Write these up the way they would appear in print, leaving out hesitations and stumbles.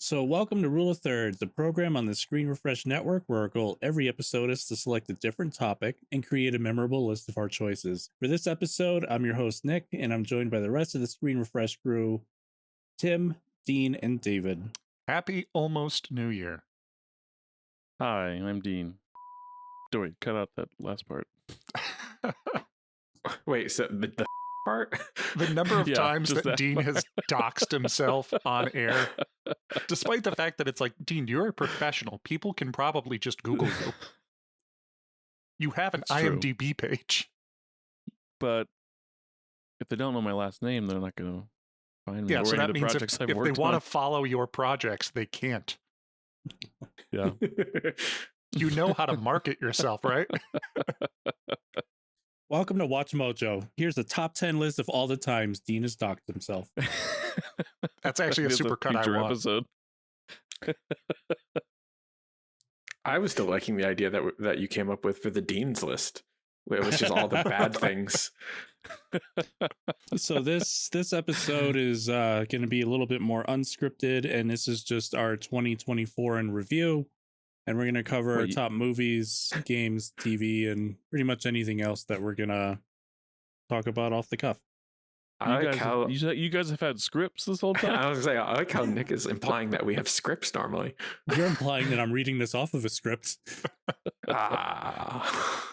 So, welcome to Rule of Thirds, the program on the Screen Refresh Network, where our goal every episode is to select a different topic and create a memorable list of our choices. For this episode, I'm your host, Nick, and I'm joined by the rest of the Screen Refresh crew, Tim, Dean, and David. Happy almost New Year. Hi, I'm Dean. Wait, cut out that last part. Wait, so the part? The number of Yeah, times just that that Dean part. has doxed himself on air, despite the fact that it's like, Dean, you're a professional. People can probably just Google you. You have an It's true. IMDb page. But if they don't know my last name, they're not going to find me. Yeah, or so any that of the means projects if I've they worked want on. to follow your projects, they can't. Yeah. You know how to market yourself, right? Welcome to Watch Mojo. Here's the top 10 list of all the times Dean has docked himself. That's actually a It's super cut I future want. episode. I was still liking the idea that you came up with for the Dean's list. It was just all the bad things. So this episode is going to be a little bit more unscripted, and this is just our 2024 in review. And we're going to cover our Wait. top movies, games, TV, and pretty much anything else that we're going to talk about off the cuff. I You like guys, how you guys have had scripts this whole time? I was like, I like how Nick is implying that we have scripts normally. You're implying that I'm reading this off of a script. Ah,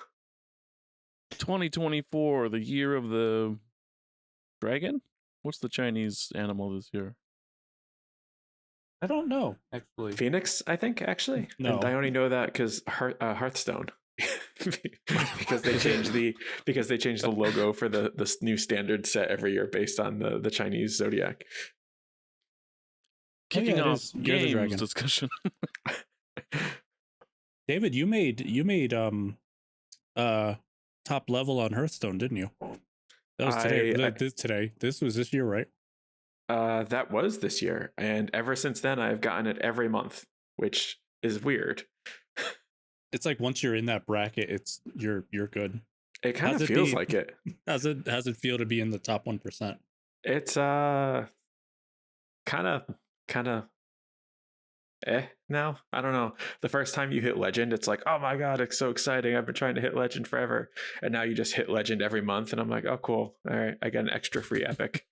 2024, the year of the dragon? What's the Chinese animal this year? I don't know, actually. Phoenix, I think actually. No. And I only know that because Hearthstone, because they changed the logo for the new standard set every year based on the Chinese zodiac. Kicking yeah, it off is. Year of the games Dragon. discussion. David, you made top level on Hearthstone, didn't you? That was today. This was this year, right? That was this year, and ever since then, I've gotten it every month, which is weird. It's like once you're in that bracket, it's you're good. It kind How's of it feels be? like it. How's it feel to be in the top 1%? It's kind of now. I don't know. The first time you hit legend, it's like, oh my god, it's so exciting. I've been trying to hit legend forever, and now you just hit legend every month, and I'm like, oh cool. All right, I get an extra free epic.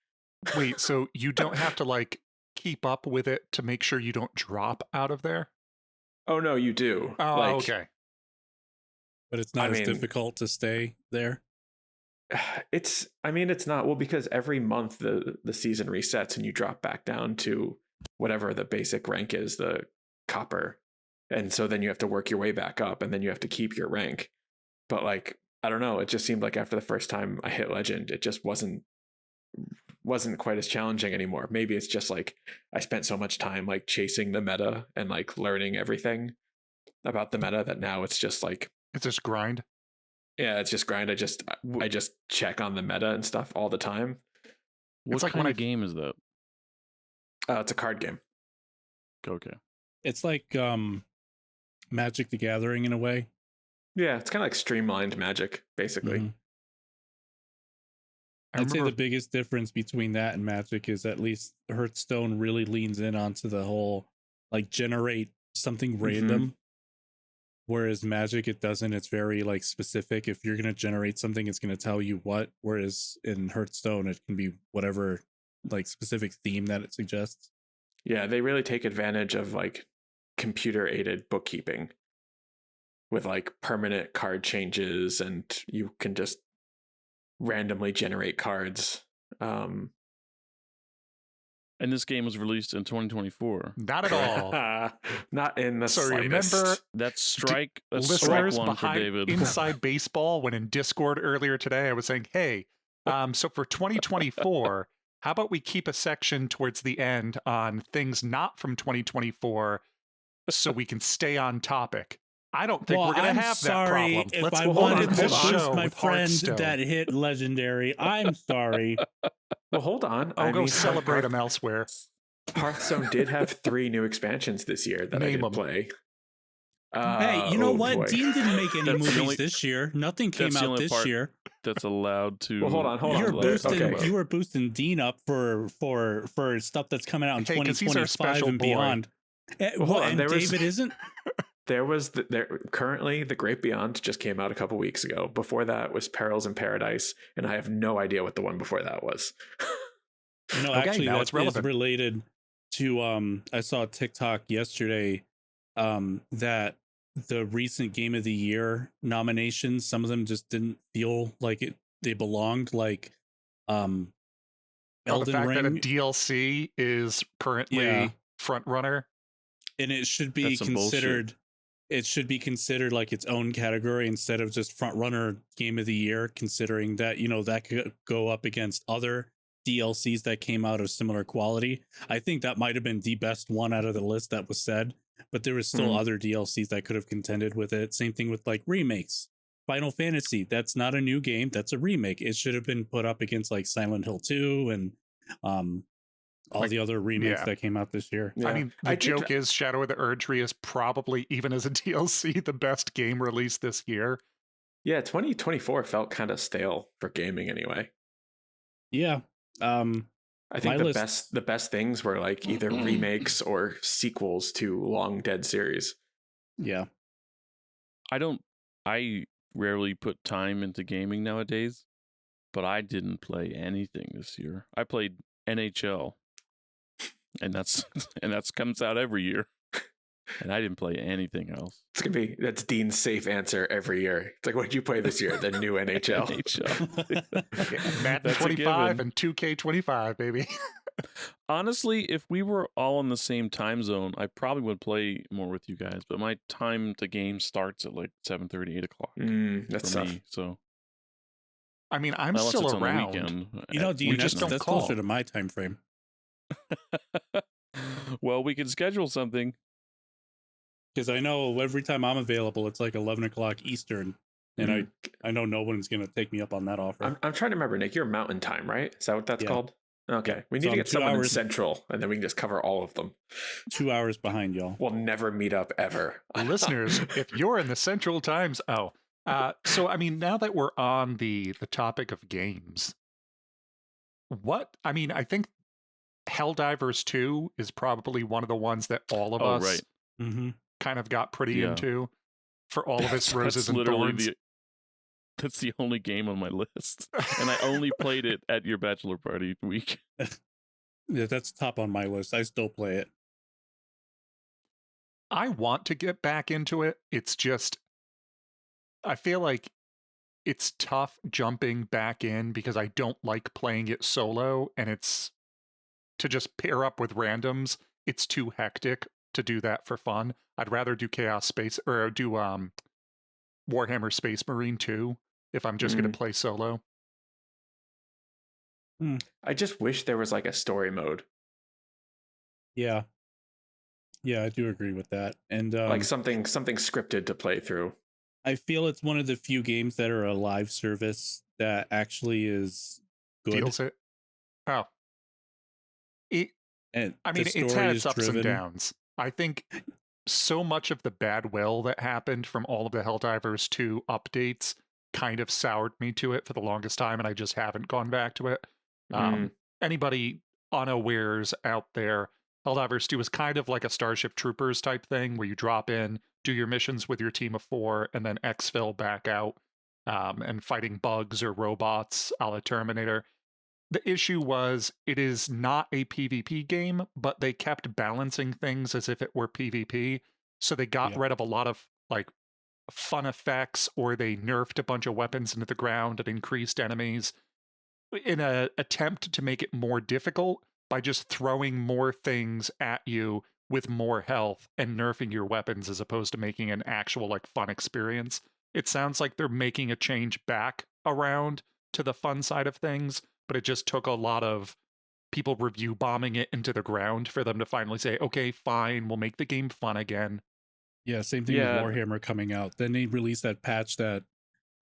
Wait, so you don't have to like keep up with it to make sure you don't drop out of there? Oh no, you do. Oh, Like, okay. But it's not I as mean- difficult to stay there. It's not, well, because every month the season resets and you drop back down to whatever the basic rank is, the copper, and so then you have to work your way back up, and then you have to keep your rank. But like, I don't know, it just seemed like after the first time I hit legend, it just wasn't quite as challenging anymore. Maybe it's just like I spent so much time like chasing the meta and like learning everything about the meta that now it's just like, It's just grind. yeah, it's just grind. I just check on the meta and stuff all the time. What like kind when of game is that? It's a card game. Okay. It's like Magic the Gathering in a way. Yeah, it's kind of like streamlined Magic, basically. Mhm. I I'd say remember- the biggest difference between that and Magic is at least Hearthstone really leans in onto the whole like generate something random. Whereas Magic, it doesn't. It's very like specific. If you're going to generate something, it's going to tell you what. Whereas in Hearthstone, it can be whatever like specific theme that it suggests. Yeah, they really take advantage of like computer aided bookkeeping with like permanent card changes, and you can just randomly generate cards. And this game was released in 2024. Not at all. Not in the So slightest. remember, That's strike strike listeners one for behind David. Inside Baseball, when in Discord earlier today, I was saying, hey, so for 2024, how about we keep a section towards the end on things not from 2024 so we can stay on topic? I don't think we're going to have that problem. If Let's I hold wanted on to this boost show my with friend Hearthstone. that hit legendary, I'm sorry. Well, hold on. I'll go mean, celebrate them elsewhere. Hearthstone did have 3 new expansions this year that Name I 'em. did play. Hey, you know Oh, what? boy. Dean didn't make any That's the movies only- this year. Nothing came that's the out only this part year. That's allowed to. Well, hold on. You're Let- boosting. okay. You were boosting Dean up for stuff that's coming out in Hey, 'cause he's our 2025 special and boy. beyond. Well, hold on, and there was- David isn't. There was currently The Great Beyond just came out a couple weeks ago. Before that was Perils in Paradise, and I have no idea what the one before that was. No, Okay, actually, now that it's is relevant. related to. I saw a TikTok yesterday that the recent Game of the Year nominations, some of them just didn't feel like they belonged. Like The Elden fact that a Ring, DLC is currently Yeah. front runner. and it should be That's some bullshit. considered. It should be considered like its own category instead of just front runner Game of the Year, considering that that could go up against other DLCs that came out of similar quality. I think that might have been the best one out of the list that was said, but there was still other DLCs that could have contended with it. Same thing with like remakes. Final Fantasy, that's not a new game, that's a remake. It should have been put up against like Silent Hill 2 and all Like, the other remakes yeah. that came out this year. Yeah. I mean, the joke is Shadow of the Erdtree is probably, even as a DLC, the best game released this year. Yeah, 2024 felt kind of stale for gaming anyway. Yeah. I think My the list- best things were like either remakes or sequels to long dead series. Yeah. I rarely put time into gaming nowadays, but I didn't play anything this year. I played NHL, and that's comes out every year, and I didn't play anything else. That's Dean's safe answer every year. It's like, what did you play this year? The new NHL. NHL. Madden That's a 25 given. and 2K25, baby. Honestly, if we were all in the same time zone, I probably would play more with you guys. But my time to game starts at like 7:30, 8 o'clock That's for tough. me. So I mean, I'm unless still it's on the around. weekend, Dean, We just don't that's call. closer to my time frame. Well, we can schedule something. Because I know every time I'm available, it's like 11 o'clock Eastern, and I know no one's gonna take me up on that offer. I'm trying to remember, Nick. You're Mountain Time, right? Is that what that's Yeah. called? Okay, we need So to I'm get 2 someone in hours- Central, and then we can just cover all of them. 2 hours behind y'all. We'll never meet up ever. Listeners, if you're in the Central Times, so I mean, now that we're on the topic of games, I think Helldivers 2 is probably one of the ones that all of us Right. Mm-hmm. kind of got pretty Yeah. into for all of its roses That's and literally thorns. That's the only game on my list, and I only played it at your bachelor party week. Yeah, that's top on my list. I still play it. I want to get back into it. It's just, I feel like it's tough jumping back in because I don't like playing it solo, and it's to just pair up with randoms. It's too hectic to do that for fun. I'd rather do Chaos Space or do Warhammer Space Marine 2 if I'm just going to play solo. I just wish there was like a story mode, Yeah. Yeah, I do agree with that. And like something scripted to play through. I feel it's one of the few games that are a live service that actually is good. Feels it. Oh. And I mean, the it's story had is its ups and driven. downs. I think so much of the bad will that happened from all of the Helldivers 2 updates kind of soured me to it for the longest time, and I just haven't gone back to it. Anybody unawares out there, Helldivers 2 is kind of like a Starship Troopers type thing where you drop in, do your missions with your team of 4, and then exfil back out and fighting bugs or robots a la Terminator. The issue was it is not a PvP game, but they kept balancing things as if it were PvP. So they got rid of a lot of like fun effects, or they nerfed a bunch of weapons into the ground and increased enemies in an attempt to make it more difficult by just throwing more things at you with more health and nerfing your weapons as opposed to making an actual like fun experience. It sounds like they're making a change back around to the fun side of things, but it just took a lot of people review bombing it into the ground for them to finally say, okay, fine, we'll make the game fun again. Yeah, same thing with Warhammer coming out. Then they released that patch that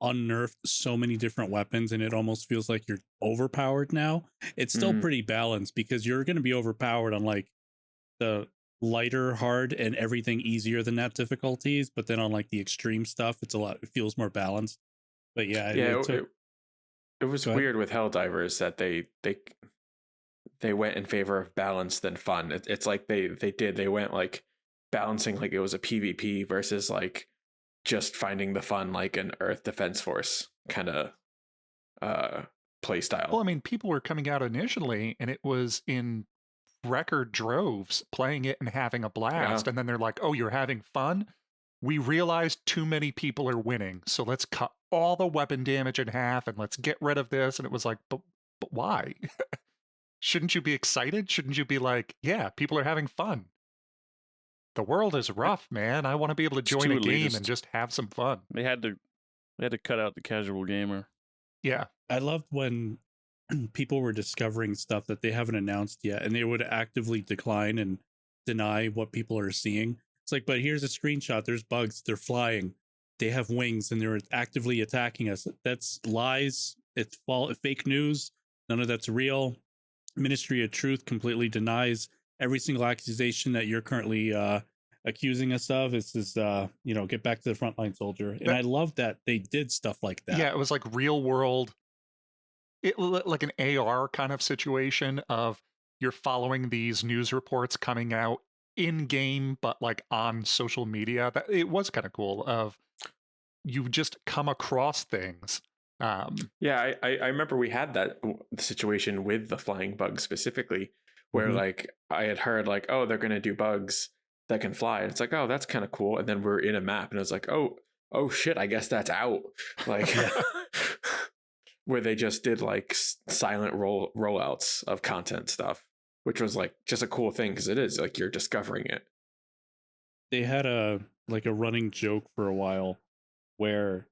unnerfed so many different weapons, and it almost feels like you're overpowered now. It's still pretty balanced because you're going to be overpowered on like the lighter hard and everything easier than that difficulties, but then on like the extreme stuff, it feels more balanced. But it was weird with Helldivers that they went in favor of balance than fun. It's like they went like balancing like it was a PvP versus like just finding the fun like an Earth Defense Force kind of play style. Well, I mean, people were coming out initially and it was in record droves playing it and having a blast. Yeah. And then they're like, oh, you're having fun? We realized too many people are winning. So let's cut all the weapon damage in half and let's get rid of this. And it was like, but why? Shouldn't you be excited? Shouldn't you be like, yeah, people are having fun? The world is rough, man. I want to be able to join too a game elitist. and just have some fun. They had to cut out the casual gamer. Yeah. I loved when people were discovering stuff that they haven't announced yet, and they would actively decline and deny what people are seeing. It's like, but here's a screenshot. There's bugs. They're flying. They have wings, and they're actively attacking us. That's lies. It's fake news. None of that's real. Ministry of Truth completely denies every single accusation that you're currently accusing us of. It's just, get back to the frontline soldier. And I love that they did stuff like that. Yeah, it was like real world, like an AR kind of situation of you're following these news reports coming out in game, but like on social media. That it was kind of cool. Of you just come across things. Yeah, I remember we had that situation with the flying bugs specifically, where like I had heard like, oh, they're gonna do bugs that can fly, and it's like, oh, that's kind of cool. And then we're in a map, and it was like, oh shit, I guess that's out. Like, where they just did like silent rollouts of content stuff, which was like just a cool thing because it is like you're discovering it. They had a running joke for a while where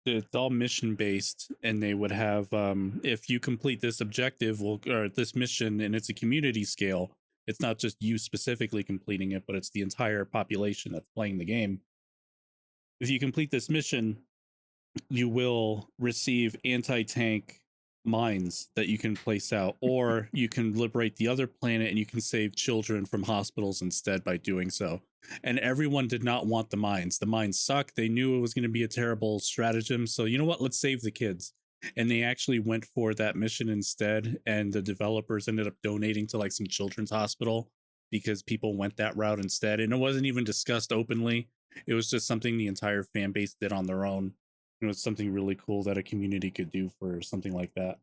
it's all mission based, and they would have if you complete this objective or this mission, and it's a community scale, it's not just you specifically completing it, but it's the entire population that's playing the game. If you complete this mission, you will receive anti-tank mines that you can place out, or you can liberate the other planet and you can save children from hospitals instead by doing so. And everyone did not want the mines. The mines suck. They knew it was going to be a terrible stratagem. So you know what? Let's save the kids. And they actually went for that mission instead. And the developers ended up donating to like some children's hospital because people went that route instead. And it wasn't even discussed openly. It was just something the entire fan base did on their own. It was something really cool that a community could do for something like that.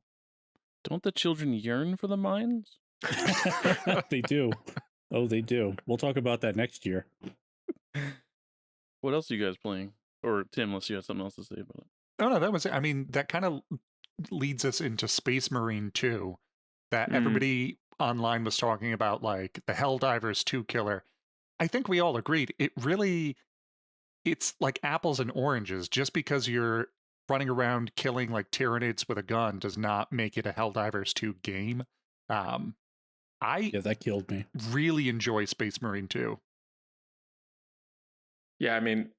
Don't the children yearn for the mines? They do. Oh, they do. We'll talk about that next year. What else are you guys playing? Or Tim, unless you have something else to say about it. Oh no, that was it. I mean, that kind of leads us into Space Marine 2 that everybody online was talking about, like the Helldivers 2 killer. I think we all agreed it's like apples and oranges. Just because you're running around killing like Tyranids with a gun does not make it a Helldivers 2 game. Yeah, that killed me. Really enjoy Space Marine 2. Yeah, I mean,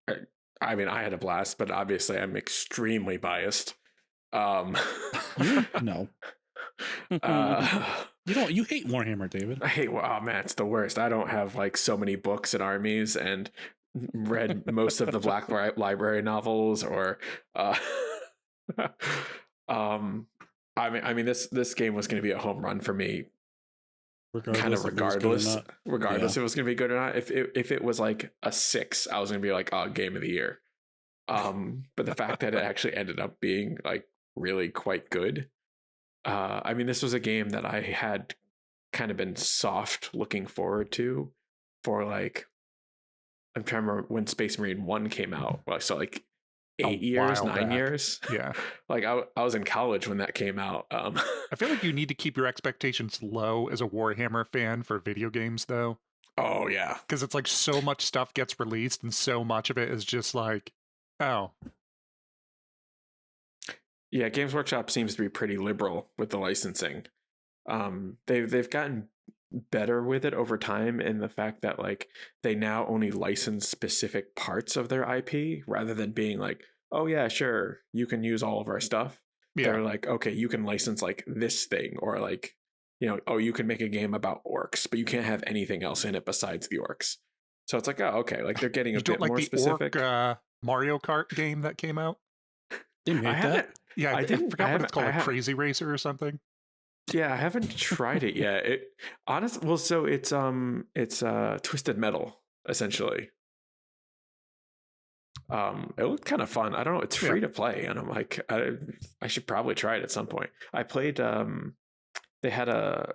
I had a blast, but obviously I'm extremely biased. No. You hate Warhammer, David. I hate, oh man, it's the worst. I don't have like so many books and armies and read most of the Black Library novels or I mean this game was going to be a home run for me regardless if it was going to be good or not. If it was like a 6, I was going to be like, oh, game of the year. But the fact that it actually ended up being like really quite good. I mean, this was a game that I had kind of been soft looking forward to for like, I'm trying to remember when Space Marine 1 came out. Well, so like 9 years. Yeah. Like I was in college when that came out. I feel like you need to keep your expectations low as a Warhammer fan for video games, though. Oh, yeah. Because it's like so much stuff gets released and so much of it is just like, oh. Yeah, Games Workshop seems to be pretty liberal with the licensing. They've gotten better with it over time in the fact that like they now only license specific parts of their IP rather than being like, oh yeah, sure, you can use all of our stuff. Yeah. They're like, okay, you can license like this thing, or like, oh, you can make a game about orcs, but you can't have anything else in it besides the orcs. So it's like, oh, okay, like they're getting a bit more specific. Orc, Mario Kart game that came out. They made that? Yeah, I forgot what it's called, like Crazy Racer or something. Yeah, I haven't tried it yet. It honestly, well, so it's Twisted Metal essentially. It looked kind of fun. I don't know. It's free to play, and I'm like, I should probably try it at some point. I played. They had a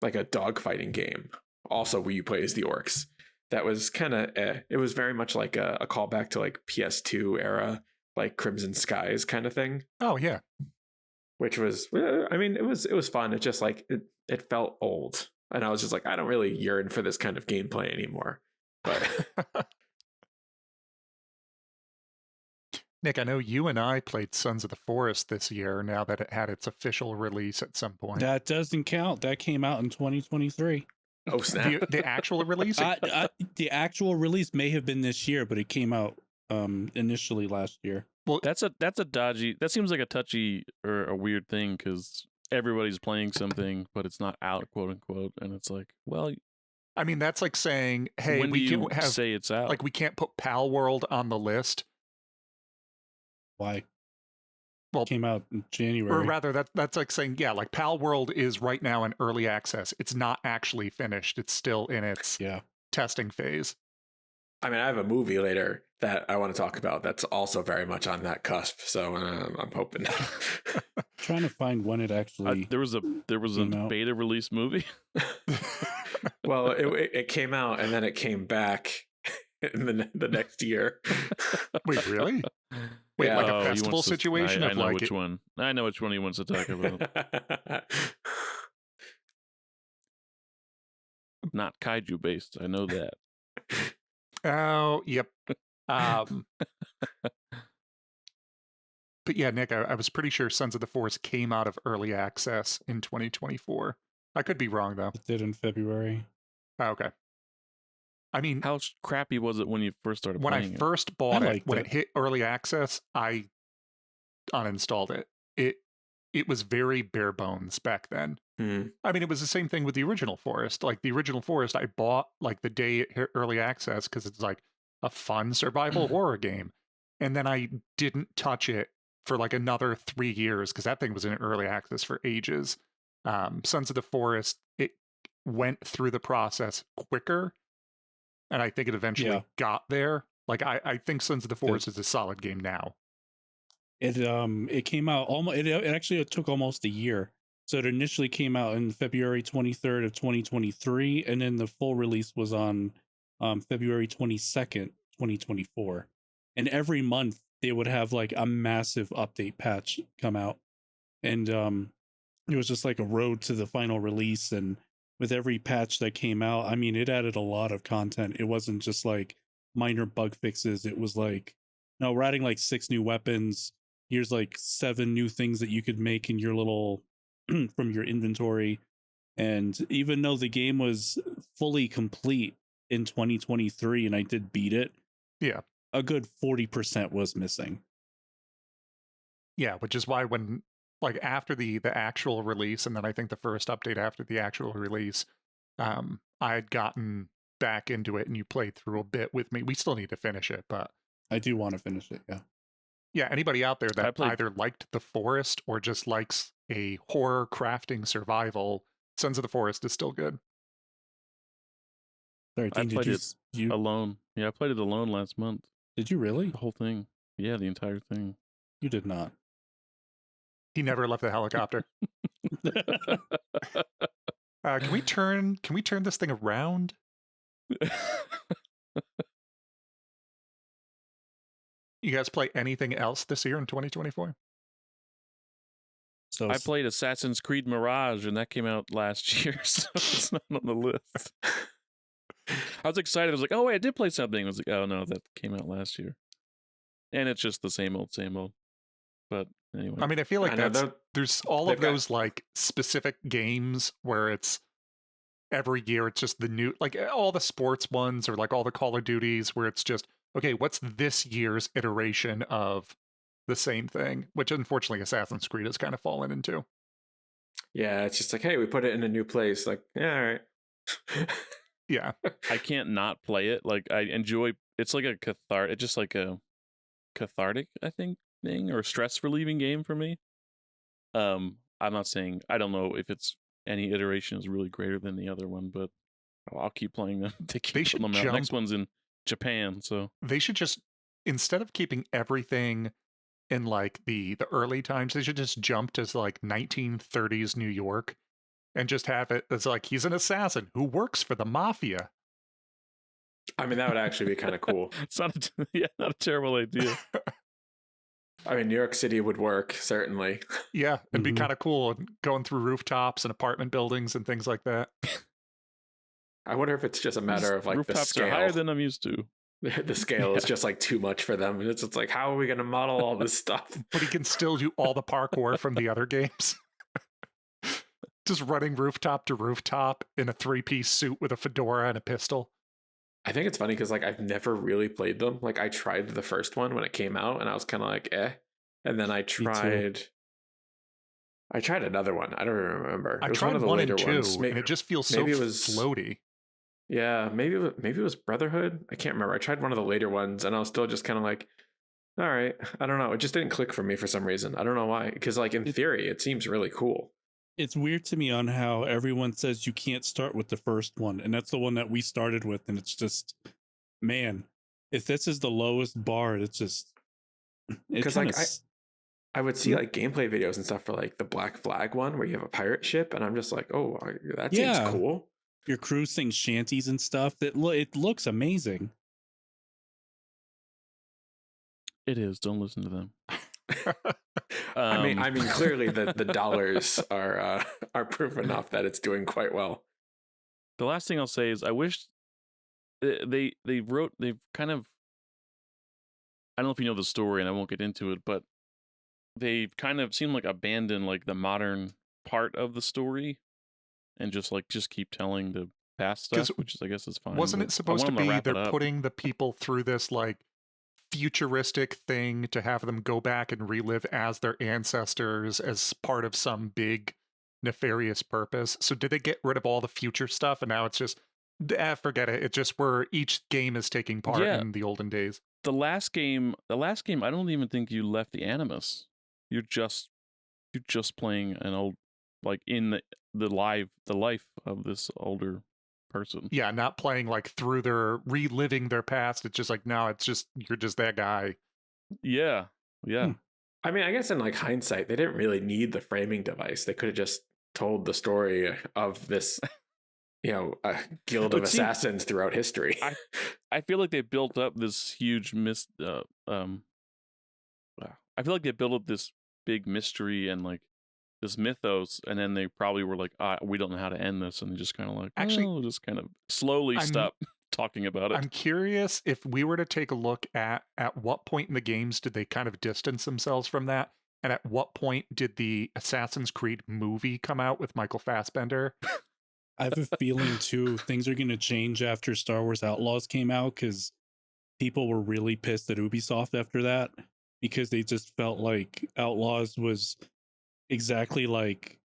dogfighting game also where you play as the orcs. That was kind of it was very much like a callback to like PS2 era, like Crimson Skies kind of thing. Oh yeah, which was, I mean, it was fun. It just like it felt old, and I was just like, I don't really yearn for this kind of gameplay anymore. But Nick, I know you and I played Sons of the Forest this year. Now that it had its official release at some point, That doesn't count. That came out in 2023. oh snap! the actual release. The actual release may have been this year, but it came out initially last year. Well, that's a dodgy. That seems like a touchy or a weird thing because everybody's playing something, but it's not out, quote unquote, and it's like, well, I mean, that's like saying, hey, when we do you can't have say it's out? like we can't put Pal World on the list. Why? Well, it came out in January. Or rather, that's like saying, yeah, like Pal World is right now in early access. It's not actually finished. It's still in its testing phase. I mean, I have a movie later that I want to talk about that's also very much on that cusp. So I'm hoping. Trying to find when it actually. There was a beta release movie. Well, it came out and then it came back in the next year. Wait, really? Wait, Yeah. like a festival situation? I know which one. I know which one he wants to talk about. Not kaiju based. I know that. Oh, yep. But yeah, Nick, I was pretty sure Sons of the Forest came out of early access in 2024. I could be wrong, though. It did in February. Oh, okay. I mean, how crappy was it when you first started when playing I first bought it, when it hit early access, I uninstalled it. It was very bare bones back then. I mean, it was the same thing with the original Forest. Like the original Forest, I bought like the day it hit early access because it's like a fun survival horror game. And then I didn't touch it for like another 3 years because that thing was in early access for ages. Sons of the Forest, it went through the process quicker. And I think it eventually got there. Like I think Sons of the Forest is a solid game now. It came out almost. It actually took almost a year. So it initially came out in February 23rd of 2023, and then the full release was on February 22nd, 2024. And every month they would have like a massive update patch come out, and it was just like a road to the final release. And with every patch that came out, I mean, it added a lot of content. It wasn't just like minor bug fixes. It was like, no, we're adding like 6 new weapons. Here's like 7 new things that you could make in your little from your inventory. And even though the game was fully complete in 2023 and I did beat it, a good 40% was missing. Yeah, which is why when like after the actual release, and then I think the first update after the actual release, I had gotten back into it and you played through a bit with me. We still need to finish it, but I do want to finish it. Yeah, anybody out there that either liked The Forest or just likes a horror crafting survival, Sons of the Forest is still good. Sorry, Dean, I played it alone. Yeah, I played it alone last month. Did you really? The whole thing. Yeah, the entire thing. You did not. He never left the helicopter. Can we turn this thing around? You guys play anything else this year in 2024? So I played Assassin's Creed Mirage, and that came out last year, so it's not on the list. I was excited. I was like, oh, wait, I did play something. I was like, oh, no, that came out last year. And it's just the same old, same old. But anyway. I mean, I feel like there's all of those like specific games where it's every year it's just the new, like all the sports ones or like all the Call of Duties where it's just, okay, what's this year's iteration of the same thing? Which unfortunately Assassin's Creed has kind of fallen into. Yeah, it's just like, hey, we put it in a new place. Like, yeah, all right. Yeah. I can't not play it. Like, I enjoy, it's like a it's just like a cathartic, I think, thing or stress relieving game for me. I'm not saying, I don't know if it's any iteration is really greater than the other one, but I'll keep playing them. They keep should putting them out. Next jump- one's in Japan, so They should just, instead of keeping everything in like the early times, they should just jump to like 1930s New York and just have it as like he's an assassin who works for the mafia. I mean, that would actually be kind of cool. it's not not a terrible idea. I mean, New York City would work, certainly. Yeah, it'd be Mhm. kind of cool going through rooftops and apartment buildings and things like that. I wonder if it's just a matter of like the rooftops scale. are higher than I'm used to. The scale is just like too much for them. And it's like, how are we going to model all this stuff? But he can still do all the parkour from the other games. Just running rooftop to rooftop in a 3-piece suit with a fedora and a pistol. I think it's funny because like I've never really played them. Like I tried the first one when it came out and I was kind of like, eh. And then I tried another one. I don't remember. I It was tried one of the one later and two, ones. and it just feels so maybe it was- floaty. Yeah, maybe it was Brotherhood. I can't remember. I tried one of the later ones and I was still just kind of like, all right, I don't know. It just didn't click for me for some reason. I don't know why. Because like in theory, it seems really cool. It's weird to me on how everyone says you can't start with the first one, and that's the one that we started with, and it's just, man, if this is the lowest bar, it's just, Because like I would see Mhm. like gameplay videos and stuff for like the Black Flag one where you have a pirate ship, and I'm just like, oh, that Yeah. seems cool. your crew sings shanties and stuff. It looks amazing. It is. Don't listen to them. I mean, clearly the dollars are proof enough that it's doing quite well. The last thing I'll say is I wish they've kind of, I don't know if you know the story and I won't get into it, but they've kind of seemed like abandoned like the modern part of the story and just keep telling the past stuff, which is I guess is fine. Wasn't but it I supposed to want 'em be wrap it they're up. putting the people through this like futuristic thing to have them go back and relive as their ancestors as part of some big nefarious purpose? So did they get rid of all the future stuff and now it's just forget it. It's just where each game is taking part Yeah. in the olden days. The last game, I don't even think you left the Animus. You're just playing an old, like in the life of this older person. Yeah, not playing like through their reliving their past. It's just like, no, it's just you're just that guy. Yeah. Hmm. I mean, I guess in like hindsight, they didn't really need the framing device. They could have just told the story of this, a guild of But see, assassins throughout history. I feel like they built up this huge I feel like they built up this big mystery and like this mythos, and then they probably were like, we don't know how to end this, and they just kind of like, Actually, we'll just kind of slowly stop talking about it. I'm curious if we were to take a look at what point in the games did they kind of distance themselves from that, and at what point did the Assassin's Creed movie come out with Michael Fassbender? I have a feeling too things are going to change after Star Wars Outlaws came out, because people were really pissed at Ubisoft after that, because they just felt like Outlaws was exactly like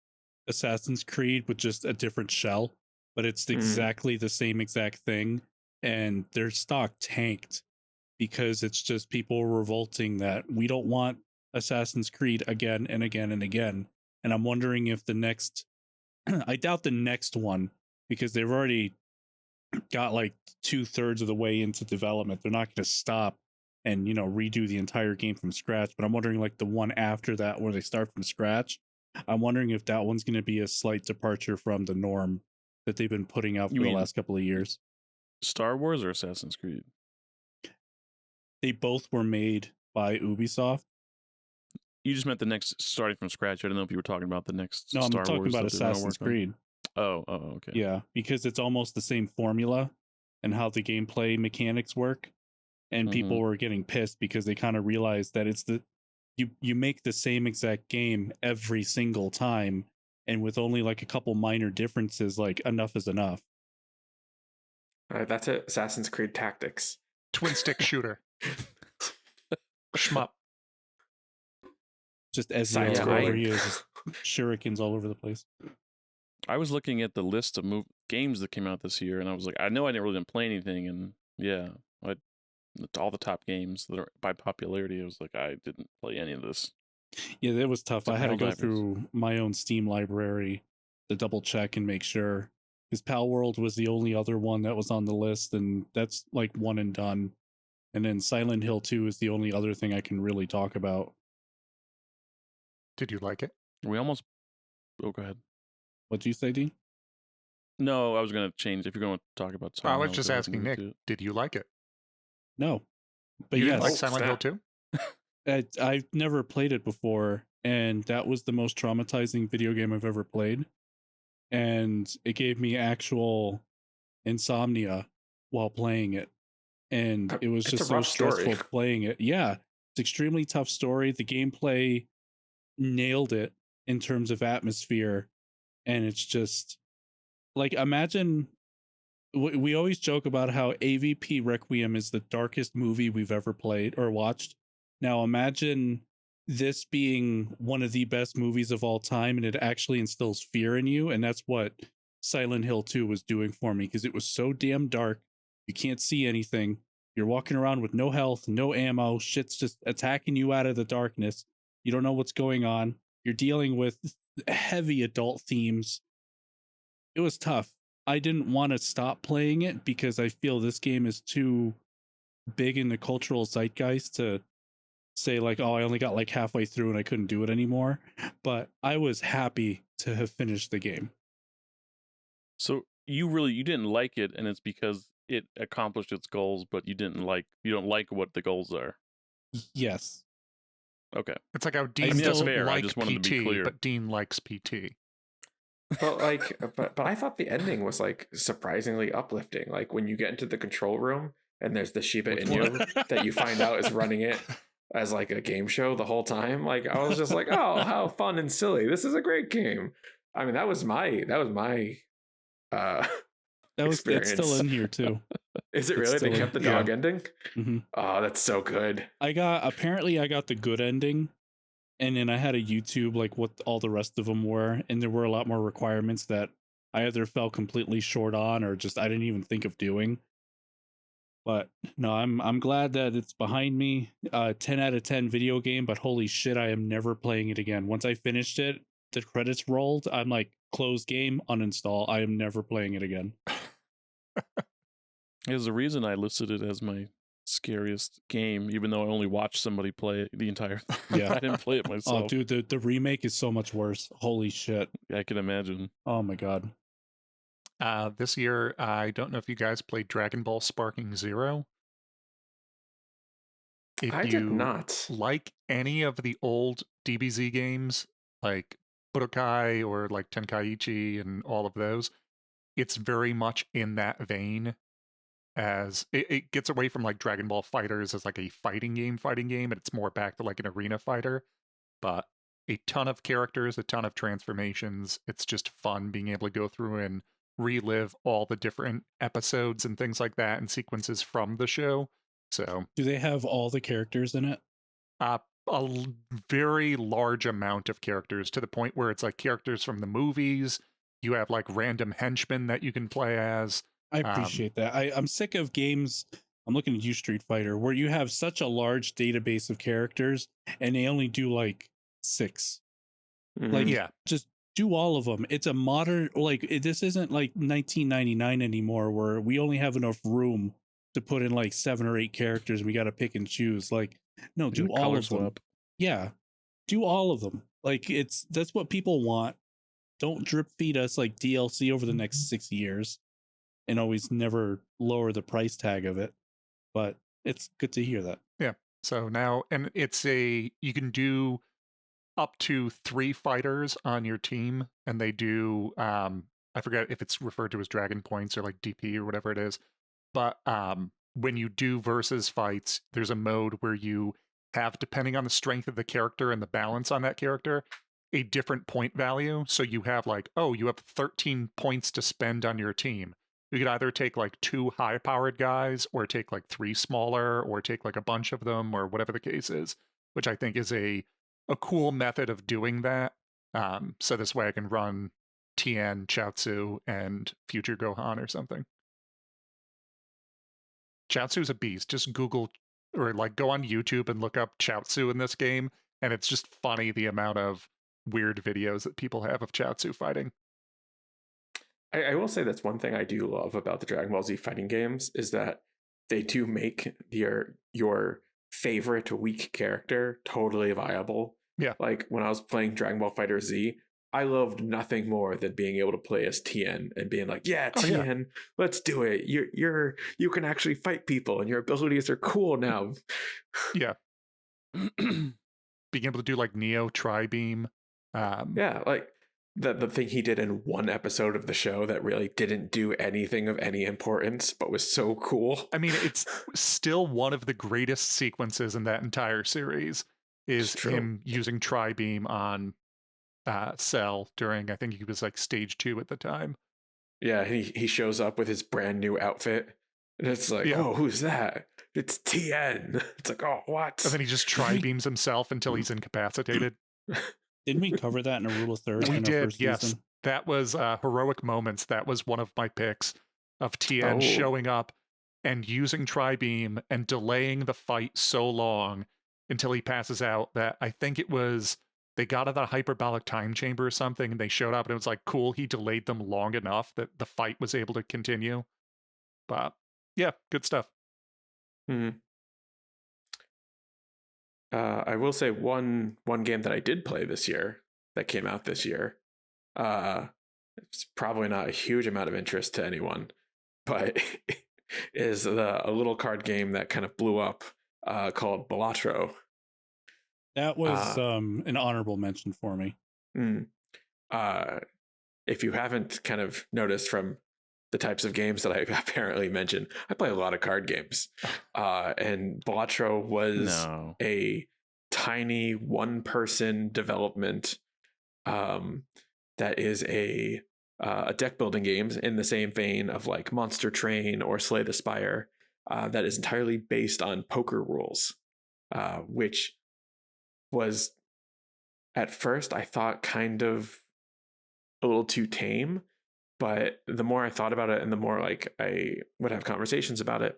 Assassin's Creed with just a different shell, but it's exactly the same exact thing, and their stock tanked because it's just people revolting that we don't want Assassin's Creed again and again and again. And I'm wondering if the next I doubt the next one, because they've already got like 2/3 of the way into development. They're not going to stop and redo the entire game from scratch. But I'm wondering like the one after that where they start from scratch. I'm wondering if that one's going to be a slight departure from the norm that they've been putting out for the last couple of years. Star Wars or Assassin's Creed? They both were made by Ubisoft. You just meant the next starting from scratch. I don't know if you were talking about the next. No, I'm Star talking Wars about that they're gonna Assassin's work on. Creed. Oh, okay. Yeah, because it's almost the same formula and how the gameplay mechanics work. And people were getting pissed because they kind of realized that it's you make the same exact game every single time, and with only like a couple minor differences, like enough is enough. That's it. Assassin's Creed Tactics. Twin stick shooter. Shmup. Just as Science wherever scrolling. he is, just shurikens all over the place. I was looking at the list of games that came out this year, and I was like, I know I really didn't play anything, and yeah, all the top games that are by popularity, I was like, I didn't play any of this. Yeah, it was tough. I had to go Helldivers. through my own Steam library to double check and make sure, Because Pal World was the only other one that was on the list, and that's like one and done. And then Silent Hill 2 is the only other thing I can really talk about. Did you like it? We almost. Oh, go ahead. What'd you say, Dean? No, I was going to change. If you're going to talk about I Silent was Hill, just go ahead and asking move Nick, to it. did you like it? No. But You yes, didn't like Oh, Silent Hill snap. 2? I've never played it before, and that was the most traumatizing video game I've ever played. And it gave me actual insomnia while playing it. And it was It's just a so rough story. stressful playing it. Yeah, it's extremely tough story. The gameplay nailed it in terms of atmosphere. And it's just like, imagine we always joke about how AVP Requiem is the darkest movie we've ever played or watched. Now imagine this being one of the best movies of all time, and it actually instills fear in you. And that's what Silent Hill 2 was doing for me, because it was so damn dark. You can't see anything. You're walking around with no health, no ammo. Shit's just attacking you out of the darkness. You don't know what's going on. You're dealing with heavy adult themes. It was tough. I didn't want to stop playing it because I feel this game is too big in the cultural zeitgeist to say like, oh, I only got like halfway through and I couldn't do it anymore. But I was happy to have finished the game. So you didn't like it, and it's because it accomplished its goals, but you don't like what the goals are. Yes. Okay. It's like how Dean mean, that's doesn't fair. I like just wanted to be PT, clear. but Dean likes PT. But like, but I thought the ending was like surprisingly uplifting. Like when you get into the control room and there's the Shiba Which Inu one? that you find out is running it as like a game show the whole time. Like I was just like, oh, how fun and silly! This is a great game. I mean, that was my uh It's still experience. in here too. Is it It's really? They still in- kept the yeah. dog ending. Mm-hmm. Oh, that's so good. Apparently I got the good ending, and then I had a YouTube like what all the rest of them were, and there were a lot more requirements that I either fell completely short on or just I didn't even think of doing. But no, I'm glad that it's behind me. 10 out of 10 video game, but holy shit, I am never playing it again. Once I finished it, the credits rolled. I'm like, close game, uninstall. I am never playing it again. There's a reason I listed it as my scariest game, even though I only watched somebody play it the entire thing. Yeah. I didn't play it myself. Oh, dude, the remake is so much worse. Holy shit. I can imagine. Oh my god. This year, I don't know if you guys played Dragon Ball Sparking Zero. If I you did not. like any of the old DBZ games, like Budokai or like Tenkaichi and all of those, it's very much in that vein. As it gets away from like Dragon Ball Fighters as like a fighting game, and it's more back to like an arena fighter. But a ton of characters, a ton of transformations. It's just fun being able to go through and relive all the different episodes and things like that and sequences from the show. So, Do they have all the characters in it? a very large amount of characters, to the point where it's like characters from the movies. You have like random henchmen that you can play as. I appreciate that. I'm sick of games. I'm looking at you, Street Fighter, where you have such a large database of characters and they only do like 6. Like, Yeah. just do all of them. It's a modern, like, this isn't like 1999 anymore, where we only have enough room to put in like 7 or 8 characters and we got to pick and choose. Like, no, do all color of them. swap. Yeah, do all of them. Like, that's what people want. Don't drip feed us like DLC over the next 6 years and always never lower the price tag of it. But it's good to hear that. Yeah. So now, and you can do up to 3 fighters on your team, and they do, I forget if it's referred to as Dragon Points or like DP or whatever it is. But when you do versus fights, there's a mode where you have, depending on the strength of the character and the balance on that character, a different point value. So you have like, oh, you have 13 points to spend on your team. You could either take like 2 high-powered guys, or take like 3 smaller, or take like a bunch of them, or whatever the case is, which I think is a cool method of doing that. So this way I can run Tien, Chaozu, and future Gohan or something. Chaozu's a beast. Just Google or like go on YouTube and look up Chaozu in this game, and it's just funny the amount of weird videos that people have of Chaozu fighting. I will say that's one thing I do love about the Dragon Ball Z fighting games is that they do make your favorite weak character totally viable. Yeah. Like when I was playing Dragon Ball Fighter Z, I loved nothing more than being able to play as Tien and being like, yeah, Oh, yeah. Tien, let's do it. You can actually fight people and your abilities are cool now. Yeah. Being able to do like Neo Tri-Beam. Yeah, like the thing he did in one episode of the show that really didn't do anything of any importance, but was so cool. I mean, it's still one of the greatest sequences in that entire series is him using Tri-Beam on Cell during, I think he was like stage 2 at the time. Yeah, he shows up with his brand new outfit. And it's like, oh, who's that? It's Tien. It's like, oh, what? And then he just Tri-Beams himself until he's incapacitated. Didn't we cover that in a Rule of Third? We in did, first yes. Season? That was Heroic Moments. That was one of my picks of Tien showing up and using Tri-Beam and delaying the fight so long until he passes out that I think it was they got out of the hyperbolic time chamber or something and they showed up and it was like, cool, he delayed them long enough that the fight was able to continue. But yeah, good stuff. Mm-hmm. I will say one game that I did play this year that came out this year. It's probably not a huge amount of interest to anyone, but is a little card game that kind of blew up called Balatro. That was an honorable mention for me. If you haven't kind of noticed from the types of games that I apparently mentioned, I play a lot of card games. And Balatro was a tiny one-person development that is a deck building games in the same vein of like Monster Train or Slay the Spire that is entirely based on poker rules, which was at first I thought kind of a little too tame. But the more I thought about it and the more like I would have conversations about it,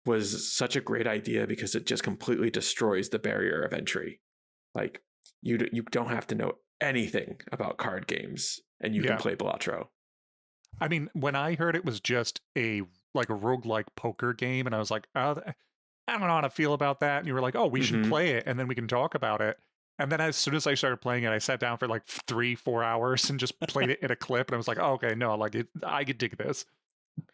was such a great idea because it just completely destroys the barrier of entry. Like you don't have to know anything about card games and you can play Balatro. I mean, when I heard it was just a roguelike poker game and I was like, oh, I don't know how to feel about that. And you were like, oh, we should play it and then we can talk about it. And then as soon as I started playing it, I sat down for like 3-4 hours and just played it in a clip. And I was like, oh, okay, no, like I could dig this.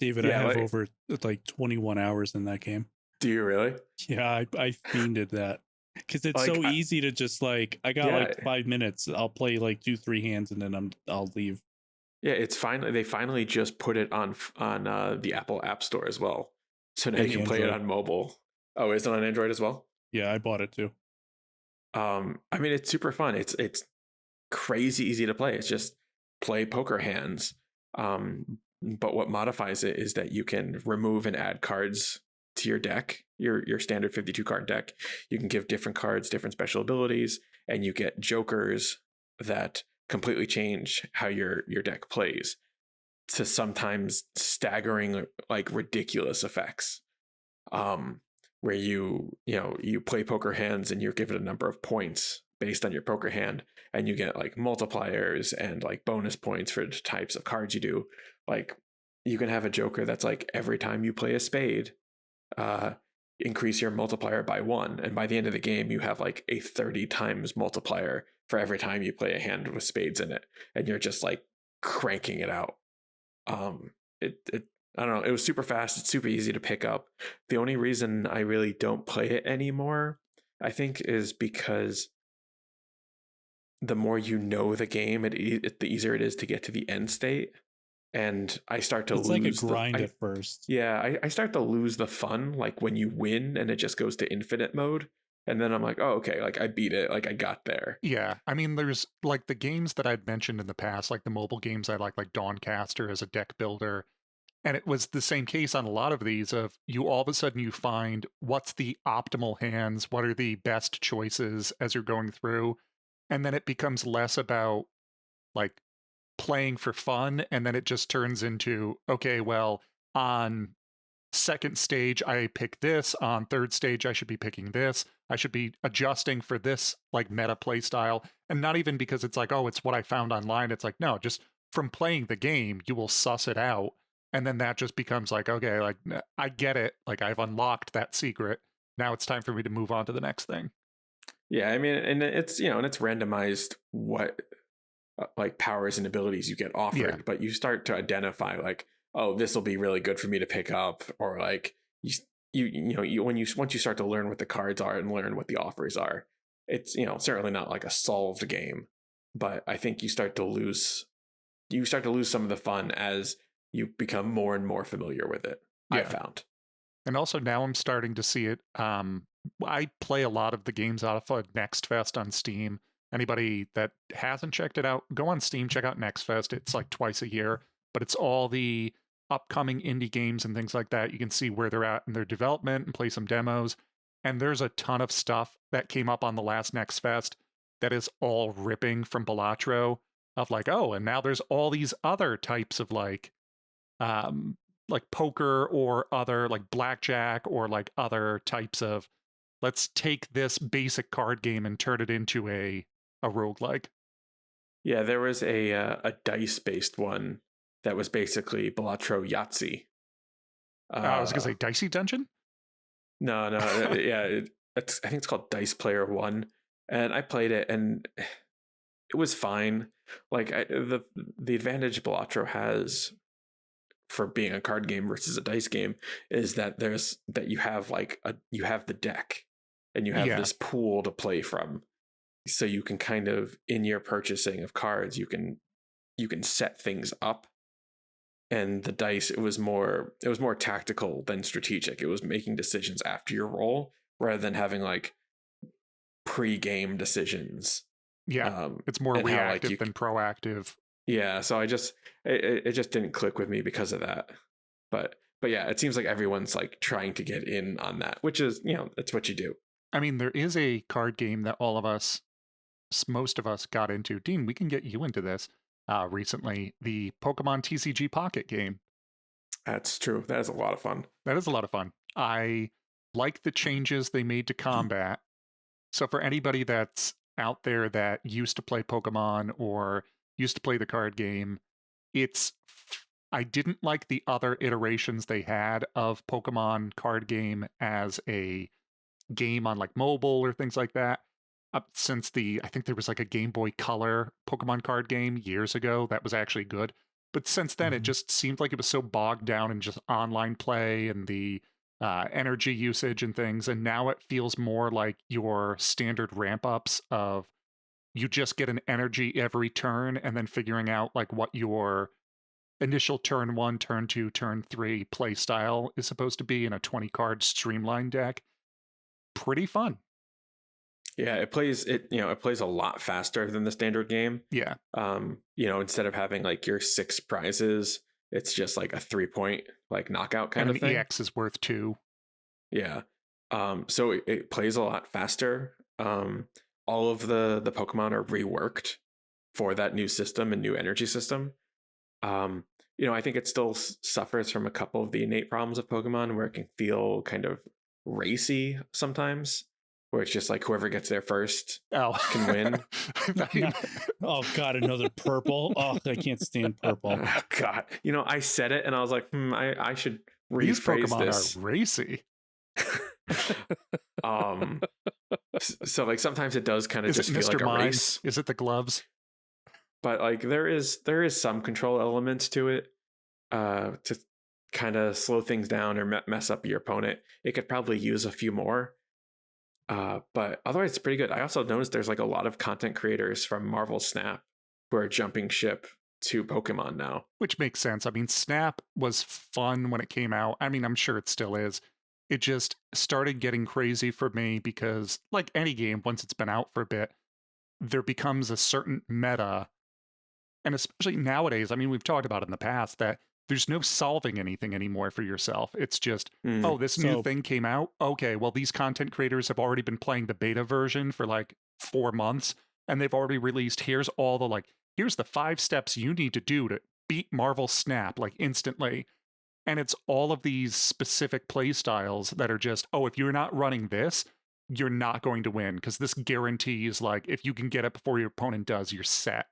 David, I have over like 21 hours in that game. Do you really? Yeah, I fiended that. Because it's so easy to just like, I got like 5 minutes. I'll play like 2-3 hands and then I'll leave. Yeah, they finally just put it on the Apple App Store as well. So now you can play it on mobile. Oh, is it on Android as well? Yeah, I bought it too. I mean, it's super fun. It's crazy easy to play. It's just play poker hands. But what modifies it is that you can remove and add cards to your deck, your standard 52 card deck. You can give different cards different special abilities, and you get jokers that completely change how your deck plays to sometimes staggering, like ridiculous effects. Where you play poker hands and you're given a number of points based on your poker hand, and you get like multipliers and like bonus points for the types of cards you do. Like you can have a joker that's like every time you play a spade, increase your multiplier by 1, and by the end of the game you have like a 30 times multiplier for every time you play a hand with spades in it, and you're just like cranking it out. I don't know. It was super fast. It's super easy to pick up. The only reason I really don't play it anymore, I think, is because the more you know the game, the easier it is to get to the end state. And I start to lose. It's like a grind at first. Yeah, I start to lose the fun, like when you win and it just goes to infinite mode. And then I'm like, oh, okay, like I beat it, like I got there. Yeah, I mean, there's like the games that I'd mentioned in the past, like the mobile games I like Dawncaster as a deck builder. And it was the same case on a lot of these of you all of a sudden you find what's the optimal hands, what are the best choices as you're going through. And then it becomes less about like playing for fun. And then it just turns into, okay, well, on second stage, I pick this. On third stage, I should be picking this. I should be adjusting for this like meta play style. And not even because it's like, oh, it's what I found online. It's like, no, just from playing the game, you will suss it out. And then that just becomes like, okay, like I get it. Like I've unlocked that secret. Now it's time for me to move on to the next thing. Yeah, I mean, and it's, and it's randomized what like powers and abilities you get offered, but you start to identify like, oh, this will be really good for me to pick up, or like once you start to learn what the cards are and learn what the offers are, it's certainly not like a solved game, but I think you start to lose some of the fun as you become more and more familiar with it. I found. And also now I'm starting to see it. I play a lot of the games out of Next Fest on Steam. Anybody that hasn't checked it out, go on Steam, check out Next Fest. It's like twice a year, but it's all the upcoming indie games and things like that. You can see where they're at in their development and play some demos. And there's a ton of stuff that came up on the last Next Fest that is all ripping from Balatro of like, oh, and now there's all these other types of like poker or other like blackjack or like other types of, let's take this basic card game and turn it into a roguelike. Yeah, there was a dice-based one that was basically Balatro Yahtzee. I was going to say Dicey Dungeon? No, yeah, I think it's called Dice Player 1, and I played it, and it was fine. Like the advantage Balatro has for being a card game versus a dice game is that you have you have the deck and you have this pool to play from, so you can kind of, in your purchasing of cards, you can set things up. And the dice, it was more tactical than strategic. It was making decisions after your roll rather than having like pre-game decisions. Yeah, it's more reactive than proactive. Yeah, so it just didn't click with me because of that. But yeah, it seems like everyone's like trying to get in on that, which is, that's what you do. I mean, there is a card game that most of us got into. Dean, we can get you into this recently, the Pokemon TCG Pocket game. That's true. That is a lot of fun. That is a lot of fun. I like the changes they made to combat. So for anybody that's out there that used to play Pokemon or used to play the card game, I didn't like the other iterations they had of Pokemon card game as a game on like mobile or things like that. Since I think there was like a Game Boy Color Pokemon card game years ago that was actually good. But since then, it just seemed like it was so bogged down in just online play and the energy usage and things. And now it feels more like your standard ramp ups of you just get an energy every turn and then figuring out like what your initial turn 1, turn 2, turn 3 play style is supposed to be in a 20 card streamlined deck. Pretty fun. Yeah, it plays a lot faster than the standard game. Yeah. Instead of having like your 6 prizes, it's just like a 3-point like knockout kind of thing. And EX is worth 2. Yeah. So it plays a lot faster. All of the Pokemon are reworked for that new system and new energy system. I think it still suffers from a couple of the innate problems of Pokemon where it can feel kind of racy sometimes, where it's just like whoever gets there first can win. Oh God, another purple. Oh, I can't stand purple. Oh, God, I said it and I was like, I should rephrase These Pokemon this. Are racy. So like sometimes it does kind of just feel like a race. Is it the gloves? But like there is some control elements to it, to kind of slow things down or mess up your opponent. It could probably use a few more. But otherwise it's pretty good. I also noticed there's like a lot of content creators from Marvel Snap who are jumping ship to Pokemon now. Which makes sense. I mean, Snap was fun when it came out. I mean, I'm sure it still is. It just started getting crazy for me because, like any game, once it's been out for a bit, there becomes a certain meta. And especially nowadays, I mean, we've talked about it in the past that there's no solving anything anymore for yourself. It's just, this new thing came out. Okay, well, these content creators have already been playing the beta version for like 4 months, and they've already released, here's the 5 steps you need to do to beat Marvel Snap, like instantly. And it's all of these specific play styles that are just, if you're not running this, you're not going to win, because this guarantees, like, if you can get it before your opponent does, you're set.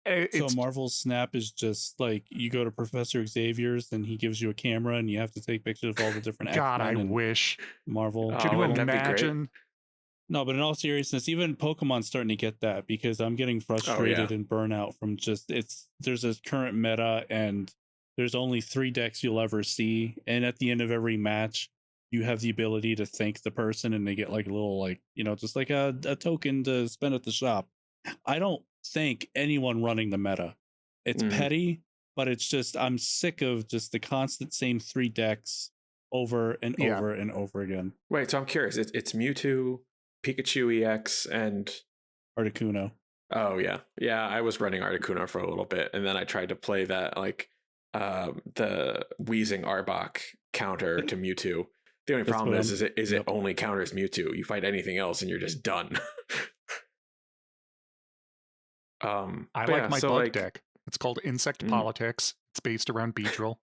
So It's Marvel Snap is just like you go to Professor Xavier's and he gives you a camera and you have to take pictures of all the different God, I X-Men and wish. Marvel. Can you wouldn't that be great? imagine? No, but in all seriousness, even Pokemon's starting to get that because I'm getting frustrated and burnout from just there's a current meta and there's only 3 decks you'll ever see, and at the end of every match, you have the ability to thank the person and they get like a little like, just like a token to spend at the shop. I don't thank anyone running the meta. It's petty, but it's just I'm sick of just the constant same 3 decks over and Yeah. over and over again. Wait, so I'm curious. It's Mewtwo, Pikachu EX, and Articuno. oh yeah, I was running Articuno for a little bit, and then I tried to play that like the wheezing Arbok counter to Mewtwo. The only That's problem what is it only counters Mewtwo. You fight anything else, and you're just done. I but like yeah, my so, bug like, deck. It's called Insect Mm. Politics. It's based around Beedrill.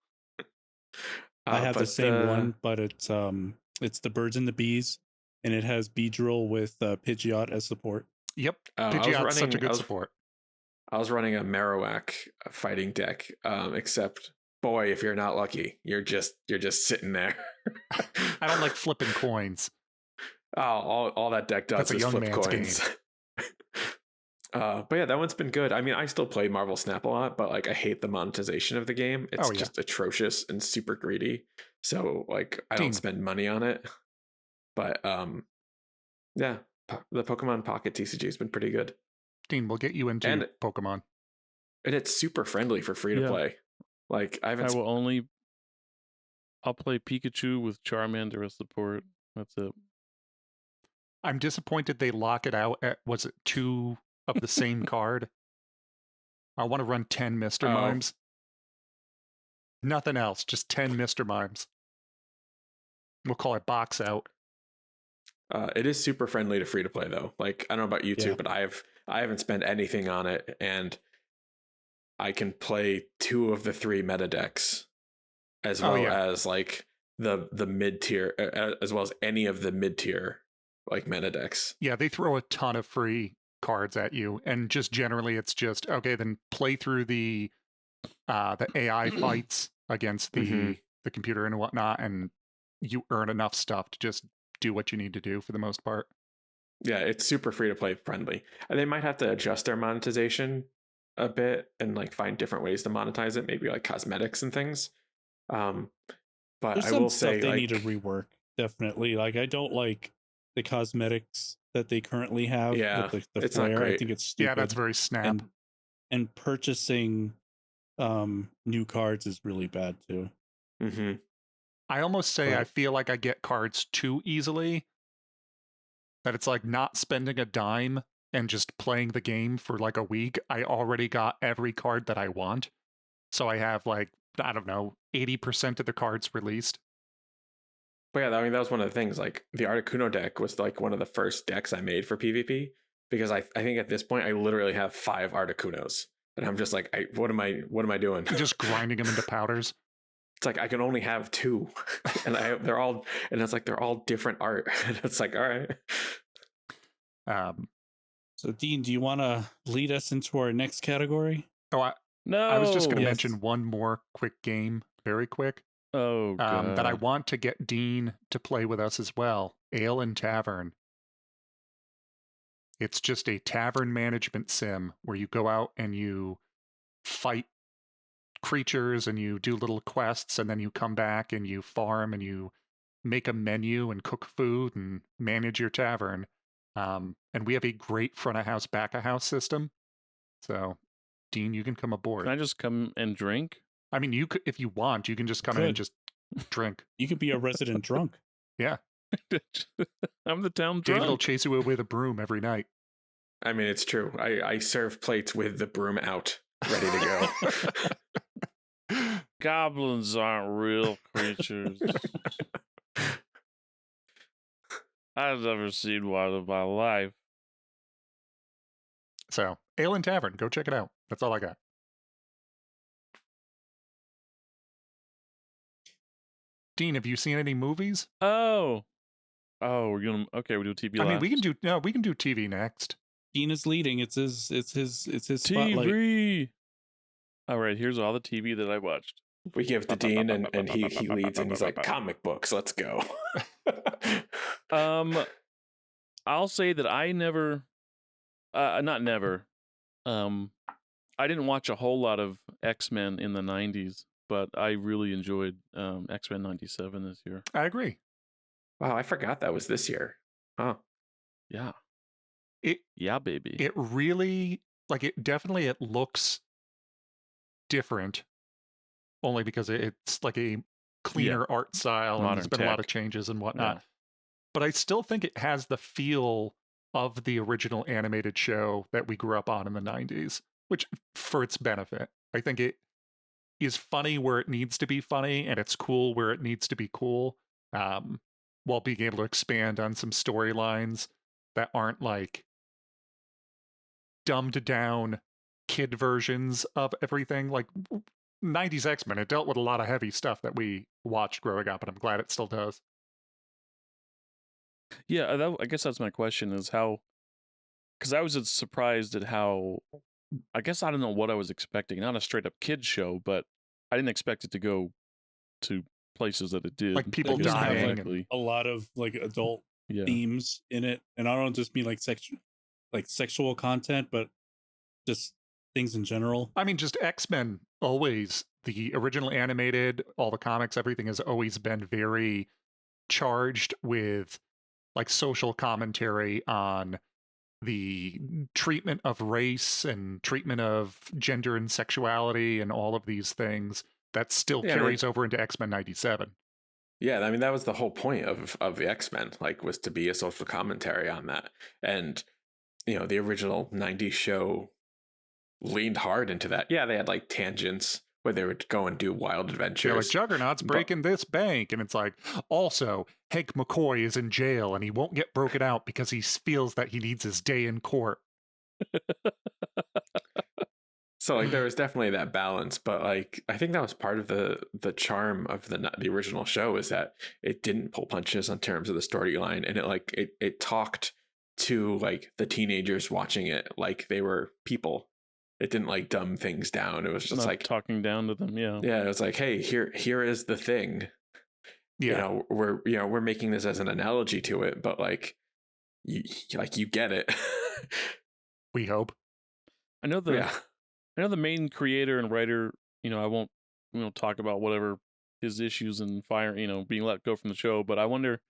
I have the but same one, but it's the birds and the bees, and it has Beedrill with Pidgeot as support. Yep. I was Pidgeot's such a running- good I was- support. I was running a Marowak fighting deck, except boy, if you're not lucky, you're just sitting there. I don't like flipping coins. All that deck does That's a is young flip man's coins. But yeah, that one's been good. I mean, I still play Marvel Snap a lot, but like I hate the monetization of the game. It's Oh, yeah. just atrocious and super greedy. So like I Dean. don't spend money on it. But yeah, the Pokemon Pocket TCG has been pretty good. Dean, we'll get you into And- Pokemon. And it's super friendly for free to Yeah. play. Like I haven't I'll play Pikachu with Charmander as support. That's it. I'm disappointed they lock it out at, was it 2 of the same card? I want to run 10 Mr. Oh. Mimes. Nothing else, just 10 Mr. Mimes. We'll call it box out. it is super friendly to free to play though. Like I don't know about you two, Yeah. but I haven't spent anything on it, and I can play 2 of the 3 meta decks, as Oh, well yeah. as like the mid tier, as well as any of the mid tier like meta decks. Yeah, they throw a ton of free cards at you, and just generally it's just okay. Then play through the AI fights against the computer and whatnot, and you earn enough stuff to just do what you need to do for the most part. Yeah, it's super free to play friendly. And they might have to adjust their monetization a bit and like find different ways to monetize it, maybe like cosmetics and things. But There's I some will stuff say they like, need to rework. Definitely, like I don't like the cosmetics that they currently have. Yeah, with the it's not flare. I great. think it's stupid. Yeah, that's very snap. and purchasing new cards is really bad too. mhm. I almost say I But- feel like I get cards too easily. That it's like not spending a dime and just playing the game for like a week. I already got every card that I want. So I have like, I don't know, 80% of the cards released. But yeah, I mean that was one of the things. Like the Articuno deck was like one of the first decks I made for PvP, because I think at this point I literally have 5 Articunos, and I'm just like, what am I doing? Just grinding them into powders. It's like I can only have 2, and they're all different art. And it's like, all right. So Dean, do you want to lead us into our next category? No. I was just going to Yes. mention one more quick game, very quick, Oh, God. that I want to get Dean to play with us as well. Ale and Tavern. It's just a tavern management sim where you go out and you fight creatures and you do little quests, and then you come back and you farm and you make a menu and cook food and manage your tavern. And we have a great front of house, back of house system. So, Dean, you can come aboard. Can I just come and drink? I mean, you could, if you want, you can just come in and Could. just drink. You could be a resident drunk. Yeah, I'm the town David will drunk. chase you away with a broom every night. I mean, it's true. I serve plates with the broom out, ready to go. Goblins aren't real creatures. I've never seen one in my life. So, Ale and Tavern, go check it out. That's all I got. Dean, have you seen any movies? Oh, we're gonna we do TV. I mean, we can last. do TV next. Dean is leading. It's his spotlight. TV. All right, here's all the TV that I watched. We give to Dean, and he leads, and he's like, comic books, let's go. I'll say that I never, not never, I didn't watch a whole lot of X-Men in the 90s, but I really enjoyed X-Men 97 this year. I agree. Wow, I forgot that was this year. Oh. Yeah. Yeah, baby. It really, like, it looks different, only because it's like a cleaner art style, and there's been a lot of changes and whatnot. Yeah. But I still think it has the feel of the original animated show that we grew up on in the 90s, which, for its benefit, I think it is funny where it needs to be funny, and it's cool where it needs to be cool, while being able to expand on some storylines that aren't like dumbed down kid versions of everything. Like 90s X-Men, it dealt with a lot of heavy stuff that we watched growing up, and I'm glad it still does. Yeah, I guess that's my question, is how, because I was surprised at how, I guess I don't know what I was expecting. Not a straight up kids show, but I didn't expect it to go to places that it did. Like people dying. Like a lot of like adult themes in it. And I don't just mean like sexual content, but just things in general. I mean, just X-Men always, the original animated, all the comics, everything has always been very charged with like social commentary on the treatment of race and treatment of gender and sexuality and all of these things that still carries over into X-Men 97. Yeah, I mean, that was the whole point of the X-Men, like, was to be a social commentary on that. And, you know, the original 90s show leaned hard into that. Yeah, they had like tangents where they would go and do wild adventures. Yeah, like Juggernaut's breaking this bank, and it's like, also, Hank McCoy is in jail and he won't get broken out because he feels that he needs his day in court. So like there was definitely that balance, but like I think that was part of the charm of the original show, is that it didn't pull punches in terms of the storyline, and it talked to like the teenagers watching it like they were people. It didn't like dumb things down. It was just like talking down to them. Yeah. Yeah. It was like, hey, here is the thing. Yeah. We're making this as an analogy to it, but like you get it. We hope. I know the main creator and writer, I won't talk about whatever his issues and being let go from the show, but I wonder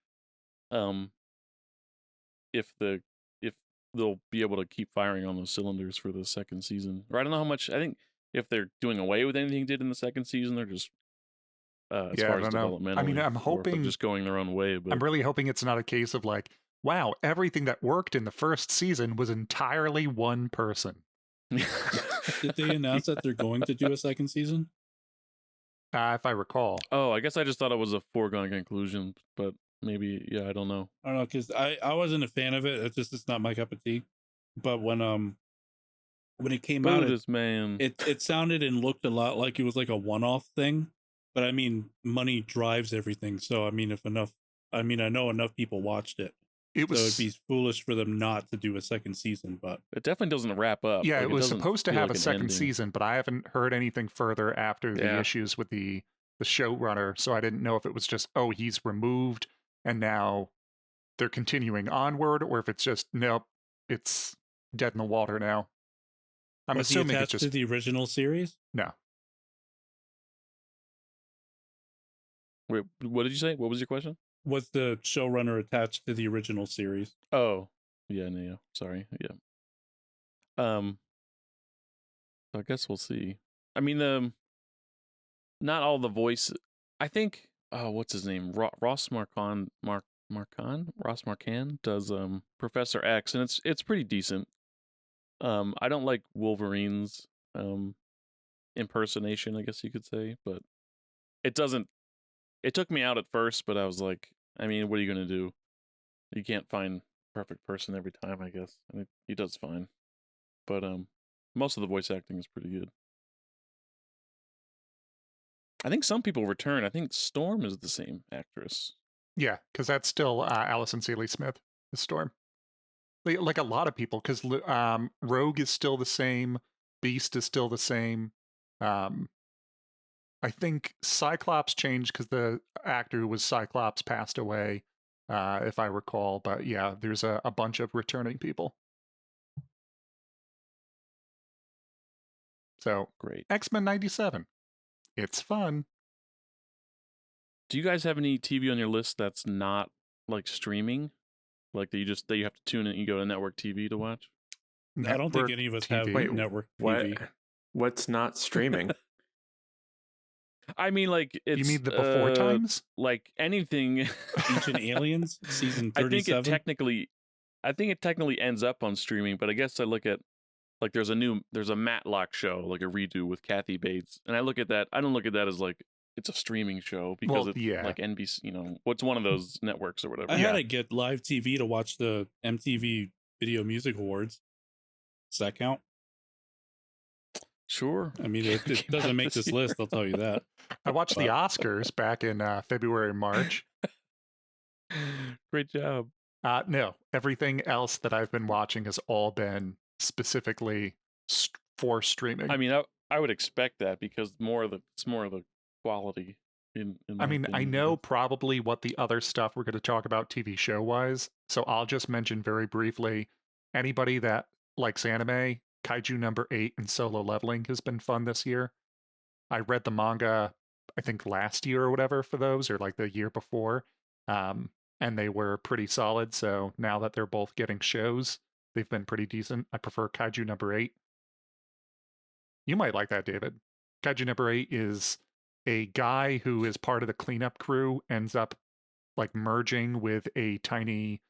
if they'll be able to keep firing on those cylinders for the second season. Or I don't know how much. I think if they're doing away with anything they did in the second season, they're just as far as developmental. I mean, I'm hoping just going their own way. But I'm really hoping it's not a case of like, wow, everything that worked in the first season was entirely one person. Did they announce that they're going to do a second season? If I recall. Oh, I guess I just thought it was a foregone conclusion, but maybe, I don't know. I don't know, because I wasn't a fan of it. It's not my cup of tea. But when it came out, it sounded and looked a lot like it was like a one-off thing. But I mean, money drives everything. So I mean, I know enough people watched it. So it'd be foolish for them not to do a second season, but it definitely doesn't wrap up. Yeah, it was supposed to have a second season, but I haven't heard anything further after the issues with the showrunner. So I didn't know if it was just, he's removed and now they're continuing onward, or if it's just, nope, it's dead in the water now. I'm assuming it's just to the original series. No. Wait, what did you say? What was your question? Was the showrunner attached to the original series? Oh, yeah, no, sorry, yeah. I guess we'll see. I mean, not all the voice. I think. What's his name? Ross Marquand does Professor X, and it's pretty decent. I don't like Wolverine's impersonation, I guess you could say, but it doesn't. It took me out at first, but I was like, I mean, what are you going to do? You can't find a perfect person every time, I guess. I mean, he does fine. But most of the voice acting is pretty good. I think some people return. I think Storm is the same actress. Yeah, because that's still Allison Seeley Smith, is Storm. like a lot of people, because Rogue is still the same, Beast is still the same. Um, I think Cyclops changed because the actor who was Cyclops passed away, if I recall. But yeah, there's a bunch of returning people. So Great. X-Men 97. It's fun. Do you guys have any TV on your list that's not like streaming? Like that you have to tune in and you go to network TV to watch? I don't think Network any of us TV. have Wait, network what? TV. What's not streaming? I mean, like it's You mean the before times? like anything. Ancient Aliens season I think 37. I think it technically ends up on streaming, but I guess I look at like there's a Matlock show, like a redo with Kathy Bates, and I look at that. I don't look at that as like it's a streaming show because Well, it's yeah. like NBC, what's one of those networks or whatever. I had to get live TV to watch the MTV Video Music Awards. Does that count? Sure. I mean, it doesn't make this list, I'll tell you that. I watched the Oscars back in February and March. Great job. No, everything else that I've been watching has all been specifically for streaming. I mean, I would expect that because it's more of the quality. I mean, I know probably what the other stuff we're going to talk about TV show wise, so I'll just mention very briefly. Anybody that likes anime, Kaiju number 8 and Solo Leveling has been fun this year. I read the manga, I think last year or whatever for those, or like the year before, and they were pretty solid. So now that they're both getting shows, they've been pretty decent. I prefer Kaiju number 8. You might like that, David. Kaiju number 8 is a guy who is part of the cleanup crew, ends up like merging with a tiny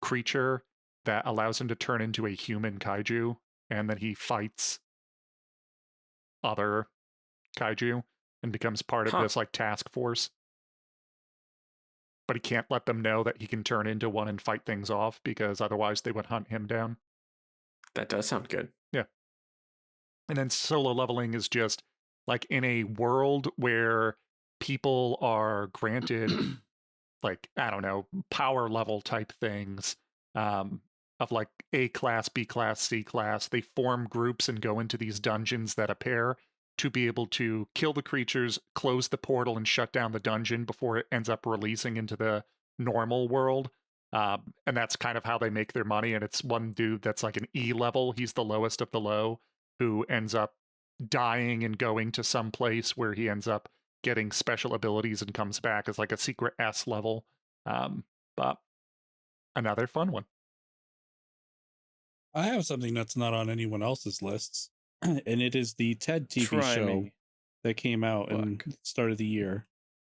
creature that allows him to turn into a human kaiju, and then he fights other kaiju and becomes part of this like task force. But he can't let them know that he can turn into one and fight things off because otherwise they would hunt him down. That does sound good. Yeah. And then Solo Leveling is just like in a world where people are granted like, I don't know, power level type things, of like A class, B class, C class. They form groups and go into these dungeons that appear to be able to kill the creatures, close the portal, and shut down the dungeon before it ends up releasing into the normal world. And that's kind of how they make their money. And it's one dude that's like an E level. He's the lowest of the low, who ends up dying and going to some place where he ends up getting special abilities and comes back as like a secret S level. But another fun one. I have something that's not on anyone else's lists, and it is the TED TV Try show me. that came out in the start of the year.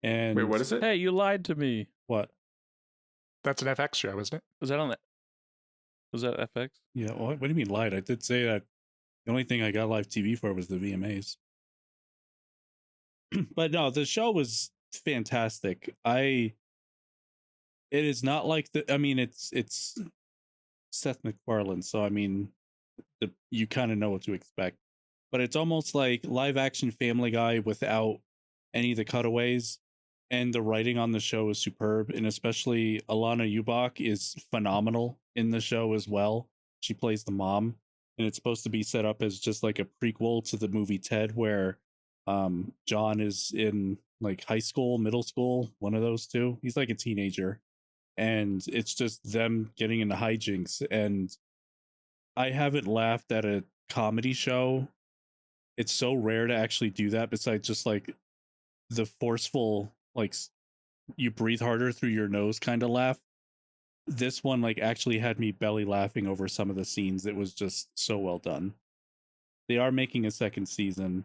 And Wait, what is it? Hey, you lied to me. What? That's an FX show, isn't it? Was that on that? Was that FX? Yeah, what do you mean lied? I did say that the only thing I got live TV for was the VMAs. But no, the show was fantastic. It is not like it's Seth MacFarlane, so I mean, you kind of know what to expect. But it's almost like live action Family Guy without any of the cutaways, and the writing on the show is superb, and especially Alana Ubach is phenomenal in the show as well. She plays the mom, and it's supposed to be set up as just like a prequel to the movie Ted, where John is in like high school, middle school, one of those two. He's like a teenager, and it's just them getting into hijinks. And I haven't laughed at a comedy show. It's so rare to actually do that, besides just like the forceful, like you breathe harder through your nose kind of laugh. This one like actually had me belly laughing over some of the scenes. It was just so well done. They are making a second season,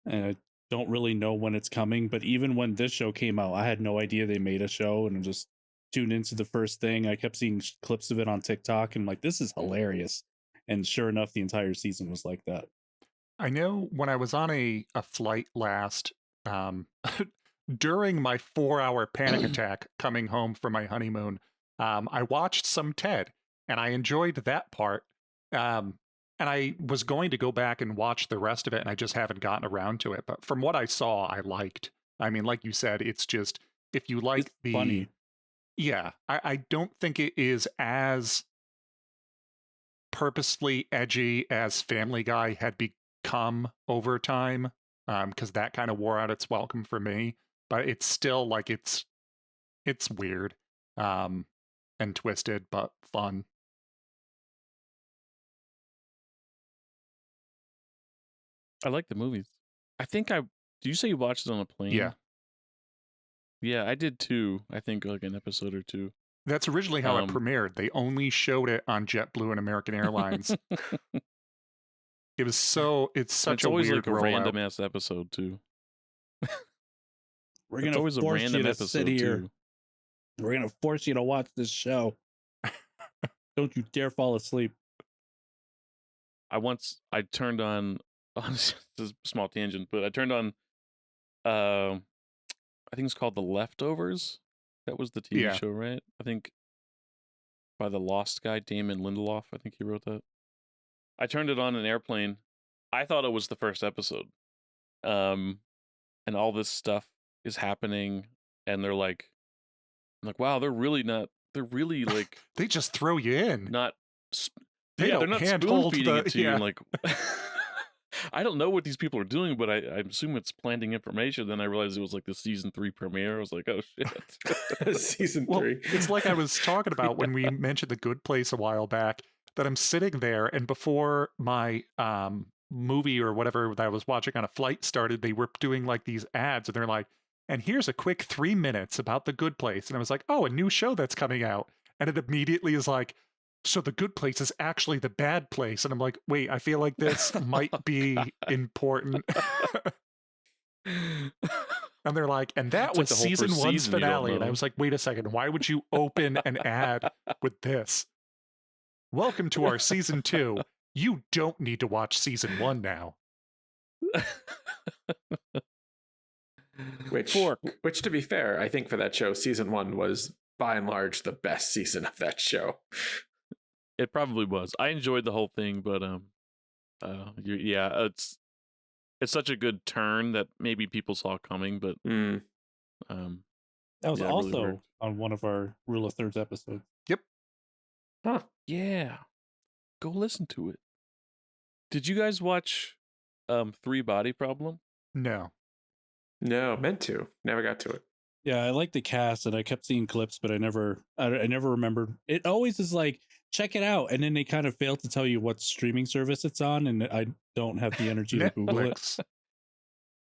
and I don't really know when it's coming, but even when this show came out, I had no idea they made a show, and I just tuned into the first thing. I kept seeing clips of it on TikTok, and I'm like, this is hilarious. And sure enough, the entire season was like that. I know when I was on a flight last, during my 4-hour panic attack coming home from my honeymoon, I watched some TED, and I enjoyed that part. And I was going to go back and watch the rest of it, and I just haven't gotten around to it. But from what I saw, I liked. I mean, like you said, it's just, if you like It's funny. Yeah, I don't think it is as purposely edgy as Family Guy had become over time, because that kind of wore out its welcome for me. But it's still like it's weird, and twisted, but fun. I like the movies. I think did you say you watched it on a plane? Yeah. Yeah, I did too. I think like an episode or two. That's originally how it premiered. They only showed it on JetBlue and American Airlines. It's such a always weird like a rollout. random ass episode too. We're gonna force you to sit here. We're gonna force you to watch this show. Don't you dare fall asleep. I turned on this is a small tangent, but I turned on I think it's called The Leftovers. That was the TV show, right? I think by the Lost guy, Damon Lindelof. I think he wrote that. I turned it on an airplane. I thought it was the first episode. And all this stuff is happening, and they're like, I'm like, wow, they're really like they just throw you in. They're not spoon feeding it to you. And like, I don't know what these people are doing, but I assume it's planting information. Then I realized it was like the season 3 premiere. I was like, oh shit. Season 3. It's like I was talking about when we mentioned The Good Place a while back, that I'm sitting there, and before my movie or whatever that I was watching on a flight started, they were doing like these ads, and they're like, and here's a quick 3 minutes about The Good Place. And I was like, oh, a new show that's coming out. And it immediately is like, so The Good Place is actually the bad place. And I'm like, wait, I feel like this might be important. And they're like, and that was season 1's finale. And I was like, wait a second, why would you open an ad with this? Welcome to our season 2. You don't need to watch season 1 now. Which, to be fair, I think for that show, season 1 was by and large the best season of that show. It probably was. I enjoyed the whole thing, but it's such a good turn that maybe people saw coming, but that was also really on one of our Rule of Thirds episodes. Yep. Huh. Yeah. Go listen to it. Did you guys watch 3 Body Problem? No, meant to. Never got to it. Yeah, I like the cast, and I kept seeing clips, but I never remembered. It always is like, check it out, and then they kind of fail to tell you what streaming service it's on, and I don't have the energy to Google it.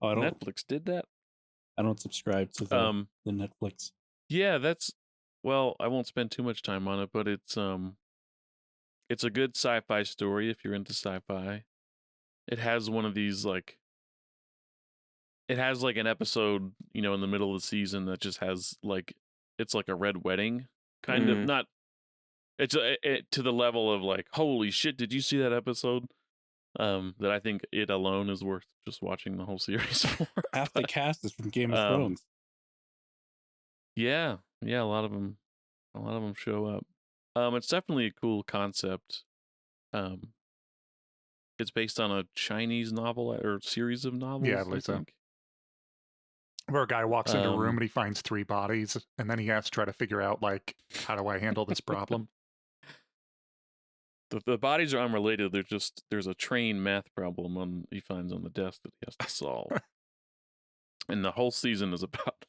Oh, Netflix did that? I don't subscribe to the Netflix. Yeah, I won't spend too much time on it, but it's a good sci-fi story if you're into sci-fi. It has one of these like, it has like an episode, in the middle of the season that just has like, it's like a red wedding kind of, not, it's to the level of like, holy shit, did you see that episode? That I think it alone is worth just watching the whole series for. Half the cast is from Game of Thrones. Yeah, a lot of them show up. It's definitely a cool concept. It's based on a Chinese novel or series of novels. Yeah, I believe so. Where a guy walks into a room and he finds 3 bodies, and then he has to try to figure out, like, how do I handle this problem? The bodies are unrelated. There's a train math problem he finds on the desk that he has to solve. And the whole season is about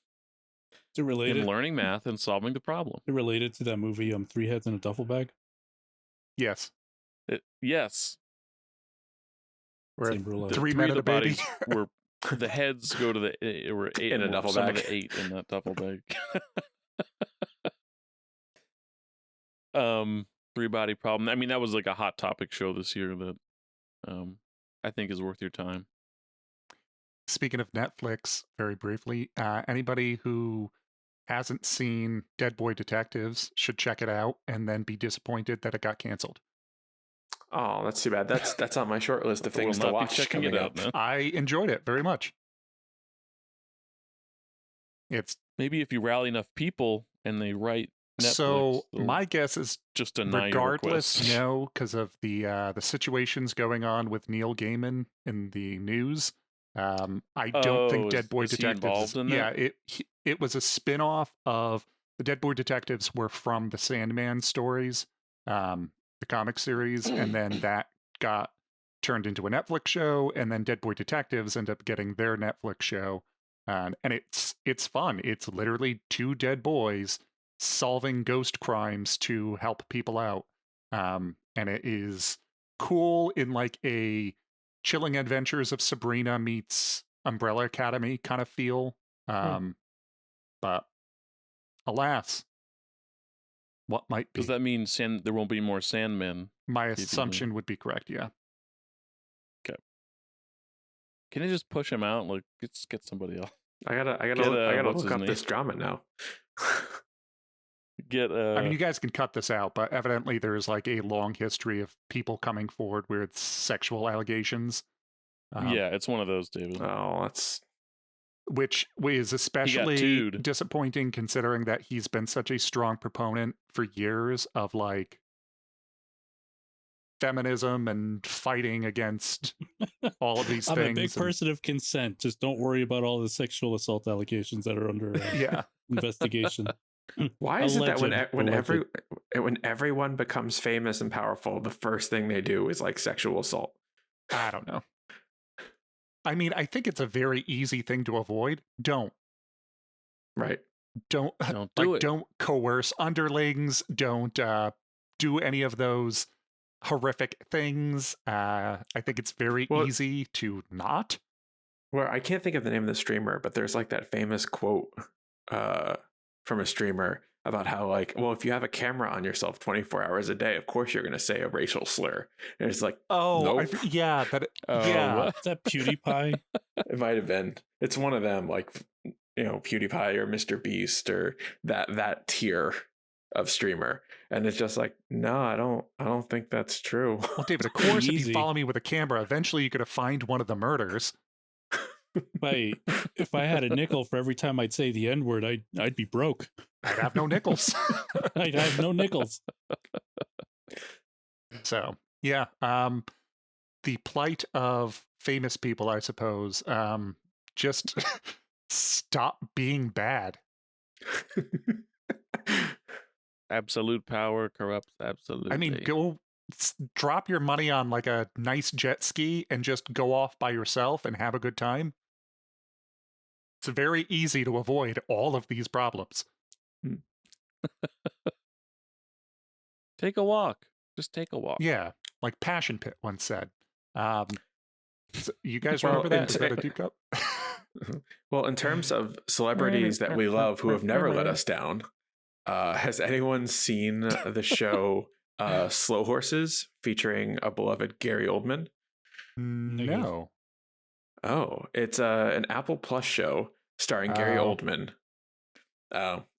him learning math and solving the problem. Is it related to that movie, 3 Heads in a Duffel Bag? Yes. Yes. Where 3 men and a baby. Were the heads go to were 8 in a duffel bag. Of the 8 in that duffel bag. 3 Body Problem. I mean, that was like a hot topic show this year that I think is worth your time. Speaking of Netflix, very briefly, anybody who hasn't seen Dead Boy Detectives should check it out and then be disappointed that it got canceled. Oh, that's too bad. That's on my short list of things to watch. Checking it out, man. I enjoyed it very much. It's maybe if you rally enough people and they write Netflix, so my guess is just regardless, no, because of the situations going on with Neil Gaiman in the news. I don't think Dead Boy Detectives. It was a spin-off of the Dead Boy Detectives were from the Sandman stories. the comic series, and then that got turned into a Netflix show, and then Dead Boy Detectives ended up getting their Netflix show. And it's fun. It's literally two dead boys solving ghost crimes to help people out. And it is cool in like a Chilling Adventures of Sabrina meets Umbrella Academy kind of feel. But alas, what might be? Does that mean there won't be more Sandmen? My assumption would be correct, yeah. Okay. Can I just push him out? Like, let's get somebody else. I gotta look up this drama now. I mean, you guys can cut this out, but evidently there's like a long history of people coming forward with sexual allegations. Yeah, it's one of those, David. Oh, that's... Which is especially disappointing considering that he's been such a strong proponent for years of like feminism and fighting against all of these things. I'm a big person of consent. Just don't worry about all the sexual assault allegations that are under investigation. Why is it that when everyone becomes famous and powerful, the first thing they do is like sexual assault? I don't know. I mean, I think it's a very easy thing to avoid. Don't. Right. Don't do it. Don't coerce underlings. Don't do any of those horrific things. I think it's very easy to not. Well, I can't think of the name of the streamer, but there's like that famous quote from a streamer about how like, well, if you have a camera on yourself 24 hours a day, of course you're going to say a racial slur. And it's like, nope. Is that PewDiePie? It might have been. It's one of them, like, you know, PewDiePie or Mr. Beast or that tier of streamer. And it's just like, no, I don't think that's true. Well, David, of course, if you follow me with a camera, eventually you're going to find one of the murders. If I had a nickel for every time I'd say the N-word, I'd be broke. I'd have no nickels. I'd have no nickels. So, yeah. The plight of famous people, I suppose. Just stop being bad. Absolute power corrupts absolutely. I mean, go drop your money on like a nice jet ski and just go off by yourself and have a good time. It's very easy to avoid all of these problems. Take a walk. Just take a walk. Yeah, like Passion Pit once said. So you guys remember that? Is that a deep cut? Well, in terms of celebrities that we love who have never let us down, has anyone seen the show Slow Horses featuring a beloved Gary Oldman? No. Oh, it's an Apple Plus show starring Gary Oldman.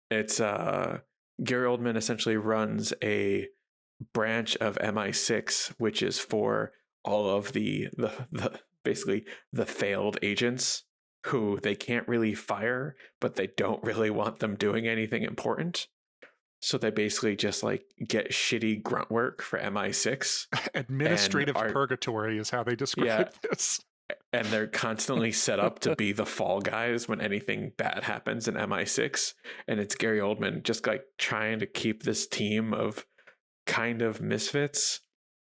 It's Gary Oldman essentially runs a branch of MI6, which is for all of the basically the failed agents who they can't really fire, but they don't really want them doing anything important. So they basically just like get shitty grunt work for MI6. Administrative purgatory is how they describe this. And they're constantly set up to be the fall guys when anything bad happens in MI6. And it's Gary Oldman just like trying to keep this team of kind of misfits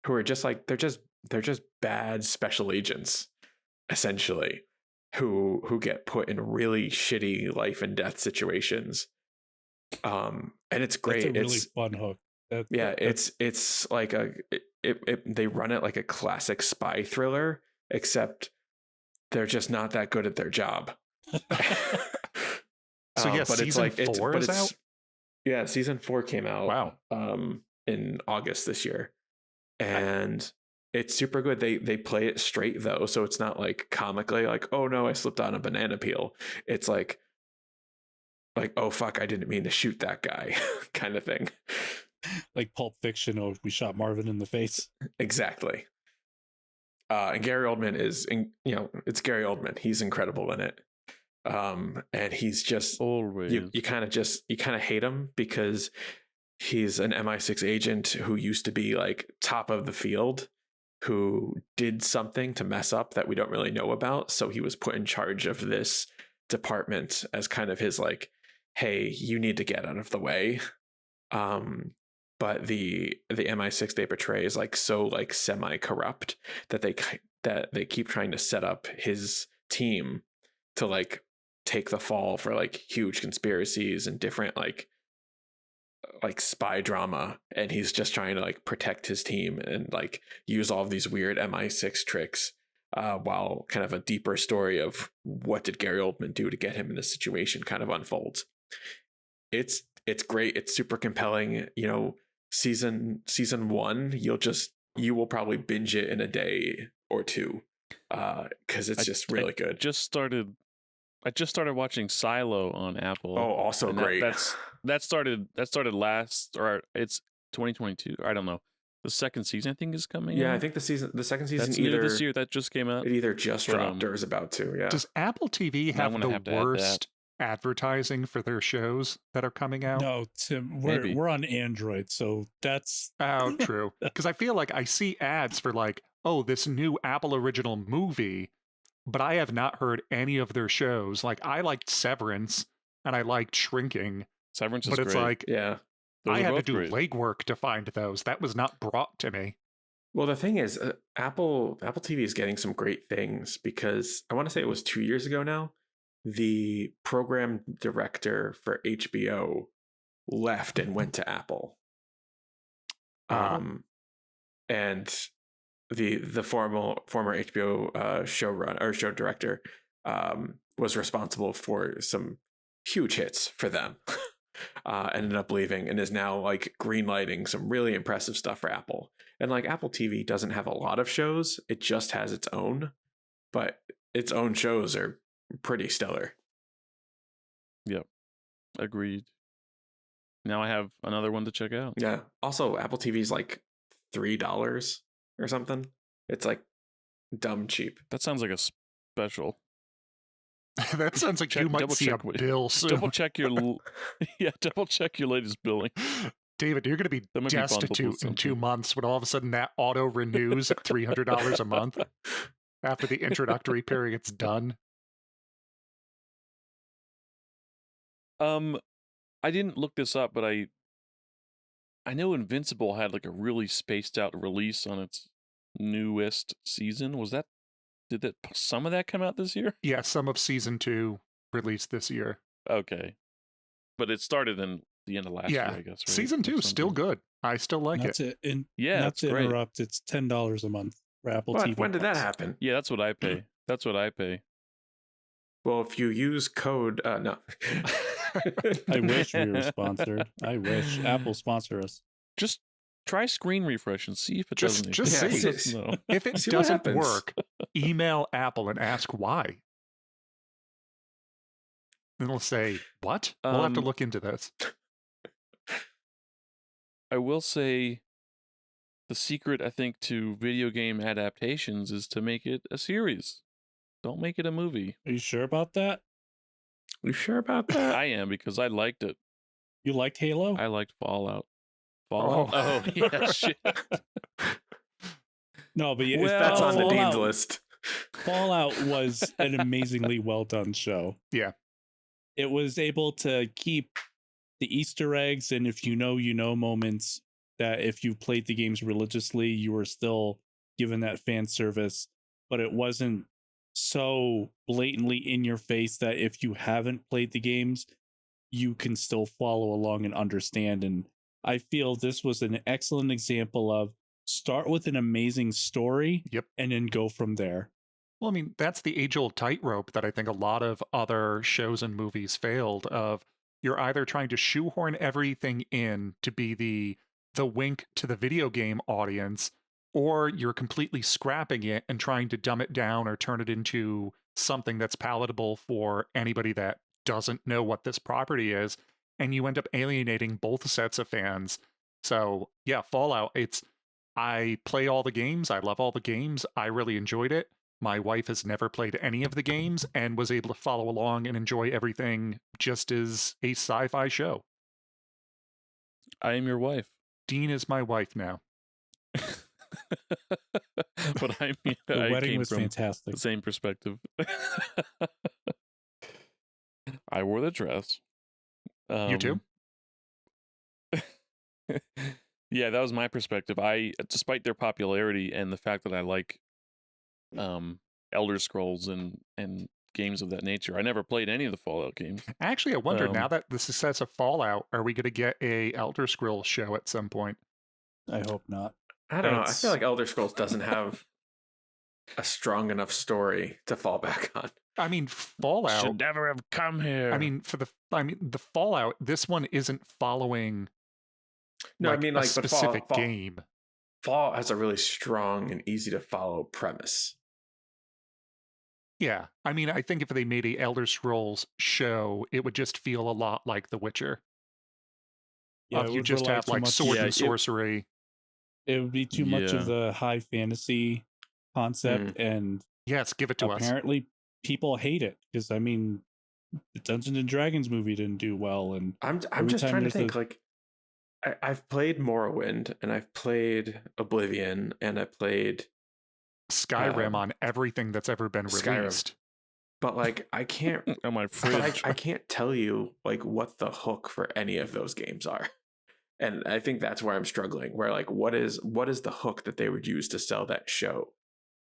who are just like, they're just bad special agents, essentially, who get put in really shitty life and death situations. And it's great. That's a really fun hook. It's like they run it like a classic spy thriller, except they're just not that good at their job. So but season 4 is out? Yeah, season 4 came out. Wow. In August this year. And it's super good. They play it straight though, so it's not like comically like, oh no, I slipped on a banana peel. It's like, oh fuck, I didn't mean to shoot that guy kind of thing. Like Pulp Fiction, oh, we shot Marvin in the face. Exactly. And Gary Oldman it's Gary Oldman. He's incredible in it. And he's just always you kind of hate him because he's an MI6 agent who used to be like top of the field, who did something to mess up that we don't really know about. So he was put in charge of this department as kind of his like, hey, you need to get out of the way. but the MI6 they portray is like so like semi corrupt that they keep trying to set up his team to like take the fall for like huge conspiracies and different like spy drama, and he's just trying to like protect his team and like use all of these weird MI6 tricks, while kind of a deeper story of what did Gary Oldman do to get him in this situation kind of unfolds. It's great. It's super compelling. You know, season 1, you will probably binge it in a day or two, because it's just really good. I just started watching Silo on Apple. Oh, also great. That started last, or it's 2022. I don't know. The second season I think is coming. Yeah, out. I think the second season That's either new this year. That just came out. It either just dropped or is about to. Yeah. Does Apple TV have the worst advertising for their shows that are coming out? No, Tim, we're on Android, so that's true. Because I feel like I see ads for like, oh, this new Apple original movie, but I have not heard any of their shows. Like, I liked Severance and I liked Shrinking. Severance is but it's great. like, yeah, I had to do legwork to find those. That was not brought to me. Well, the thing is, Apple TV is getting some great things, because I want to say it was 2 years ago now, the program director for HBO left and went to Apple. And the former HBO showrunner or show director was responsible for some huge hits for them. Ended up leaving and is now like greenlighting some really impressive stuff for Apple. And like Apple TV doesn't have a lot of shows; it just has its own, but its own shows are pretty stellar. Yep, agreed. Now I have another one to check out. Yeah. Also, Apple TV is like $3 or something. It's like dumb cheap. That sounds like a special. That sounds like you might see a bill soon. Double check your latest billing. David, you're going to be destitute in 2 months when all of a sudden that auto renews at $300 a month after the introductory period's done. I didn't look this up, but I know Invincible had like a really spaced out release on its newest season. Did some of that come out this year? Yeah, some of season 2 released this year. Okay. But it started in the end of last year, I guess. Right? Season 2 is still good. I still like it. Not to interrupt, it's $10 a month for Apple TV. When did that happen? Yeah, that's what I pay. Well, if you use code, no. I wish we were sponsored. I wish Apple sponsor us. Just try screen refresh and see if it doesn't. Just see. No. If it doesn't work, email Apple and ask why. Then they'll say, what? We'll have to look into this. I will say the secret, I think, to video game adaptations is to make it a series. Don't make it a movie. Are you sure about that? You sure about that? I am, because I liked it. You liked Halo? I liked Fallout. Oh yeah, shit. No, but if that's on the Dean's list. Fallout was an amazingly well done show. Yeah. It was able to keep the Easter eggs and if you know moments that if you played the games religiously, you were still given that fan service, but it wasn't so blatantly in your face that if you haven't played the games, you can still follow along and understand. And I feel this was an excellent example of start with an amazing story, and then go from there. Well, I mean, that's the age-old tightrope that I think a lot of other shows and movies failed of. You're either trying to shoehorn everything in to be the wink to the video game audience, or you're completely scrapping it and trying to dumb it down or turn it into something that's palatable for anybody that doesn't know what this property is, and you end up alienating both sets of fans. So, yeah, Fallout, I play all the games, I love all the games, I really enjoyed it. My wife has never played any of the games and was able to follow along and enjoy everything just as a sci-fi show. I am your wife. Dean is my wife now. But I mean, the wedding was fantastic. The same perspective. I wore the dress. You too? Yeah, that was my perspective. I, despite their popularity and the fact that I like Elder Scrolls and games of that nature, I never played any of the Fallout games. Actually, I wonder, now Um, that the success of Fallout, are we going to get a Elder Scrolls show at some point? I hope not. I don't know. I feel That's- like Elder Scrolls doesn't have a strong enough story to fall back on. I mean, Fallout. Should never have come here. I mean, the Fallout. This one isn't following. No, like, I mean, a like, but specific game. Fallout has a really strong and easy to follow premise. Yeah, I mean, I think if they made a Elder Scrolls show, it would just feel a lot like The Witcher. Yeah, Of it you would just rely have too like much- sword Yeah, and it- sorcery. It would be too much Yeah. of the high fantasy concept, and Yes, give it to us. apparently people hate it because I mean, the Dungeons and Dragons movie didn't do well, and I'm Every just time trying to there's a- think. Like, I've played Morrowind, and I've played Oblivion, and I played, Skyrim on everything that's ever been Skyrim. released. but like, I can't. on my But fridge. I can't tell you like what the hook for any of those games are. And I think that's where I'm struggling. Where like, what is the hook that they would use to sell that show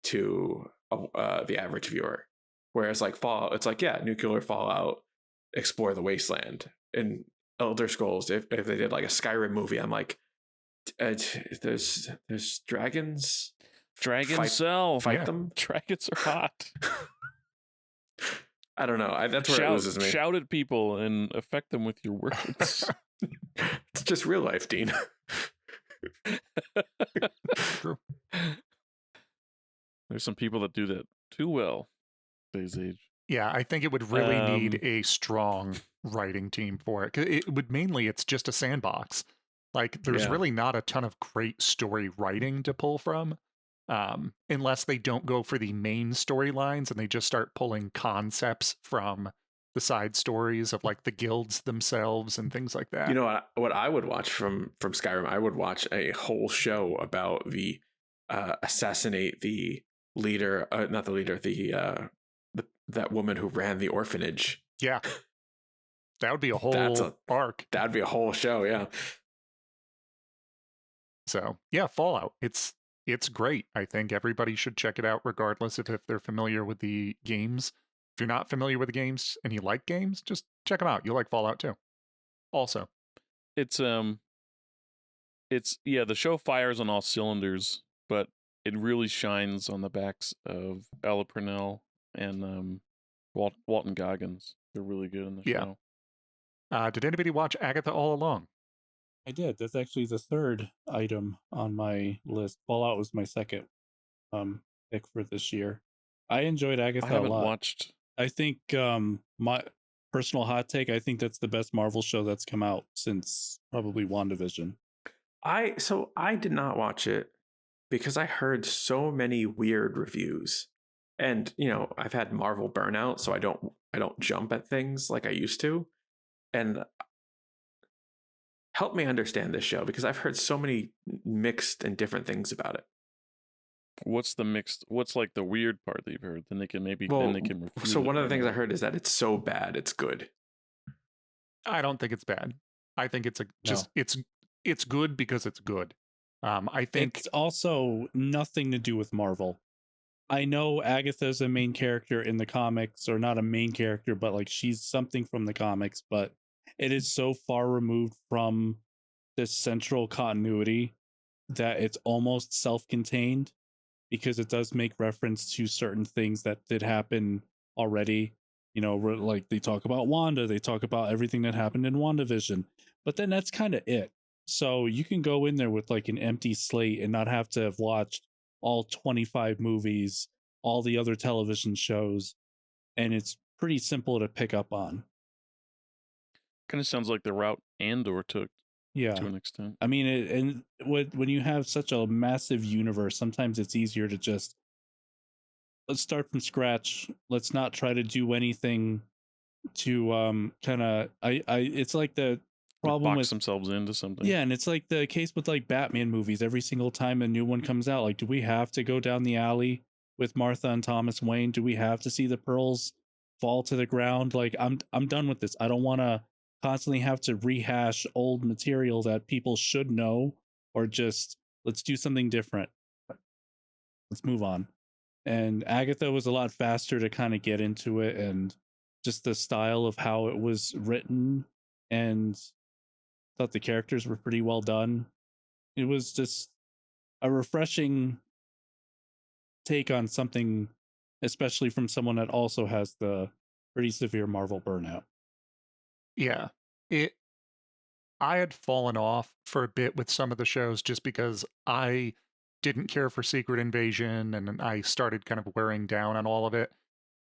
to the average viewer? Whereas like Fallout, it's like, yeah, nuclear fallout, explore the wasteland. In Elder Scrolls, if they did like a Skyrim movie, I'm like, there's dragons, Dragons fight- sell. fight Yeah. them. Dragons are hot. I don't know. That's where it loses me. Shout at people and affect them with your words. It's just real life, Dean. True. There's some people that do that too well today's age. Yeah, I think it would really need Um, a strong writing team for it. 'Cause it would mainly, it's just a sandbox. Like, there's Yeah. really not a ton of great story writing to pull from, unless they don't go for the main storylines and they just start pulling concepts from the side stories of like the guilds themselves and things like that. You know what I would watch from Skyrim? I would watch a whole show about the assassinate the leader, not the leader, that woman who ran the orphanage. Yeah. That would be a whole That's arc. That'd be a whole show, yeah. So yeah, Fallout. It's great. I think everybody should check it out, regardless if they're familiar with the games. If you're not familiar with the games and you like games, just check them out. You'll like Fallout too. Also, It's yeah, the show fires on all cylinders, but it really shines on the backs of Ella Purnell and Walton Goggins. They're really good in the Yeah. show. did anybody watch Agatha All Along? I did. That's actually the third item on my list. Fallout was my second pick for this year. I enjoyed I Agatha a haven't lot. watched. I think my personal hot take, I think that's the best Marvel show that's come out since probably WandaVision. I did not watch it because I heard so many weird reviews. And, you know, I've had Marvel burnout, so I don't jump at things like I used to. And help me understand this show because I've heard so many mixed and different things about it. What's the mixed? What's like the weird part that you've heard? Then they can maybe Well, then they can refute so it, one of the maybe. things I heard is that it's so bad it's good. I don't think it's bad. I think it's it's good because it's good. I think It's also nothing to do with Marvel. I know Agatha's a main character in the comics, or not a main character, but like she's something from the comics, but it is so far removed from this central continuity that it's almost self-contained, because it does make reference to certain things that did happen already. You know, like they talk about Wanda, they talk about everything that happened in WandaVision, but then that's kind of it. So you can go in there with like an empty slate and not have to have watched all 25 movies, all the other television shows, and it's pretty simple to pick up on. Kind of sounds like the route Andor took Yeah. to an extent. I mean, when you have such a massive universe, sometimes it's easier to just, let's start from scratch. Let's not try to do anything to kind of it's like the problem Box with themselves into something. yeah, and it's like the case with like Batman movies. Every single time a new one comes out, like, do we have to go down the alley with Martha and Thomas Wayne? Do we have to see the pearls fall to the ground? Like, I'm done with this. I don't want to constantly have to rehash old material that people should know or just let's do something different. Let's move on. And Agatha was a lot faster to kind of get into it, and just the style of how it was written, and thought the characters were pretty well done. It was just a refreshing take on something, especially from someone that also has the pretty severe Marvel burnout. Yeah. I had fallen off for a bit with some of the shows just because I didn't care for Secret Invasion and I started kind of wearing down on all of it.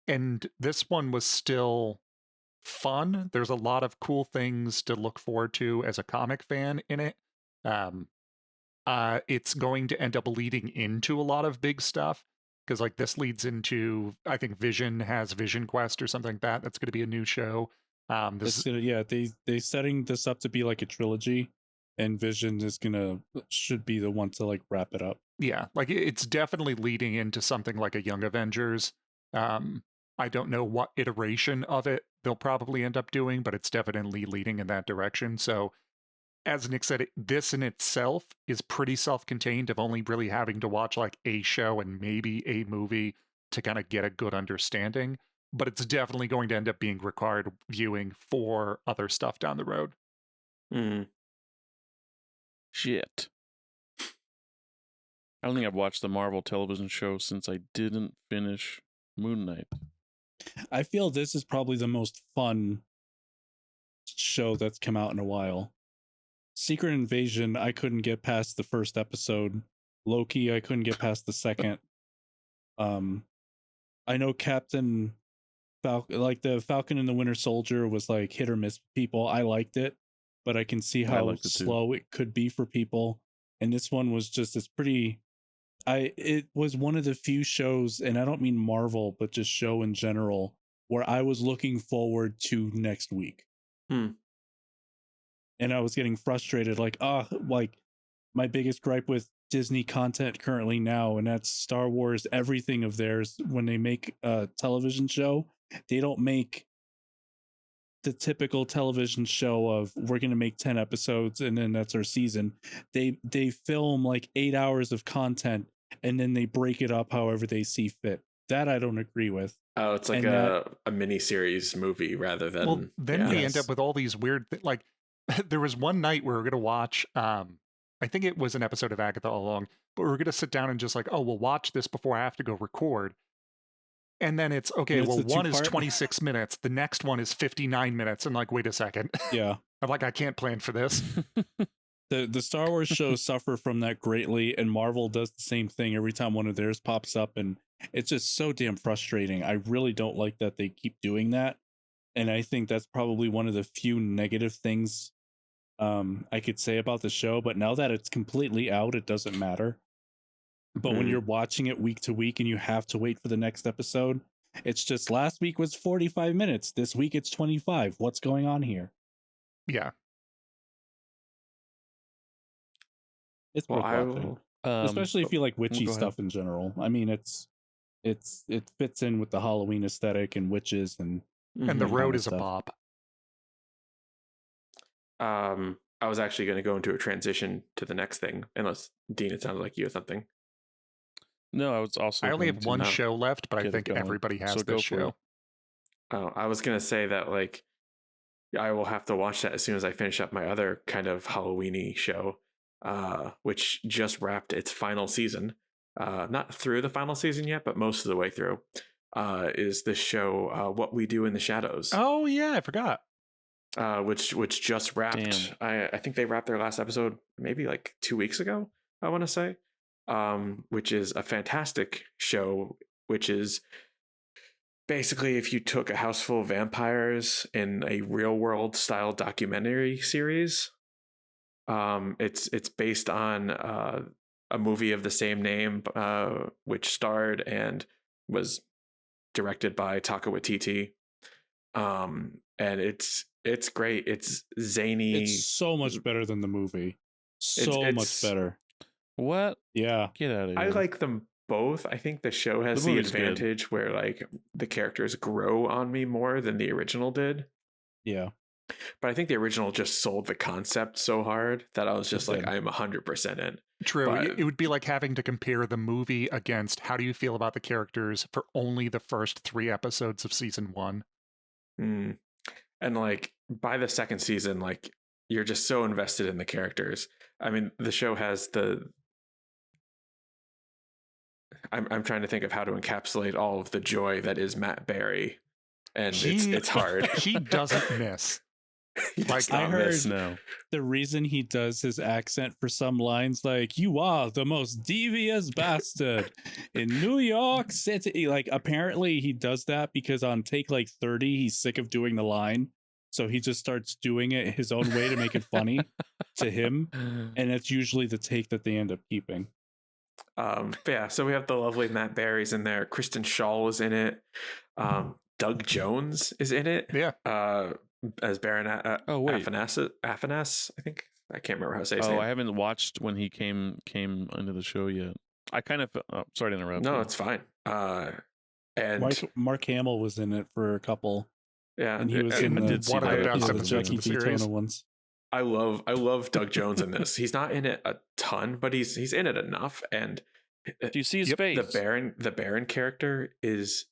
And this one was still fun. There's a lot of cool things to look forward to as a comic fan in it. Um, it's going to end up leading into a lot of big stuff because, like, this leads into, I think Vision has Vision Quest or something like that. That's going to be a new show. It's gonna, yeah, they setting this up to be like a trilogy, and Vision is gonna should be the one to like wrap it up. Yeah, like it's definitely leading into something like a Young Avengers. I don't know what iteration of it they'll probably end up doing, but it's definitely leading in that direction. So, as Nick said, this in itself is pretty self-contained of only really having to watch like a show and maybe a movie to kind of get a good understanding. But it's definitely going to end up being required viewing for other stuff down the road. Mm. Shit. I don't think I've watched the Marvel television show since I didn't finish Moon Knight. I feel this is probably the most fun show that's come out in a while. Secret Invasion, I couldn't get past the first episode. Loki, I couldn't get past the second. I know Captain Falcon, like the Falcon and the Winter Soldier, was like hit or miss with people. I liked it, but I can see how slow it could be for people. And this one was just, it's pretty. It was one of the few shows, and I don't mean Marvel, but just show in general, where I was looking forward to next week. And I was getting frustrated, like, like my biggest gripe with Disney content currently now, and that's Star Wars, everything of theirs, when they make a television show, they don't make the typical television show of we're going to make 10 episodes and then that's our season. They film like 8 hours of content and then they break it up however they see fit. That I don't agree with. Oh, it's like a mini series movie rather than. Well, then we end up with all these weird like there was one night we were going to watch I think it was an episode of Agatha All Along, but we were going to sit down and just like, oh, we'll watch this before I have to go record. And then it's okay, well, one is 26 minutes, the next one is 59 minutes. And like, wait a second. Yeah. I'm like, I can't plan for this. The Star Wars shows suffer from that greatly, and Marvel does the same thing every time one of theirs pops up, and it's just so damn frustrating. I really don't like that they keep doing that, and I think that's probably one of the few negative things I could say about the show. But now that it's completely out, it doesn't matter. But when you're watching it week to week and you have to wait for the next episode, it's just last week was 45 minutes. This week it's 25. What's going on here? Yeah. It's worth watching. Especially if you like witchy stuff in general. I mean, it fits in with the Halloween aesthetic and witches and the road is a bop. I was actually going to go into a transition to the next thing, unless Dean, it sounded like you had something. No, I was also. I only have one show left, but I think everybody has this show. Oh, I was going to say that like I will have to watch that as soon as I finish up my other kind of Halloween-y show, which just wrapped its final season. Not through the final season yet, but most of the way through. Is the show What We Do in the Shadows? Oh yeah, I forgot. Which just wrapped. I think they wrapped their last episode maybe like 2 weeks ago, I want to say. Which is a fantastic show, which is basically if you took a house full of vampires in a real world style documentary series. It's based on a movie of the same name, which starred and was directed by Taika Waititi. And it's great. It's zany. It's so much better than the movie. So much better. What? Yeah. Get out of here. I like them both. I think the show has the advantage where like the characters grow on me more than the original did. Yeah. But I think the original just sold the concept so hard that I was just like, did. I am 100% in. True. But- It would be like having to compare the movie against how do you feel about the characters for only the first 3 episodes of season 1. Mm. And like by the second season, like you're just so invested in the characters. I mean, the show has I'm trying to think of how to encapsulate all of the joy that is Matt Berry, and it's hard. He doesn't miss. He does like, I not heard- miss. No. The reason he does his accent for some lines, like "You are the most devious bastard in New York City," like apparently he does that because on take like 30, he's sick of doing the line, so he just starts doing it his own way to make it funny to him, and it's usually the take that they end up keeping. But yeah, so we have the lovely Matt Berry's in there. Kristen Schaal is in it. Doug Jones is in it. Yeah. As Baron Oh, wait. Afanas, I think. I can't remember how to say his Oh, name. I haven't watched when he came into the show yet. I kind of sorry to interrupt. No, you. it's fine. And Mark Hamill was in it for a couple, yeah, and he was and in I did see one of the that. best the episodes Jackie of the Daytona series. ones. I love Doug Jones in this. He's not in it a ton, but he's in it enough. And Do you see his Yep, face? the Baron character is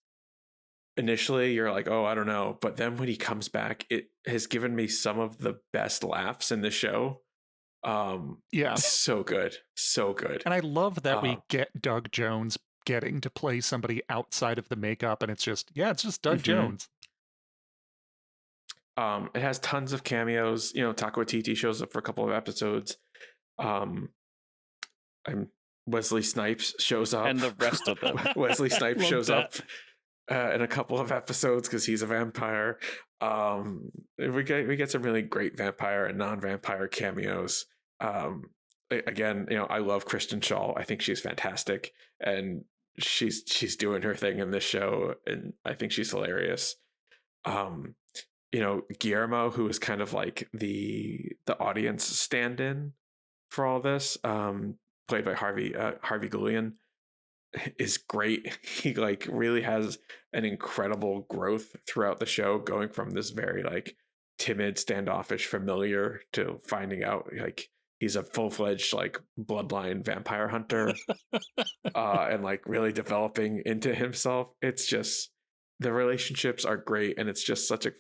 initially you're like, oh, I don't know, but then when he comes back, it has given me some of the best laughs in the show. Yeah. So good, so good. And I love that we Uh, get Doug Jones getting to play somebody outside of the makeup, and it's just Doug Mhm. Jones. It has tons of cameos. You know, Taika Waititi shows up for a couple of episodes. Wesley Snipes shows up, And the rest of them. Wesley Snipes Love shows that. up in a couple of episodes because he's a vampire. We get some really great vampire and non-vampire cameos. Again, you know, I love Kristen Schaal. I think she's fantastic, and she's doing her thing in this show, and I think she's hilarious. You know, Guillermo, who is kind of like the audience stand-in for all this, played by Harvey Guillen, is great. He like really has an incredible growth throughout the show, going from this very like timid, standoffish familiar to finding out like he's a full-fledged like bloodline vampire hunter, and like really developing into himself. It's just the relationships are great, and it's just such a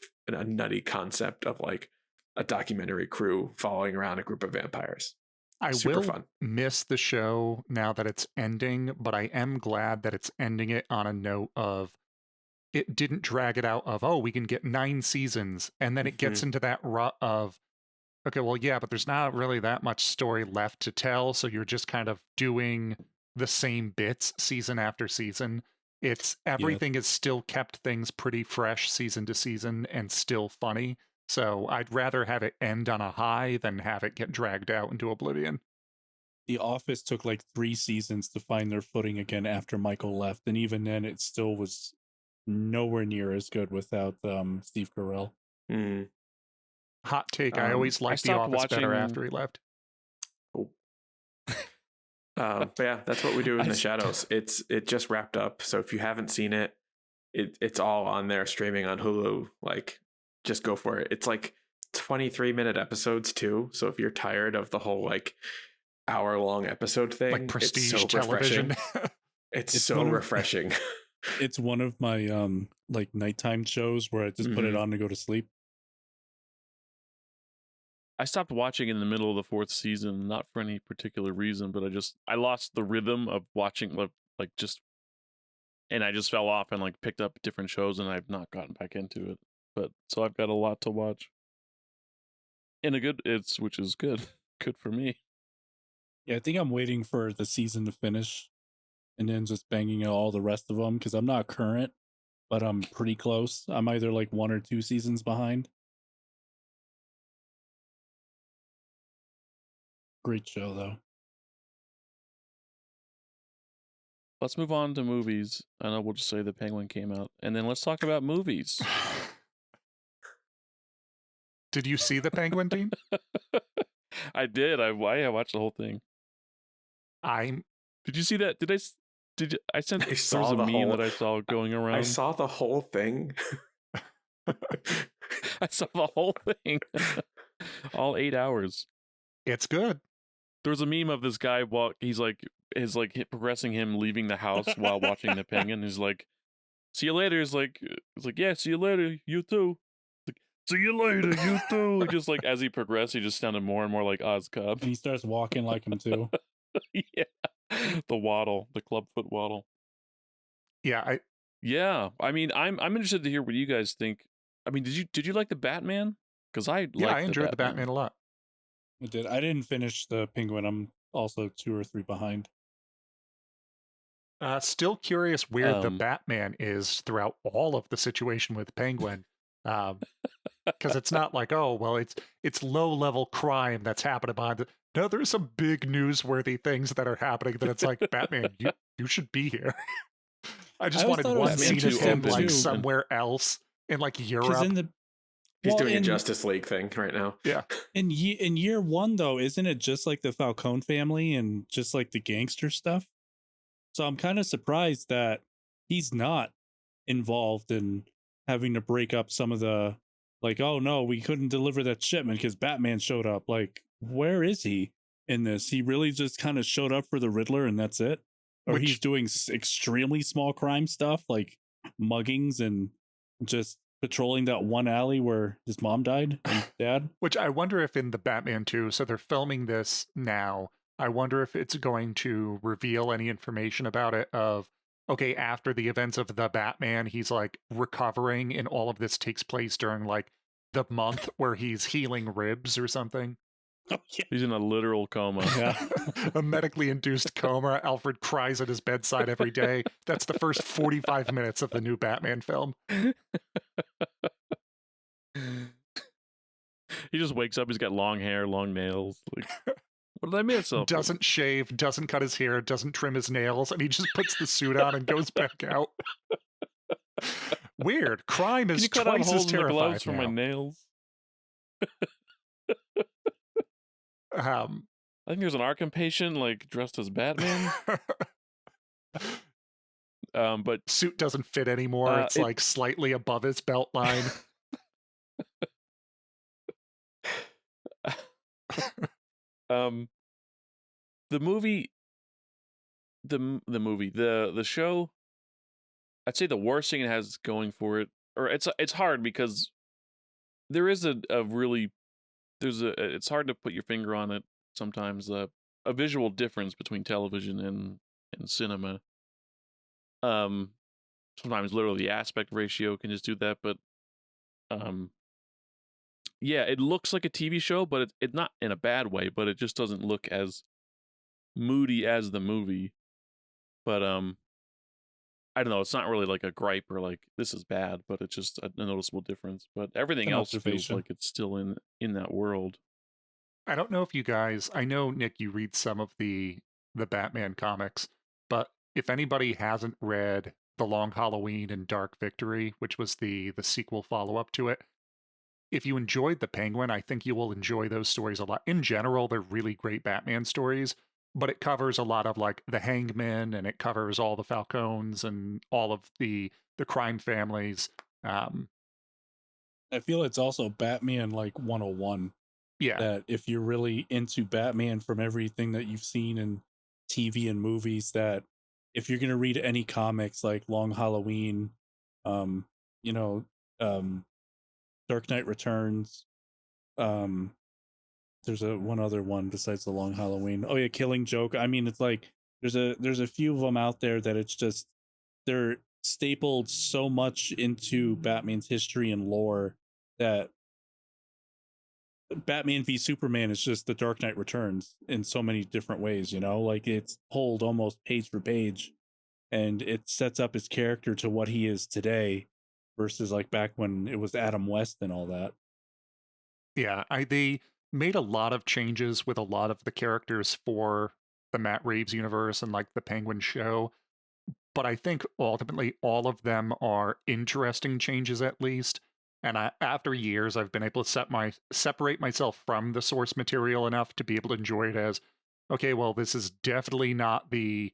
nutty concept of like a documentary crew following around a group of vampires. I Super will fun. miss the show now that it's ending, but I am glad that it's ending it on a note of it didn't drag it out of, oh, we can get 9 seasons. And then it gets into that rut of, okay, well, yeah, but there's not really that much story left to tell. So you're just kind of doing the same bits season after season. It's everything is still kept things pretty fresh season to season and still funny. So I'd rather have it end on a high than have it get dragged out into oblivion. The Office took like 3 seasons to find their footing again after Michael left, and even then, it still was nowhere near as good without Steve Carell. Mm. Hot take, I always liked The stopped Office better watching- after he left. But yeah, that's what we do in I the s- shadows. It just wrapped up. So if you haven't seen it, it's all on there streaming on Hulu. Like, just go for it. It's like 23-minute episodes too. So if you're tired of the whole like hour-long episode thing, Like prestige it's so television. refreshing. It's It's so one of- refreshing. It's one of my like nighttime shows where I just put it on to go to sleep. I stopped watching in the middle of the 4th season, not for any particular reason, but I lost the rhythm of watching and I just fell off and like picked up different shows, and I've not gotten back into it. But so I've got a lot to watch. And which is good. Good for me. Yeah, I think I'm waiting for the season to finish and then just banging out all the rest of them because I'm not current, but I'm pretty close. I'm either like 1 or 2 seasons behind. Great show, though. Let's move on to movies. I know we'll just say The Penguin came out, and then let's talk about movies. Did you see the Penguin, Dean? I did. I watched the whole thing. I'm Did you see that? I sent I there was saw a the meme whole- that I saw going around. I saw the whole thing. I saw the whole thing, all 8 hours. It's good. There's a meme of this guy he's progressing him leaving the house while watching the penguin. He's like, "See you later." He's like, "Yeah, see you later. You too." Like, "See you later. You too." Just like as he progressed, he just sounded more and more like Oz Cobb. And he starts walking like him too. Yeah, the waddle, the clubfoot waddle. Yeah, Yeah, I mean, I'm interested to hear what you guys think. I mean, did you like the Batman? Because I I liked enjoyed the Batman a lot. I did. I didn't finish the Penguin. I'm also 2 or 3 behind. Still curious where the Um, Batman is throughout all of the situation with Penguin. Because it's not like, oh, well, it's low level crime that's happening behind the. No, there's some big newsworthy things that are happening that it's like, Batman, you should be here. I just always wanted thought it was one scene of interesting him like too. somewhere else in like Because Europe. in the He's well, doing a in- Justice League thing right now. Yeah. in year 1 though, isn't it just like the Falcone family and just like the gangster stuff? So I'm kind of surprised that he's not involved in having to break up some of the like, oh no, we couldn't deliver that shipment because Batman showed up. Like, where is he in this? He really just kind of showed up for the Riddler and that's it? Or he's doing extremely small crime stuff like muggings and just patrolling that one alley where his mom died and dad. Which I wonder if in the Batman 2, so they're filming this now. I wonder if it's going to reveal any information about it of, okay, after the events of the Batman, he's like recovering and all of this takes place during like the month where he's healing ribs or something. Oh, yeah. He's in a literal coma. Yeah. A medically induced coma. Alfred cries at his bedside every day. That's the first 45 minutes of the new Batman film. He just wakes up. He's got long hair, long nails. Like, what did I miss? Doesn't shave, doesn't cut his hair, doesn't trim his nails, and he just puts the suit on and goes back out. Weird. Crime Can is you cut out twice holes as in the terrified gloves for my now. nails? I think there's an Arkham patient like dressed as Batman. But suit doesn't fit anymore. It's like slightly above his belt line. The movie, the show, I'd say the worst thing it has going for it, or it's hard because there is a really it's hard to put your finger on it sometimes, a visual difference between television and cinema. Sometimes literally the aspect ratio can just do that, but yeah, it looks like a TV show, but it's not in a bad way, but it just doesn't look as moody as the movie. But I don't know, it's not really like a gripe or like this is bad, but it's just a noticeable difference. But everything An else feels observation. like it's still in that world. I don't know if you guys, I know Nick, you read some of the Batman comics, but if anybody hasn't read The Long Halloween and Dark Victory, which was the sequel follow-up to it, if you enjoyed The Penguin, I think you will enjoy those stories a lot. In general, they're really great Batman stories, but it covers a lot of like the Hangmen, and it covers all the Falcones and all of the crime families. I feel it's also Batman like 101. Yeah. That if you're really into Batman from everything that you've seen in TV and movies, that if you're gonna read any comics like Long Halloween, you know, Dark Knight Returns, there's one other one besides the Long Halloween. Oh yeah, Killing Joke. I mean, it's like there's a few of them out there that it's just they're stapled so much into Batman's history and lore that Batman v Superman is just the Dark Knight Returns in so many different ways, you know? Like it's pulled almost page for page and it sets up his character to what he is today versus like back when it was Adam West and all that. Yeah, they made a lot of changes with a lot of the characters for the Matt Reeves universe and like the Penguin show. But I think ultimately all of them are interesting changes at least. And after years, I've been able to separate myself from the source material enough to be able to enjoy it as, okay, well, this is definitely not the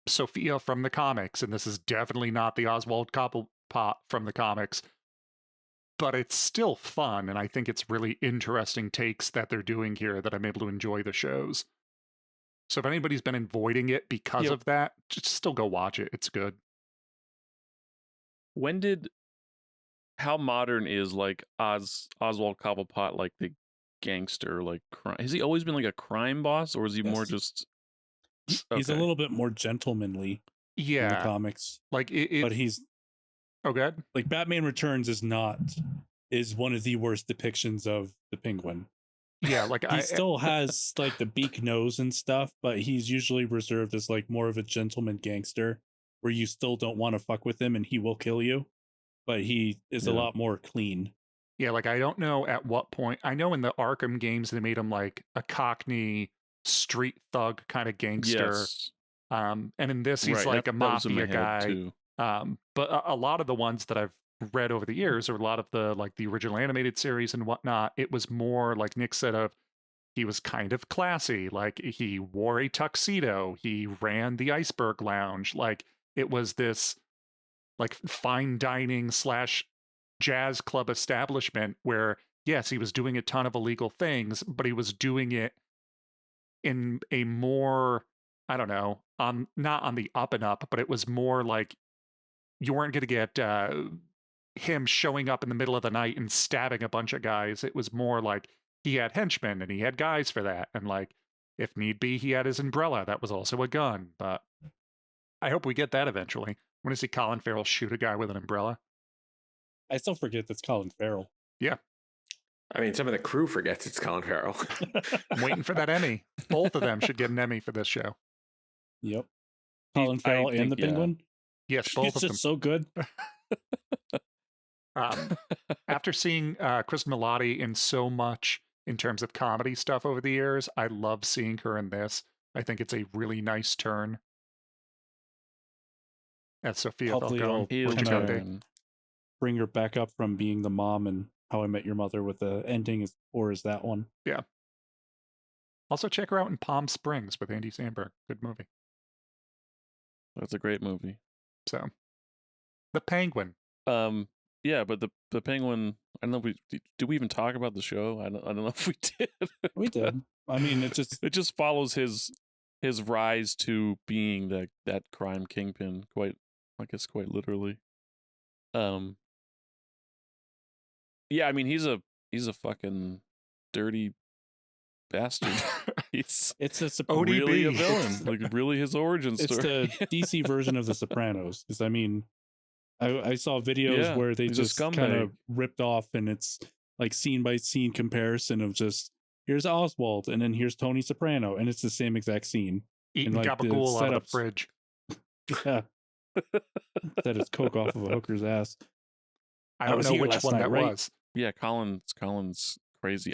Sophia from the comics, and this is definitely not the Oswald Cobblepot from the comics. but it's still fun, and I think it's really interesting takes that they're doing here that I'm able to enjoy the shows. So if anybody's been avoiding it because Yep. of that, just still go watch it. It's good. When did how modern is like Oswald Cobblepot like the gangster like crime? Has he always been like a crime boss, or is he more Yes. just He's a okay. little bit more gentlemanly in the Yeah, comics, like but he's Oh, good. like Batman Returns is one of the worst depictions of the Penguin. Yeah, like He still has like the beak nose and stuff, but he's usually reserved as like more of a gentleman gangster where you still don't want to fuck with him and he will kill you, but he is a Yeah. lot more clean. Yeah, like I don't know at what point. I know in the Arkham games they made him like a Cockney street thug kind of gangster. Yes. And in this he's Right, like a that was in my mafia head, guy. too. But a lot of the ones that I've read over the years, or a lot of the like the original animated series and whatnot, it was more like Nick said of he was kind of classy. Like he wore a tuxedo, he ran the Iceberg Lounge. Like it was this like fine dining slash jazz club establishment where yes, he was doing a ton of illegal things, but he was doing it in a more, I don't know, not on the up and up, but it was more like you weren't going to get him showing up in the middle of the night and stabbing a bunch of guys. It was more like he had henchmen and he had guys for that, and like if need be, he had his umbrella. That was also a gun. But I hope we get that eventually. I want to see Colin Farrell shoot a guy with an umbrella. I still forget that's Colin Farrell. Yeah. I mean, some of the crew forgets it's Colin Farrell. I'm waiting for that Emmy. Both of them should get an Emmy for this show. Yep. Colin Farrell and the Penguin? Yes, both It's of them. just so good. After seeing Chris Milotti in so much in terms of comedy stuff over the years, I love seeing her in this. I think it's a really nice turn. That's Sophia Hopefully Falcone. it'll What'd you go, kinda Dave? bring her back up from being the mom and How I Met Your Mother with the ending is that one. Yeah. Also check her out in Palm Springs with Andy Samberg. Good movie. That's a great movie. So, The Penguin. Yeah, but the Penguin. I don't know if did we even talk about the show? I don't know if we did. We did. I mean, it just follows his rise to being that crime kingpin. Quite literally. Yeah, I mean he's a fucking dirty bastard. it's really a ODB. villain. Like really his origin it's story. the DC version of The Sopranos. Because I mean, I saw videos where they he's a just kind of scumbag. ripped off, and it's like scene by scene comparison of just here's Oswald and then here's Tony Soprano, and it's the same exact scene. Eating like, the gabagool out of the setups. fridge. Yeah. That is coke off of a hooker's ass. I don't was know here which last one night, that right? was. Yeah, Colin's crazy.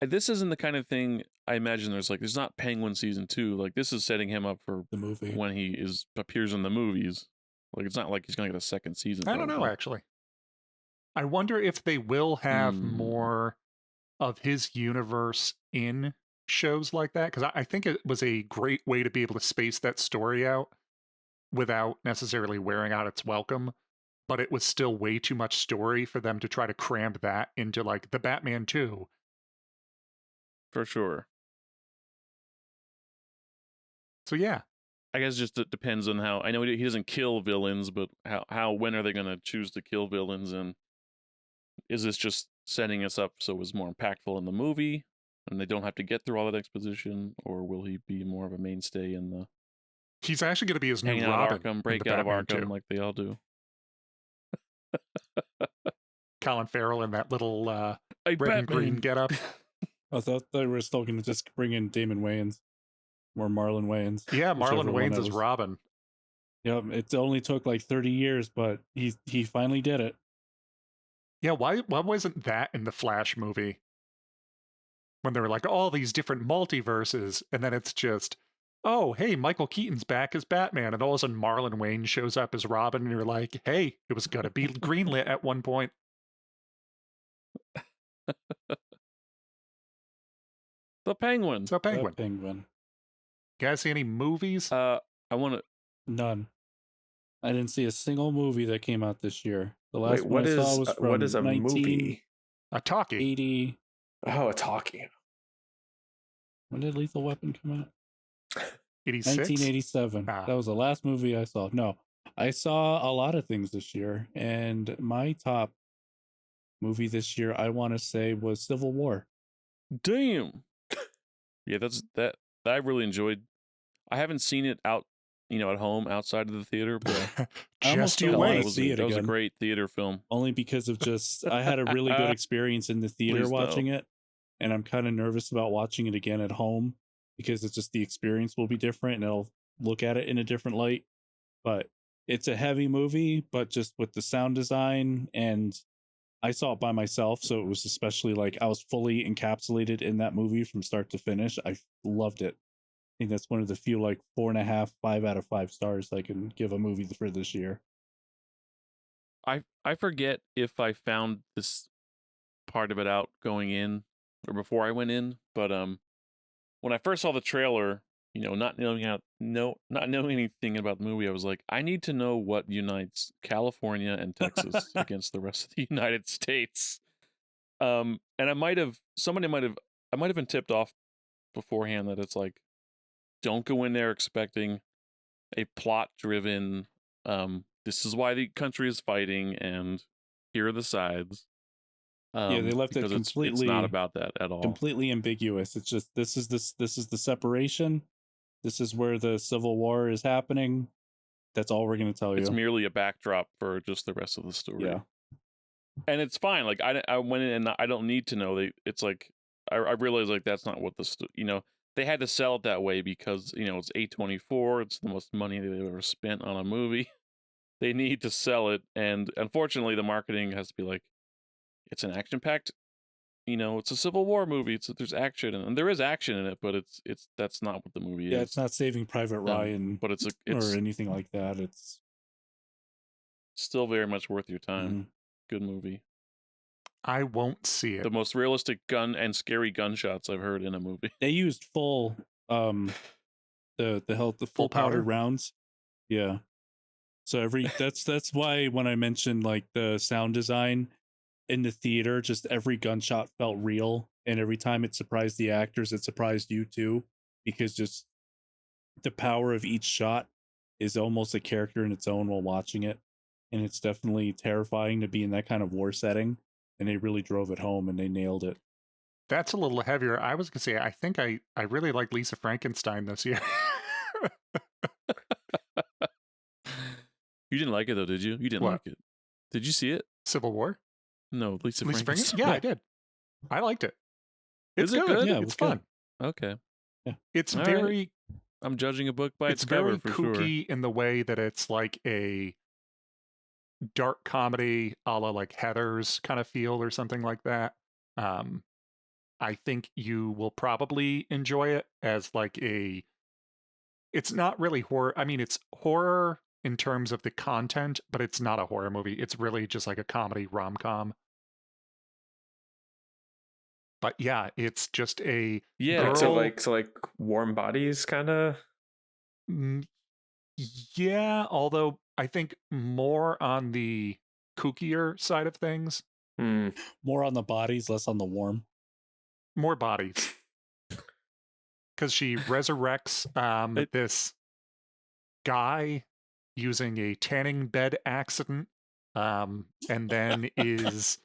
This isn't the kind of thing I imagine. There's not Penguin season 2. Like this is setting him up for The movie. when he appears in the movies. Like it's not like he's gonna get a second season. I don't know, actually. I wonder if they will have more of his universe in shows like that, because I think it was a great way to be able to space that story out without necessarily wearing out its welcome. But it was still way too much story for them to try to cram that into like the Batman 2. For sure. So yeah. I guess just it depends on how. I know he doesn't kill villains, but when are they going to choose to kill villains? And is this just setting us up so it's more impactful in the movie, and they don't have to get through all that exposition, or will he be more of a mainstay in the? He's actually going to be his new hanging out Robin. of Arkham, in break the out of Batman Arkham 2. like they all do. Colin Farrell in that little Hey, red and green Batman. getup. I thought they were still going to just bring in Damon Wayans or Marlon Wayans. Yeah, whichever Marlon one Wayans that is was. Robin. Yep, it only took like 30 years, but he finally did it. Yeah, why wasn't that in the Flash movie? When there were like all these different multiverses, and then it's just, oh, hey, Michael Keaton's back as Batman, and all of a sudden Marlon Wayne shows up as Robin, and you're like, hey, it was gonna be greenlit at one point. The Penguin. So Penguin. The Penguin. You guys see any movies? I want to. None. I didn't see a single movie that came out this year. The last Wait, one I saw was what from is a movie? A talkie. 1980. Oh, a talkie. When did Lethal Weapon come out? 86? 1987. Ah. That was the last movie I saw. No, I saw a lot of things this year, and my top movie this year, I want to say, was Civil War. Damn. Yeah, that I really enjoyed. I haven't seen it out, at home outside of the theater, but I almost Just you don't want wait. to see it that was a again, great theater film. only because of just I had a really good experience in the theater Please no. watching it, and I'm kind of nervous about watching it again at home because it's just the experience will be different and I'll look at it in a different light. But it's a heavy movie, but just with the sound design, and I saw it by myself, so it was especially like I was fully encapsulated in that movie from start to finish. I loved it. I think that's one of the few like 4.5, 5 out of 5 stars I can give a movie for this year. I forget if I found this part of it out going in or before I went in, but when I first saw the trailer, not knowing anything about the movie, I was like, I need to know what unites California and Texas against the rest of the United States. And I might have been tipped off beforehand that it's like, don't go in there expecting a plot-driven, this is why the country is fighting, and here are the sides. Yeah, they left it Because it's completely not about that at all. completely ambiguous. It's just this is the separation. This is where the Civil War is happening. That's all we're going to tell you. It's merely a backdrop for just the rest of the story. Yeah. And it's fine. Like I went in and I don't need to know. It's like I realized like that's not what they had to sell it that way because it's A24. It's the most money they've ever spent on a movie. They need to sell it, and unfortunately, the marketing has to be like, it's an action-packed. It's a Civil War movie. There's action, and there is action in it, but that's not what the movie is. Yeah, it's not Saving Private Ryan, but it's or anything like that. It's still very much worth your time. Mm-hmm. Good movie. I won't see it. The most realistic gun and scary gunshots I've heard in a movie. They used full the full powder rounds. Yeah. So that's why when I mentioned like the sound design in the theater, just every gunshot felt real, and every time it surprised the actors, it surprised you too, because just the power of each shot is almost a character in its own while watching it, and it's definitely terrifying to be in that kind of war setting, and they really drove it home and they nailed it. That's a little heavier. I was going to say, I think I really like Lisa Frankenstein this year. You didn't like it though, did you? You didn't What? like it. Did you see it? Civil War? No, Lisa Frankenstein? Frankenstein. Yeah, I did. I liked it. It's Is it good. good? Yeah, it it's was fun. Okay. It's All very right. I'm judging a book by its very cover for sure. kooky in the way that it's like a dark comedy a la like Heathers kind of feel or something like that. I think you will probably enjoy it as like it's not really horror. I mean, it's horror in terms of the content, but it's not a horror movie. It's really just like a comedy rom-com. But yeah, it's just a girl. So like Warm Bodies kind of. Yeah, although I think more on the kookier side of things. More on the bodies, less on the warm. More bodies. Because she resurrects this guy using a tanning bed accident, and then is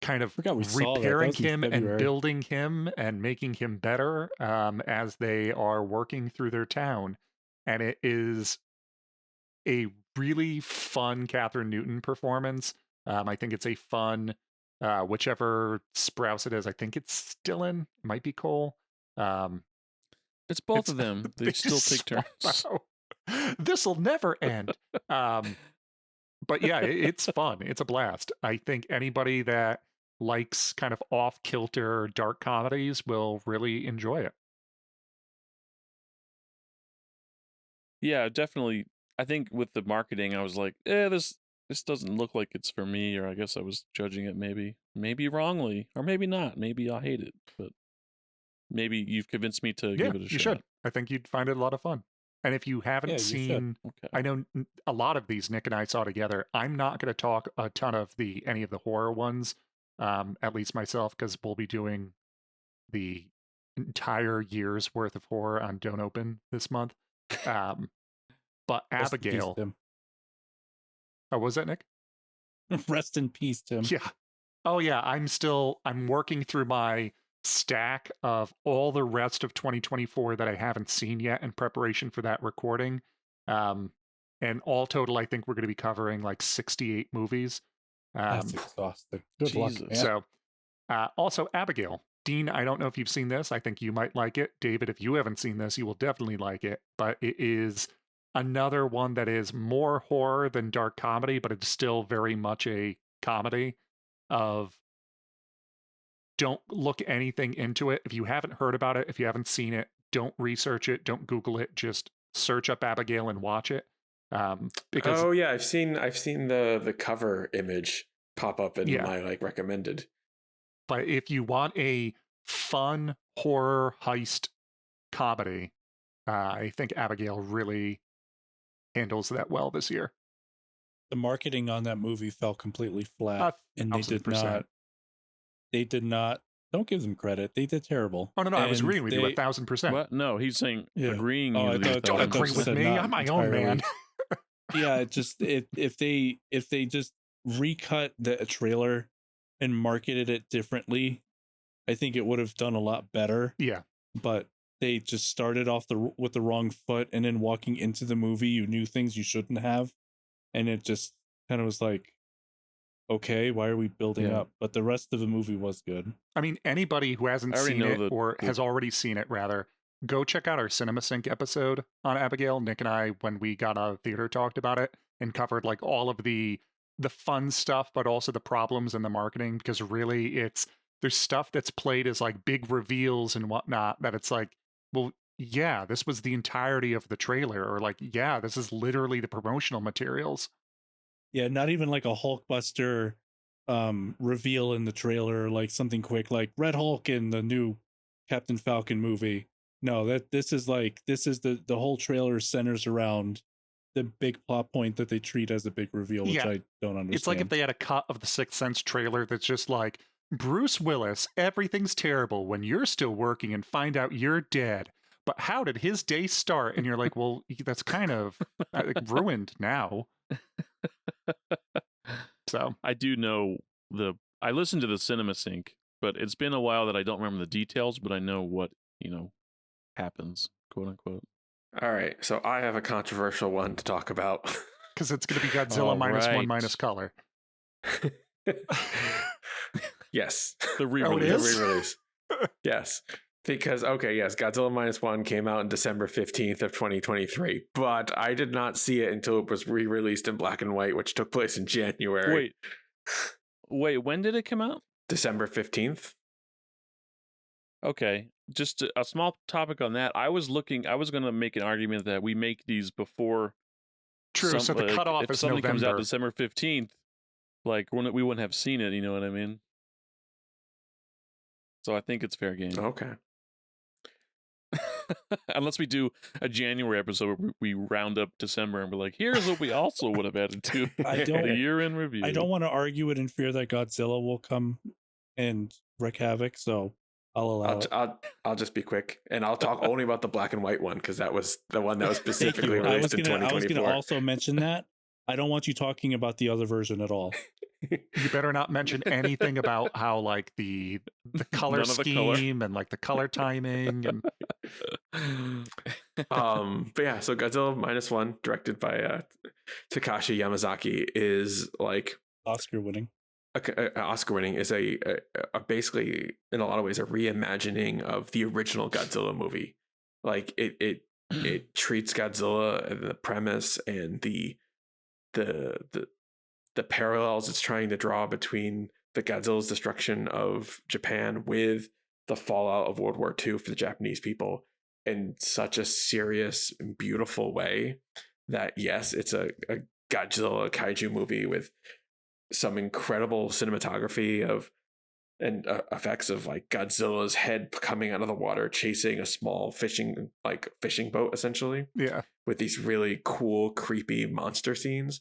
kind of repairing him and building him and making him better as they are working through their town. And it is a really fun Catherine Newton performance. I think it's a fun, whichever Sprouse it is. I think it's Stillen, might be Cole. It's both of them. They still take turns. This'll never end. But yeah, it's fun. It's a blast. I think anybody that likes kind of off-kilter dark comedies will really enjoy it. Yeah, definitely. I think with the marketing, I was like, this doesn't look like it's for me, or I guess I was judging it maybe wrongly, or maybe not. Maybe I'll hate it, but maybe you've convinced me to give it a shot. You should. I think you'd find it a lot of fun. And if you haven't Yeah, you should. seen, Okay. I know a lot of these Nick and I saw together. I'm not going to talk a ton of any of the horror ones, at least myself, because we'll be doing the entire year's worth of horror on Don't Open this month. But Rest in peace, Abigail, Tim. oh, was that Nick? Rest in peace, Tim. Yeah. Oh yeah, I'm working through my stack of all the rest of 2024 that I haven't seen yet in preparation for that recording. And all total, I think we're going to be covering like 68 movies. That's exhausting. Good luck, Jesus. man. So, also Abigail. Dean, I don't know if you've seen this. I think you might like it. David, if you haven't seen this, you will definitely like it. But it is another one that is more horror than dark comedy, but it's still very much a comedy of don't look anything into it. If you haven't heard about it, if you haven't seen it, don't research it, don't Google it, just search up Abigail and watch it. Because oh yeah, I've seen the cover image pop up in my like recommended. But if you want a fun horror heist comedy, I think Abigail really handles that well this year. The marketing on that movie fell completely flat, and they did 1,000%. not. They did not. Don't give them credit. They did terrible. Oh no, I was And agreeing with you they- 1,000%. What? No, he's saying Yeah. agreeing. Oh, I with thought- you. Don't I agree thought with said me. not I'm my own man. Yeah, it just if they just recut the trailer and marketed it differently, I think it would have done a lot better. Yeah. But they just started off with the wrong foot, and then walking into the movie, you knew things you shouldn't have, and it just kind of was like, okay, why are we building Yeah. up? But the rest of the movie was good. I mean, anybody who hasn't I already seen know it or has already seen it, rather, go check out our Cinema Sync episode on Abigail. Nick and I, when we got out of theater, talked about it and covered like all of the fun stuff, but also the problems in the marketing. Because really, there's stuff that's played as like big reveals and whatnot that it's like, well, yeah, this was the entirety of the trailer, or like, yeah, this is literally the promotional materials. Yeah, not even like a Hulkbuster reveal in the trailer, like something quick like Red Hulk in the new Captain Falcon movie. No, this is the whole trailer centers around the big plot point that they treat as a big reveal, which Yeah. I don't understand. It's like if they had a cut of the Sixth Sense trailer that's just like, Bruce Willis, everything's terrible when you're still working and find out you're dead. But how did his day start? And you're like, well, that's kind of ruined now. So I do know I listened to the Cinema Sync, but it's been a while that I don't remember the details, but I know what, happens, quote unquote. All right, so I have a controversial one to talk about. because it's going to be Godzilla All minus one right. minus color. Yes. The Oh, it re-release. is? The re-release. Yes. Because, okay, yes, Godzilla Minus One came out on December 15th of 2023, but I did not see it until it was re-released in black and white, which took place in January. Wait, when did it come out? December 15th? Okay, just a small topic on that. I was going to make an argument that we make these before. True, so the cutoff if is something November. comes out December 15th, like we wouldn't have seen it, you know what I mean? So I think it's fair game. Okay. Unless we do a January episode where we round up December and we're like, here's what we also would have added to I don't- the year in review. I don't want to argue it in fear that Godzilla will come and wreak havoc, so I'll allow it. I'll just be quick, and I'll talk only about the black and white one because that was the one that was Thank specifically you. released in I was 2024. gonna also mention that. I don't want you talking about the other version at all. You better not mention anything about how like the color None of the scheme color. and like the color timing and But yeah, so Godzilla Minus One, directed by Takashi Yamazaki, is like Oscar winning. Oscar winning, is a basically in a lot of ways a reimagining of the original Godzilla movie. Like it treats Godzilla and the premise and the parallels it's trying to draw between the Godzilla's destruction of Japan with the fallout of World War II for the Japanese people in such a serious and beautiful way that yes, it's a Godzilla kaiju movie with some incredible cinematography of and effects of like Godzilla's head coming out of the water, chasing a small fishing boat, essentially. Yeah. With these really cool, creepy monster scenes,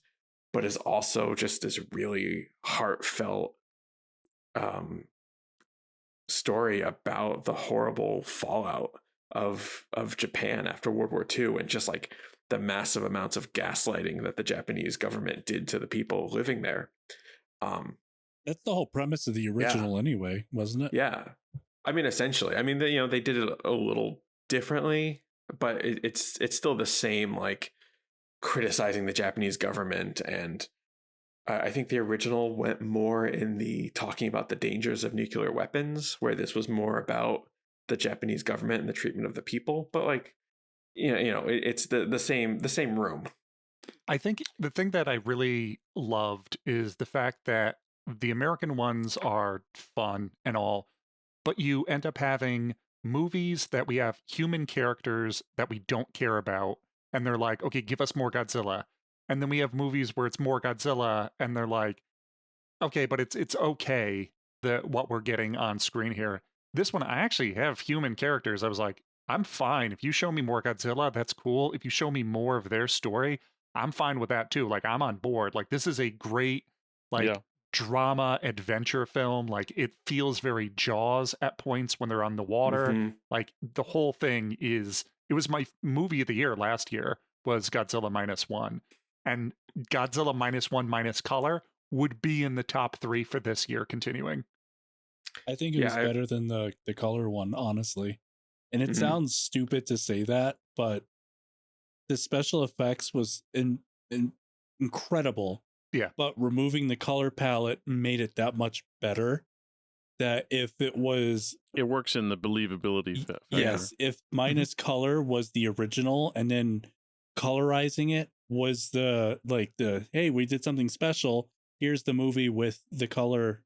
but is also just this really heartfelt story about the horrible fallout of Japan after World War II, and just like the massive amounts of gaslighting that the Japanese government did to the people living there. That's the whole premise of the original anyway, wasn't it? Yeah. I mean, essentially. I mean, they did it a little differently, but it's still the same, like criticizing the Japanese government. And I think the original went more in the talking about the dangers of nuclear weapons, where this was more about the Japanese government and the treatment of the people. But like, it's the same room. I think the thing that I really loved is the fact that the American ones are fun and all, but you end up having movies that we have human characters that we don't care about, and they're like, okay, give us more Godzilla. And then we have movies where it's more Godzilla, and they're like, okay, but it's okay what we're getting on screen here. This one, I actually have human characters. I was like, I'm fine. If you show me more Godzilla, that's cool. If you show me more of their story, I'm fine with that too. Like, I'm on board. Like, this is a great, like, drama adventure film. Like, it feels very Jaws at points when they're on the water. Mm-hmm. Like, the whole thing is, it was my movie of the year last year was Godzilla -1. And Godzilla -1 minus color would be in the top 3 for this year continuing. I think it was better than the color one, honestly. And it Mhm. sounds stupid to say that, but the special effects was incredible. Yeah. But removing the color palette made it that much better. That if it was... It works in the believability factor. Yes, if minus color was the original and then colorizing it was the hey, we did something special, here's the movie with the color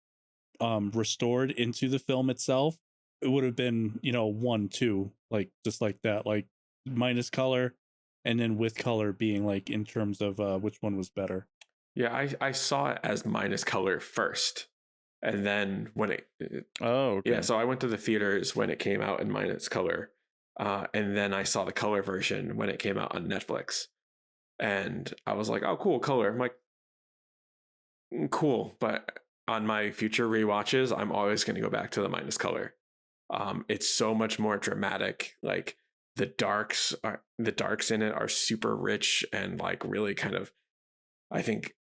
restored into the film itself, it would have been 1 2, like just like that, like minus color and then with color being like in terms of which one was better. Yeah, I saw it as minus color first, and then when so I went to the theaters when it came out in minus color, and then I saw the color version when it came out on Netflix, and I was like, oh cool, color. I'm like, cool, but on my future rewatches I'm always going to go back to the minus color. It's so much more dramatic. Like the darks in it are super rich and like really kind of, I think,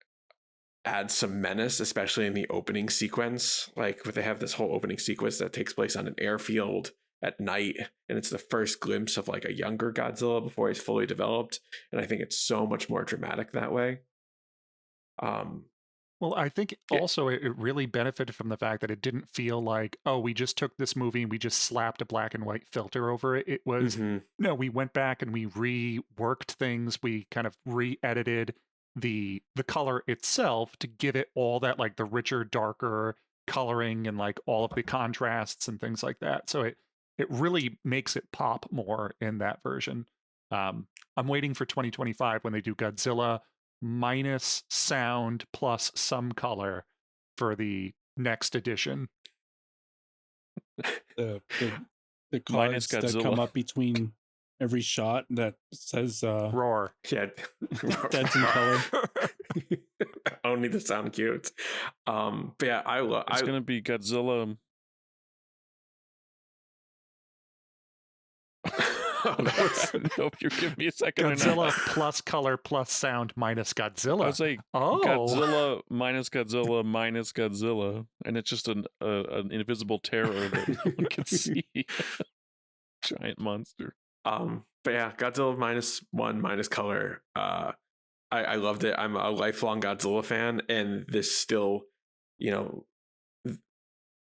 add some menace, especially in the opening sequence. Like they have this whole opening sequence that takes place on an airfield at night, and it's the first glimpse of like a younger Godzilla before he's fully developed, and I think it's so much more dramatic that way. Well, I think also it really benefited from the fact that it didn't feel like, oh, we just took this movie and we just slapped a black and white filter over it. It was, no, we went back and we reworked things. We kind of re-edited the color itself to give it all that, like the richer, darker coloring and like all of the contrasts and things like that. So it really makes it pop more in that version. I'm waiting for 2025 when they do Godzilla minus sound plus some color for the next edition. The cards that come up between every shot that says roar. Yeah. That's in color. Only the sound cues. But yeah, it's gonna be Godzilla. Nope, you're giving me a second. Godzilla plus color plus sound minus Godzilla. I was like, Godzilla minus Godzilla minus Godzilla, and it's just an invisible terror that no one can see. Giant monster. But yeah, Godzilla -1 minus color. I loved it. I'm a lifelong Godzilla fan, and this still,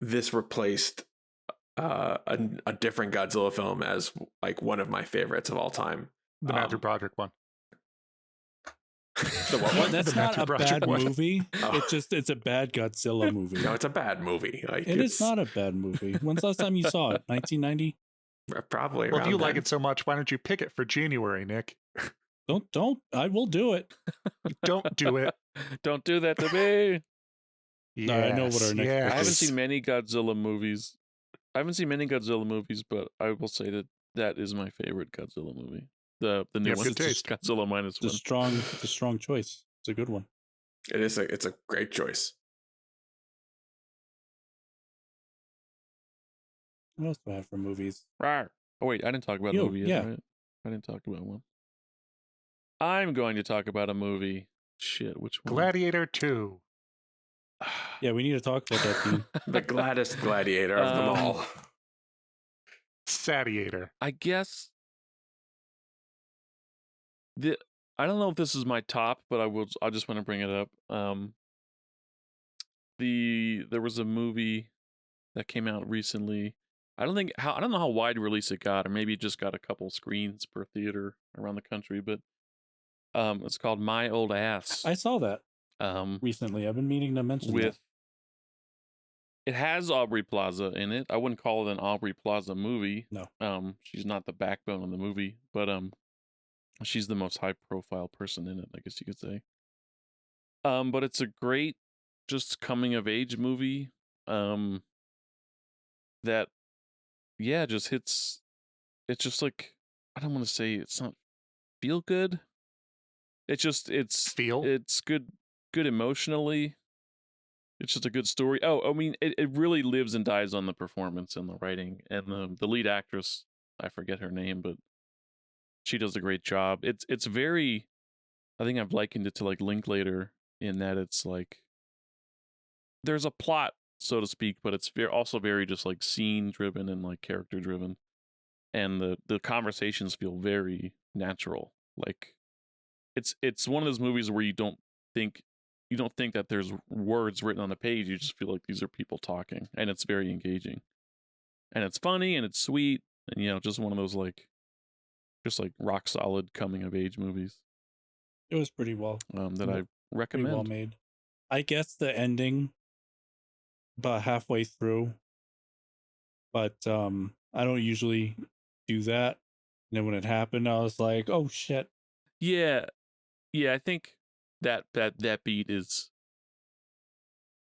this replaced a different Godzilla film as like one of my favorites of all time. The Matthew Broderick one. The what one? That's not a bad movie. Oh. It's a bad Godzilla movie. No, it's a bad movie. Like it's not a bad movie. When's the last time you saw it? 1990? Probably. Well, if you like it so much, why don't you pick it for January, Nick? Don't. I will do it. Don't do it. Don't do that to me. No, I know what our next pick I haven't is. seen many Godzilla movies. But I will say that that is my favorite Godzilla movie. The new You have one is good just taste. Godzilla minus It's a one. strong choice. It's a good one. It's a great choice. What else do I have for movies? Rawr. Oh wait, I didn't talk about a You, movie yet, yeah. right? I didn't talk about one. I'm going to talk about a movie. Shit, which one? Gladiator 2. Yeah, we need to talk about that, Dean. The gladdest gladiator of them all. Satiator. I guess I don't know if this is my top, but I just want to bring it up. There was a movie that came out recently. I don't know how wide release it got, or maybe it just got a couple screens per theater around the country, but it's called My Old Ass. I saw that Um recently. I've been meaning to mention that. It has Aubrey Plaza in it. I wouldn't call it an Aubrey Plaza movie. No. She's not the backbone of the movie, but she's the most high profile person in it, I guess you could say. But it's a great just coming of age movie. That just hits. It's just like, I don't want to say it's not feel good. It's good emotionally. It's just a good story. Oh, I mean, it really lives and dies on the performance and the writing, and the lead actress, I forget her name, but she does a great job. It's very, I think I've likened it to like Linklater in that it's like there's a plot, so to speak, but it's also very just like scene driven and like character driven, and the conversations feel very natural. Like it's one of those movies where you don't think that there's words written on a page. You just feel like these are people talking, and it's very engaging, and it's funny, and it's sweet, and just one of those just like rock solid coming of age movies. It was pretty well. That I recommend. Pretty well made. I guess the ending about halfway through, but I don't usually do that. And then when it happened, I was like, "Oh shit!" Yeah, I think that beat is.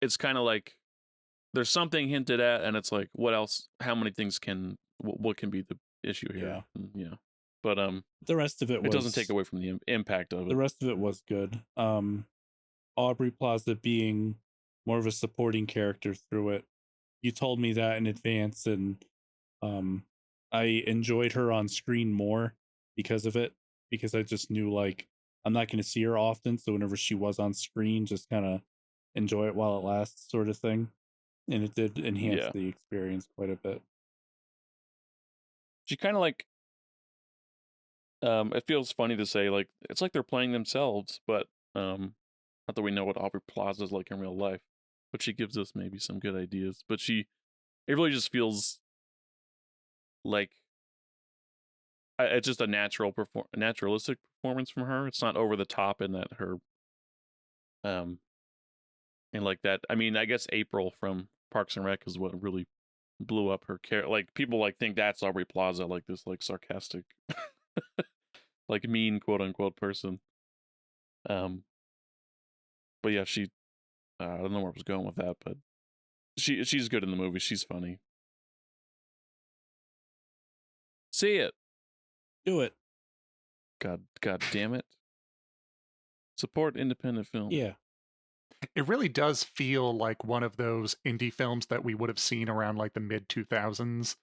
It's kind of like there's something hinted at, and it's like, what else? How many things what can be the issue here? Yeah. But the rest of it doesn't take away from the impact of it. The rest of it was good. Aubrey Plaza being more of a supporting character through it. You told me that in advance, and I enjoyed her on screen more because of it, because I just knew like I'm not going to see her often, so whenever she was on screen, just kind of enjoy it while it lasts, sort of thing. And it did enhance the experience quite a bit. She kind of like it feels funny to say, like, it's like they're playing themselves, but not that we know what Aubrey Plaza is like in real life, but she gives us maybe some good ideas. But it really just feels like it's just a naturalistic performance from her. It's not over the top in that her and like that. I mean, I guess April from Parks and Rec is what really blew up her character. Like, people like think that's Aubrey Plaza, like this like sarcastic like mean quote unquote person. But yeah, she I don't know where I was going with that, but she's good in the movie. She's funny. See it. Do it. God damn it. Support independent film. Yeah. It really does feel like one of those indie films that we would have seen around like the mid 2000s,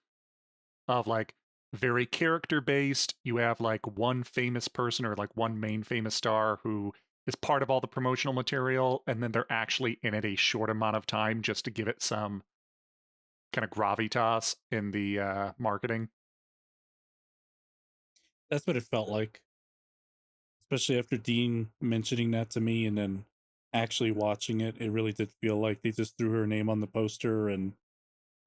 of like very character based. You have like one famous person or like one main famous star who is part of all the promotional material, and then they're actually in it a short amount of time just to give it some kind of gravitas in the marketing. That's what it felt like. Especially after Dean mentioning that to me and then actually watching it, it really did feel like they just threw her name on the poster and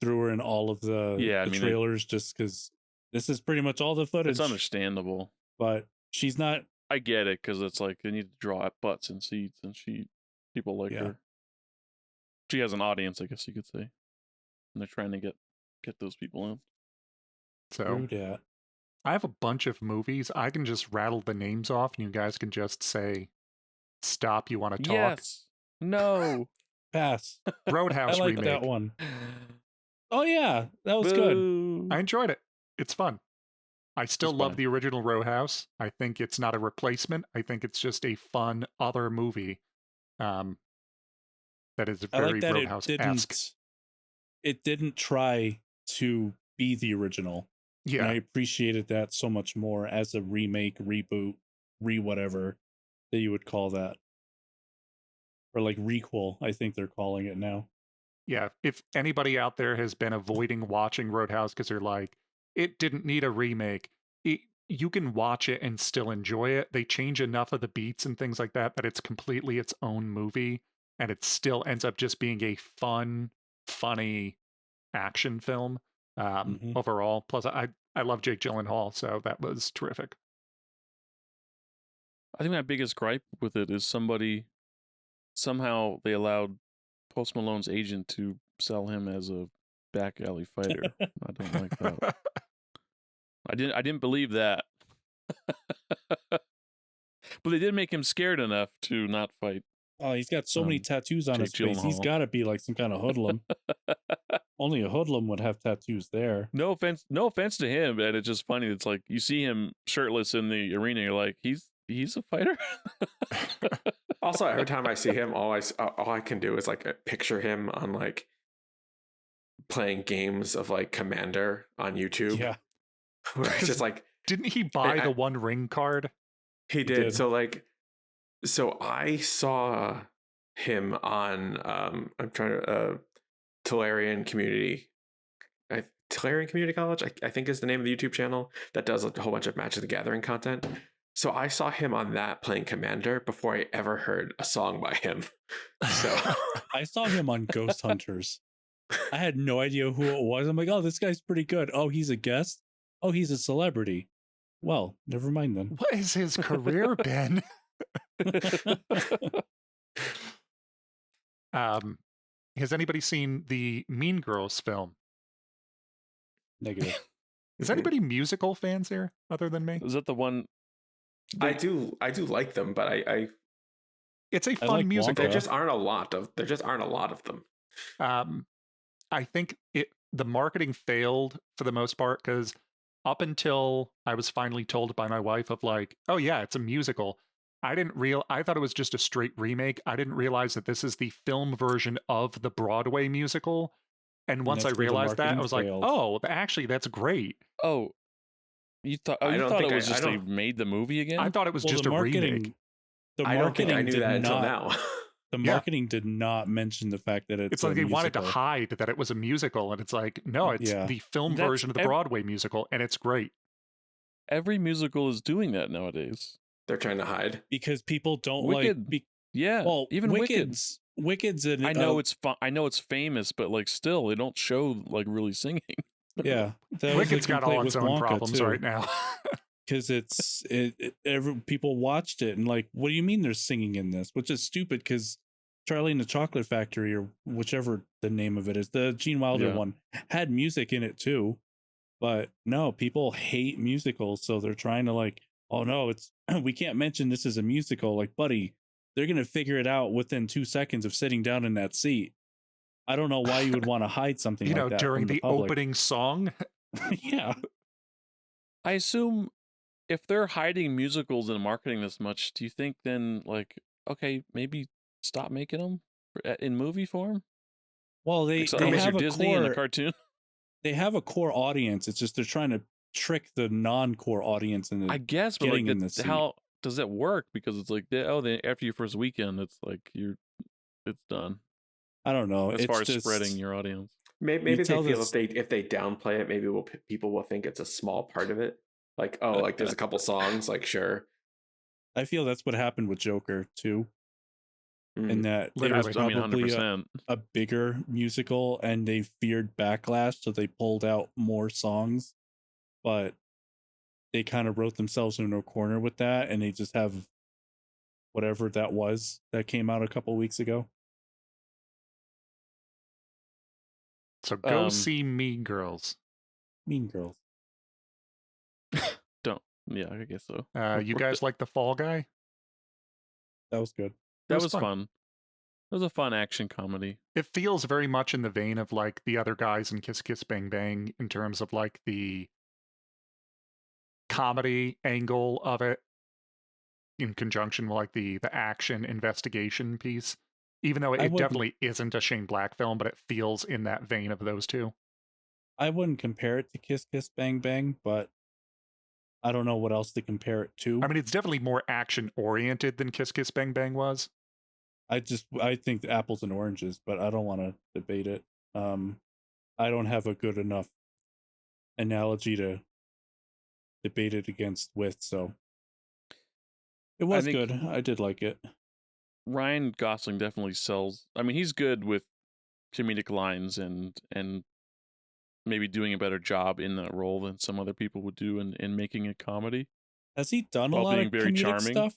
threw her in all of the trailers just because this is pretty much all the footage. It's understandable. But she's not... I get it, because it's like they need to draw at butts and seats, and people like her. She has an audience, I guess you could say. And they're trying to get those people in. So I have a bunch of movies. I can just rattle the names off, and you guys can just say, stop, you want to talk? Yes. No. Pass. I Roadhouse like remake. that one. Oh yeah, that was good. Boo. I enjoyed it. It's fun. I still It's love fine. the original Roadhouse. I think it's not a replacement. I think it's just a fun other movie that is I like very that Roadhouse-esque. it didn't try to be the original. And I Yeah. appreciated that so much more as a remake, reboot, whatever that you would call that. Or like requel, I think they're calling it now. Yeah. If anybody out there has been avoiding watching Roadhouse because they're like, it didn't need a remake, you can watch it and still enjoy it. They change enough of the beats and things like that it's completely its own movie, and it still ends up just being a fun, funny action film Mhm. overall. Plus, I love Jake Gyllenhaal, so that was terrific. I think my biggest gripe with it is somehow they allowed Post Malone's agent to sell him as a back alley fighter. I don't like that. I didn't believe that. But they did make him scared enough to not fight. Oh, he's got so many tattoos on his Jake face. He's Gyllenhaal. got to be like some kind of hoodlum. Only a hoodlum would have tattoos there. No offense to him, but it's just funny. It's like you see him shirtless in the arena, you're like, he's a fighter. Also, every time I see him, all I can do is like picture him on like playing games of like Commander on YouTube. Yeah, Where it's just like Didn't he buy the One Ring card? he did. So I saw him on I'm trying to Tolarian Community College, I think is the name of the YouTube channel that does a whole bunch of Magic the Gathering content. So I saw him on that playing Commander before I ever heard a song by him. So I saw him on Ghost Hunters. I had no idea who it was. I'm like, oh, this guy's pretty good. Oh, he's a guest. Oh, he's a celebrity. Well, never mind then. What has his career been? Has anybody seen the Mean Girls film? Negative. Is anybody musical fans here other than me? Is that the one? I do like them, but I It's a I fun like musical. Wonka. there just aren't a lot of them. I think the marketing failed for the most part because up until I was finally told by my wife of like, oh yeah, it's a musical. I thought it was just a straight remake. I didn't realize that this is the film version of the Broadway musical. And once I that's where the realized that, I marketing was like, failed. oh, actually, that's great. Oh, you thought I you don't thought think it was I just they don't- made the movie again? I thought it was Well, just the a remake. The I don't think marketing I knew did that until not. now. The Yeah. marketing did not mention the fact that it's It's like a they wanted to musical. hide that it was a musical, and it's like, no, it's Yeah. the film That's version of the Broadway musical, and it's great. Every musical is doing that nowadays. They're trying to hide. Because people don't Wicked. like. Yeah, Well, even Wicked. Wicked's an. I know I know it's famous, but like still, they don't show like really singing. Yeah, that was Wicked's the got all complaint its with own Wonka, problems too. right now. Because people watched it and like, what do you mean they're singing in this? Which is stupid because Charlie and the Chocolate Factory, or whichever the name of it is, the Gene Wilder Yeah. one, had music in it too. But no, people hate musicals, so they're trying to like, oh no, it's we can't mention this is a musical. Like, buddy, they're gonna figure it out within 2 seconds of sitting down in that seat. I don't know why you would want to hide something You like know, that during from the public. opening song. Yeah. I assume if they're hiding musicals and marketing this much, do you think then like okay, maybe stop making them in movie form? Well, they Unless have you're a Disney in a core. cartoon. They have a core audience. It's just they're trying to trick the non-core audience into I guess, but like getting in the seat. how does that work? Because it's like after your first weekend, it's like it's done I don't know. as It's far as just, spreading your audience. Maybe they tell feel this- if they downplay it, maybe people will think it's a small part of it. Like, oh, like there's a couple songs, like sure. I feel that's what happened with Joker too, Mm. and that it was Literally. I mean, probably 100%. a bigger musical, and they feared backlash, so they pulled out more songs. But they kind of wrote themselves into a corner with that, and they just have whatever that was that came out a couple weeks ago. So go Um, see Mean Girls. Mean Girls. Don't. Yeah, I guess so. You guys like The Fall Guy? That was good. That was was fun. fun. It was a fun action comedy. It feels very much in the vein of like the other guys in Kiss Kiss Bang Bang in terms of like the comedy angle of it in conjunction with like the action investigation piece. Even though I it wouldn't definitely isn't a Shane Black film, but it feels in that vein of those two. I wouldn't compare it to Kiss Kiss Bang Bang, but I don't know what else to compare it to. I mean, it's definitely more action oriented than Kiss Kiss Bang Bang was. I think the apples and oranges, but I don't want to debate it. I don't have a good enough analogy to debate it against with, so it was think- good. I did like it. Ryan Gosling definitely sells. I mean, he's good with comedic lines and maybe doing a better job in that role than some other people would do in making a comedy. Has he done a While lot being of very comedic charming. stuff?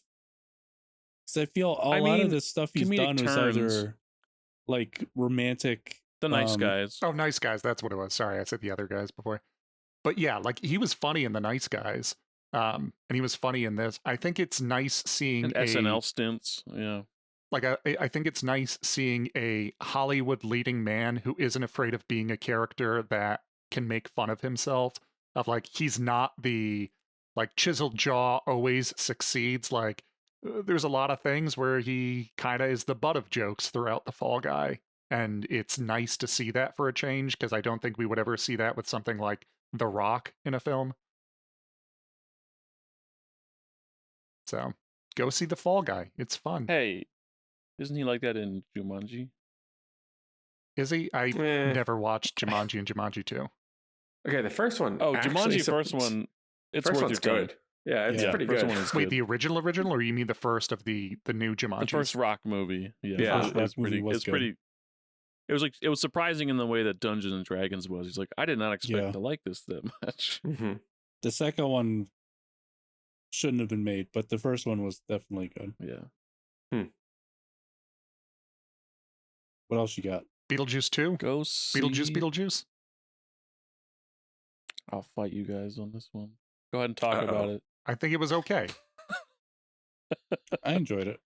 Because I feel a I lot mean, of the stuff he's comedic done was turns. either like romantic. The Nice Guys. Oh, Nice Guys. That's what it was. Sorry, I said the other guys before. But yeah, like he was funny in The Nice Guys. And he was funny in this. I think it's nice seeing And SNL stints. Yeah. like I think it's nice seeing a Hollywood leading man who isn't afraid of being a character that can make fun of himself. Of like he's not the like chiseled jaw always succeeds. Like there's a lot of things where he kind of is the butt of jokes throughout The Fall Guy, and it's nice to see that for a change because I don't think we would ever see that with something like The Rock in a film. So go see The Fall Guy. It's fun. Hey, isn't he like that in Jumanji? Is he? I Eh. never watched Jumanji and Jumanji 2. Okay, the first one. Oh, actually Jumanji first one. It's first worth one's your time. good. Yeah, it's Yeah, pretty first good. one is Wait, good. the original, or you mean the first of the new Jumanji? The first Rock movie. Yeah, Yeah. it First was Rock movie pretty. was It's good. pretty. It was surprising in the way that Dungeons and Dragons was. He's like, I did not expect Yeah. to like this that much. Mm-hmm. The second one shouldn't have been made, but the first one was definitely good. Yeah. What else you got? Beetlejuice 2? Go see. Beetlejuice? I'll fight you guys on this one. Go ahead and talk about it. I think it was okay. I enjoyed it.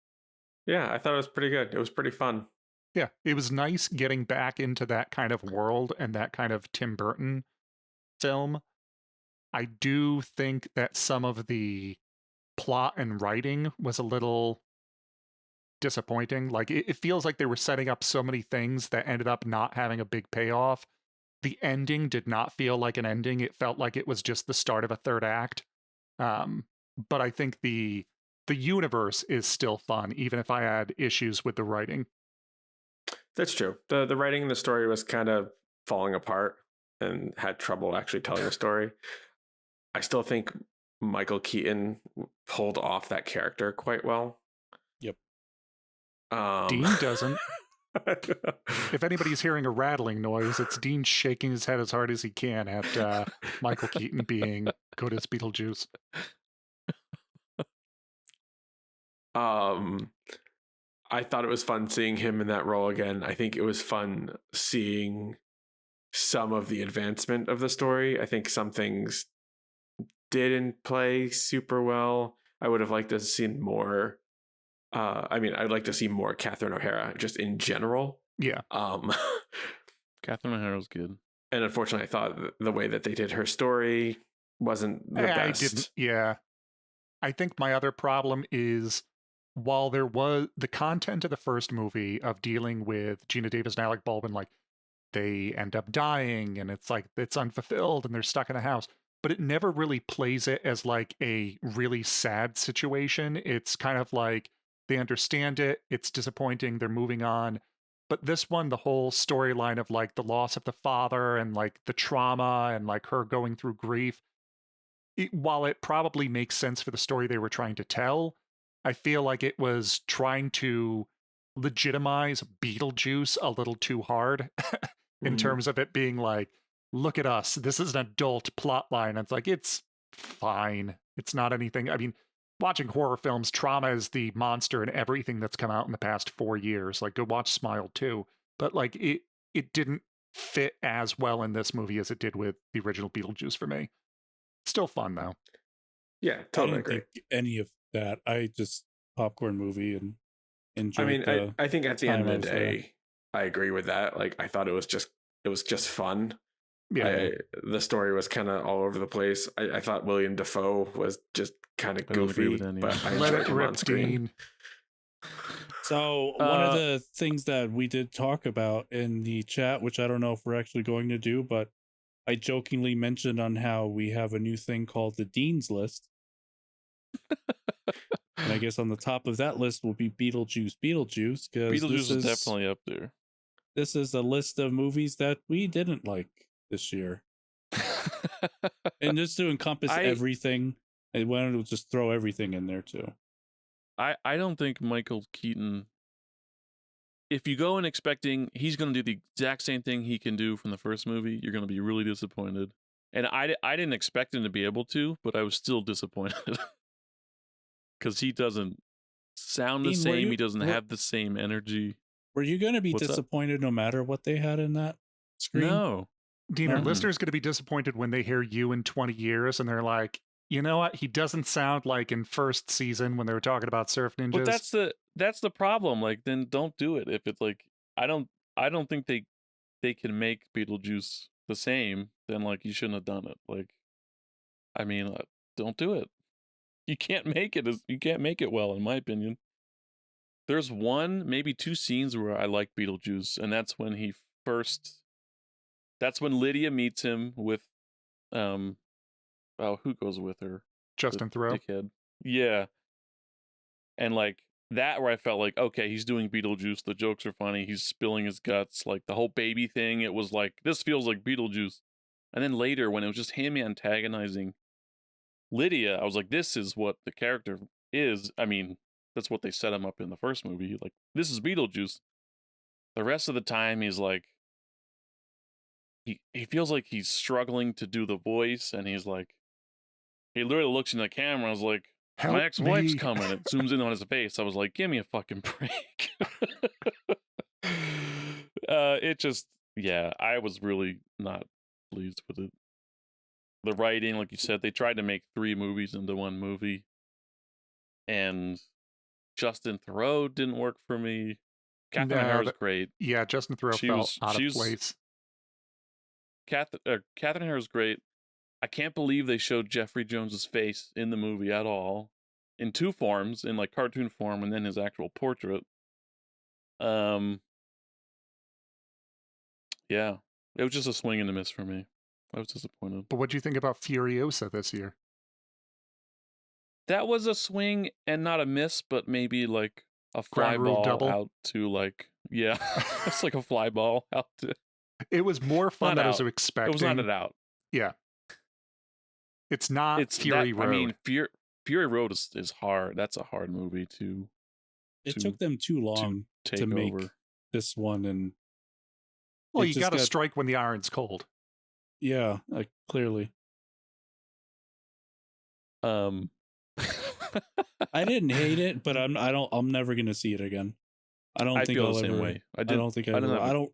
Yeah, I thought it was pretty good. It was pretty fun. Yeah, it was nice getting back into that kind of world and that kind of Tim Burton film. I do think that some of the plot and writing was a little disappointing. Like, it feels like they were setting up so many things that ended up not having a big payoff. The ending did not feel like an ending. It felt like it was just the start of a third act. But I think the universe is still fun, even if I had issues with the writing. That's true. The writing in the story was kind of falling apart and had trouble actually telling the story. I still think Michael Keaton pulled off that character quite well. Yep. Dean doesn't. If anybody's hearing a rattling noise, it's Dean shaking his head as hard as he can at Michael Keaton being good as Beetlejuice. I thought it was fun seeing him in that role again. I think it was fun seeing some of the advancement of the story. I think some things didn't play super well. I would have liked to have seen more. I'd like to see more Catherine O'Hara just in general. Yeah. Catherine O'Hara's good. And unfortunately, I thought the way that they did her story wasn't the best. I didn't. Yeah. I think my other problem is while there was the content of the first movie of dealing with Gina Davis and Alec Baldwin, like they end up dying and it's like it's unfulfilled and they're stuck in a house, but it never really plays it as like a really sad situation. It's kind of like they understand it, it's disappointing, they're moving on. But this one, the whole storyline of like the loss of the father and like the trauma and like her going through grief, while it probably makes sense for the story they were trying to tell, I feel like it was trying to legitimize Beetlejuice a little too hard in terms of it being like, look at us, this is an adult plot line. It's like, it's fine. It's not anything. I mean, watching horror films, trauma is the monster in everything that's come out in the past 4 years. Like, go watch Smile 2. But like, it didn't fit as well in this movie as it did with the original Beetlejuice for me. Still fun though. Yeah, I totally didn't agree. think any of that. I just popcorn movie and enjoyed I mean, the I think at the end time of I the was there. day, I agree with that. Like, I thought it was just fun. Yeah. The story was kind of all over the place. I thought William Dafoe was just kind of I don't agree with goofy, any but of I that. Let enjoyed it him on rip, screen. Dean. So one of the things that we did talk about in the chat, which I don't know if we're actually going to do, but I jokingly mentioned on how we have a new thing called the Dean's List. And I guess on the top of that list will be Beetlejuice, because Beetlejuice is definitely up there. this is a list of movies that we didn't like this year. And just to encompass everything, I wanted to just throw everything in there too. I don't think Michael Keaton, if you go in expecting he's going to do the exact same thing he can do from the first movie, you're going to be really disappointed. And I didn't expect him to be able to, but I was still disappointed. Because he doesn't sound the Dean, same. He doesn't have the same energy. Were you going to be What's up? disappointed no matter what they had in that screen? No. Dean, our Mhm. listeners going to be disappointed when they hear you in 20 years and they're like, you know what? He doesn't sound like in first season when they were talking about Surf Ninjas. But that's the problem. Like, then don't do it. If it's like, I don't think they can make Beetlejuice the same. Then like you shouldn't have done it. Like, I mean, don't do it. You can't make it. You can't make it well, in my opinion. There's one, maybe two scenes where I like Beetlejuice, and that's when that's when Lydia meets him with, who goes with her? Justin The Theroux. dickhead. Yeah. And like that where I felt like, okay, he's doing Beetlejuice. The jokes are funny. He's spilling his guts. Like the whole baby thing, it was like, this feels like Beetlejuice. And then later when it was just him antagonizing Lydia, I was like, this is what the character is. I mean, that's what they set him up in the first movie. Like, this is Beetlejuice. The rest of the time, he's like, he feels like he's struggling to do the voice, and he's like, he literally looks in the camera. I was like, Help my ex-wife's me. coming. It zooms in on his face. I was like, give me a fucking break. It just, yeah, I was really not pleased with it. The writing, like you said, they tried to make 3 movies into one movie, and Justin Theroux didn't work for me. Catherine O'Hara's great. Yeah, Justin Theroux felt out of place. Catherine O'Hara's great. I can't believe they showed Jeffrey Jones's face in the movie at all, in 2 forms, in like cartoon form and then his actual portrait. Yeah, it was just a swing and a miss for me. I was disappointed. But what do you think about Furiosa this year? That was a swing and not a miss, but maybe like a fly Ground rule ball double? out to like, yeah, it's like a fly ball out to. It was more fun than I was expecting. It was not an out. Yeah. It's not Fury Road. I mean, Fury Road is hard. That's a hard movie to. It took them too long to make this one, and well, you got to strike when the iron's cold. Yeah, clearly. I didn't hate it, but I'm never gonna see it again. I don't think I'll ever. I don't think I don't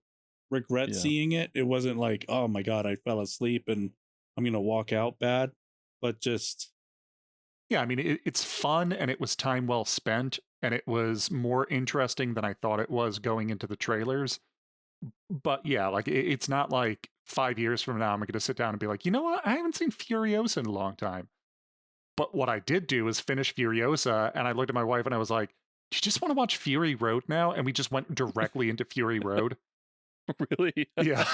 regret seeing it. It wasn't like, oh my god, I fell asleep and I'm gonna walk out bad, but just. Yeah, I mean, it's fun and it was time well spent, and it was more interesting than I thought it was going into the trailers. But yeah, like it's not like 5 years from now I'm going to sit down and be like, you know what? I haven't seen Furiosa in a long time. But what I did do is finish Furiosa, and I looked at my wife and I was like, do you just want to watch Fury Road now? And we just went directly into Fury Road. Really? Yeah.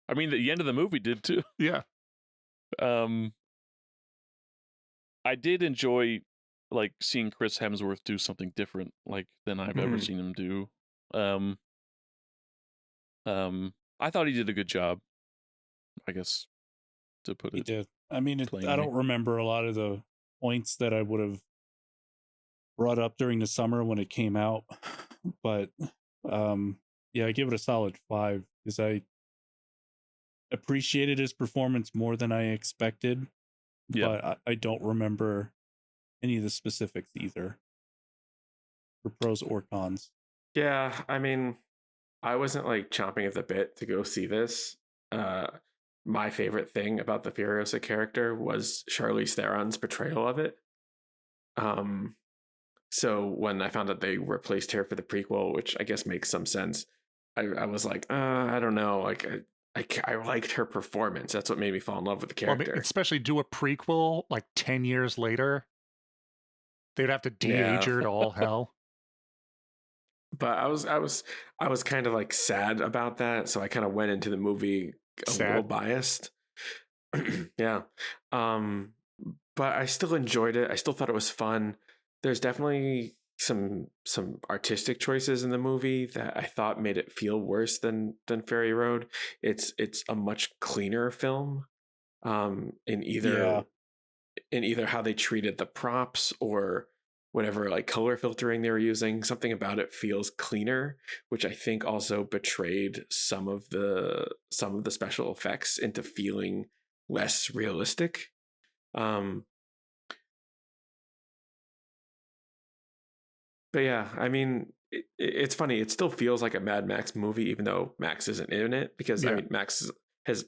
I mean, the end of the movie did too. Yeah. I did enjoy like seeing Chris Hemsworth do something different like than I've ever seen him do. I thought he did a good job, I guess, to put it. He did. I mean, I don't remember a lot of the points that I would have brought up during the summer when it came out, but yeah, I give it a solid 5 because I appreciated his performance more than I expected. Yeah. But I don't remember any of the specifics either, for pros or cons. Yeah, I mean, I wasn't like chomping at the bit to go see this. My favorite thing about the Furiosa character was Charlize Theron's portrayal of it. So when I found out they replaced her for the prequel, which I guess makes some sense, I was like, I don't know. Like, I liked her performance. That's what made me fall in love with the Well, I mean, character. especially do a prequel like 10 years later. They'd have to de-age Yeah. her to all hell. But I was kind of like sad about that, so I kind of went into the movie a little Sad. biased. Yeah. But I still enjoyed it. I still thought it was fun. There's definitely some artistic choices in the movie that I thought made it feel worse than Ferry Road. It's a much cleaner film. In either how they treated the props or whatever like color filtering they were using. Something about it feels cleaner, which I think also betrayed some of the special effects into feeling less realistic. But yeah, I mean, it's funny. It still feels like a Mad Max movie, even though Max isn't in it. Because I Yeah. mean, Max has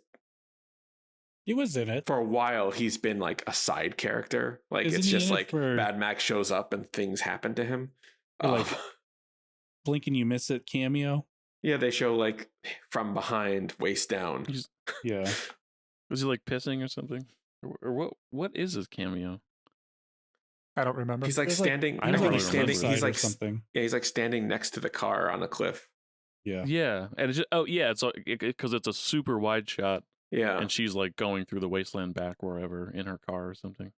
He was in it. for a while. He's been like a side character. Like Isn't it's he just in it like for- Mad Max shows up and things happen to him. For, like, Blink and You Miss It cameo. Yeah, they show like from behind, waist down. Yeah. Was he like pissing or something? Or what is his cameo? I don't remember. He's like There's, like, standing. I He's don't like really standing. remember. He's Or like something. yeah, he's like standing next to the car on a cliff. Yeah. Yeah, and it's just, it's because it's a super wide shot, Yeah, and she's like going through the wasteland back wherever in her car or something.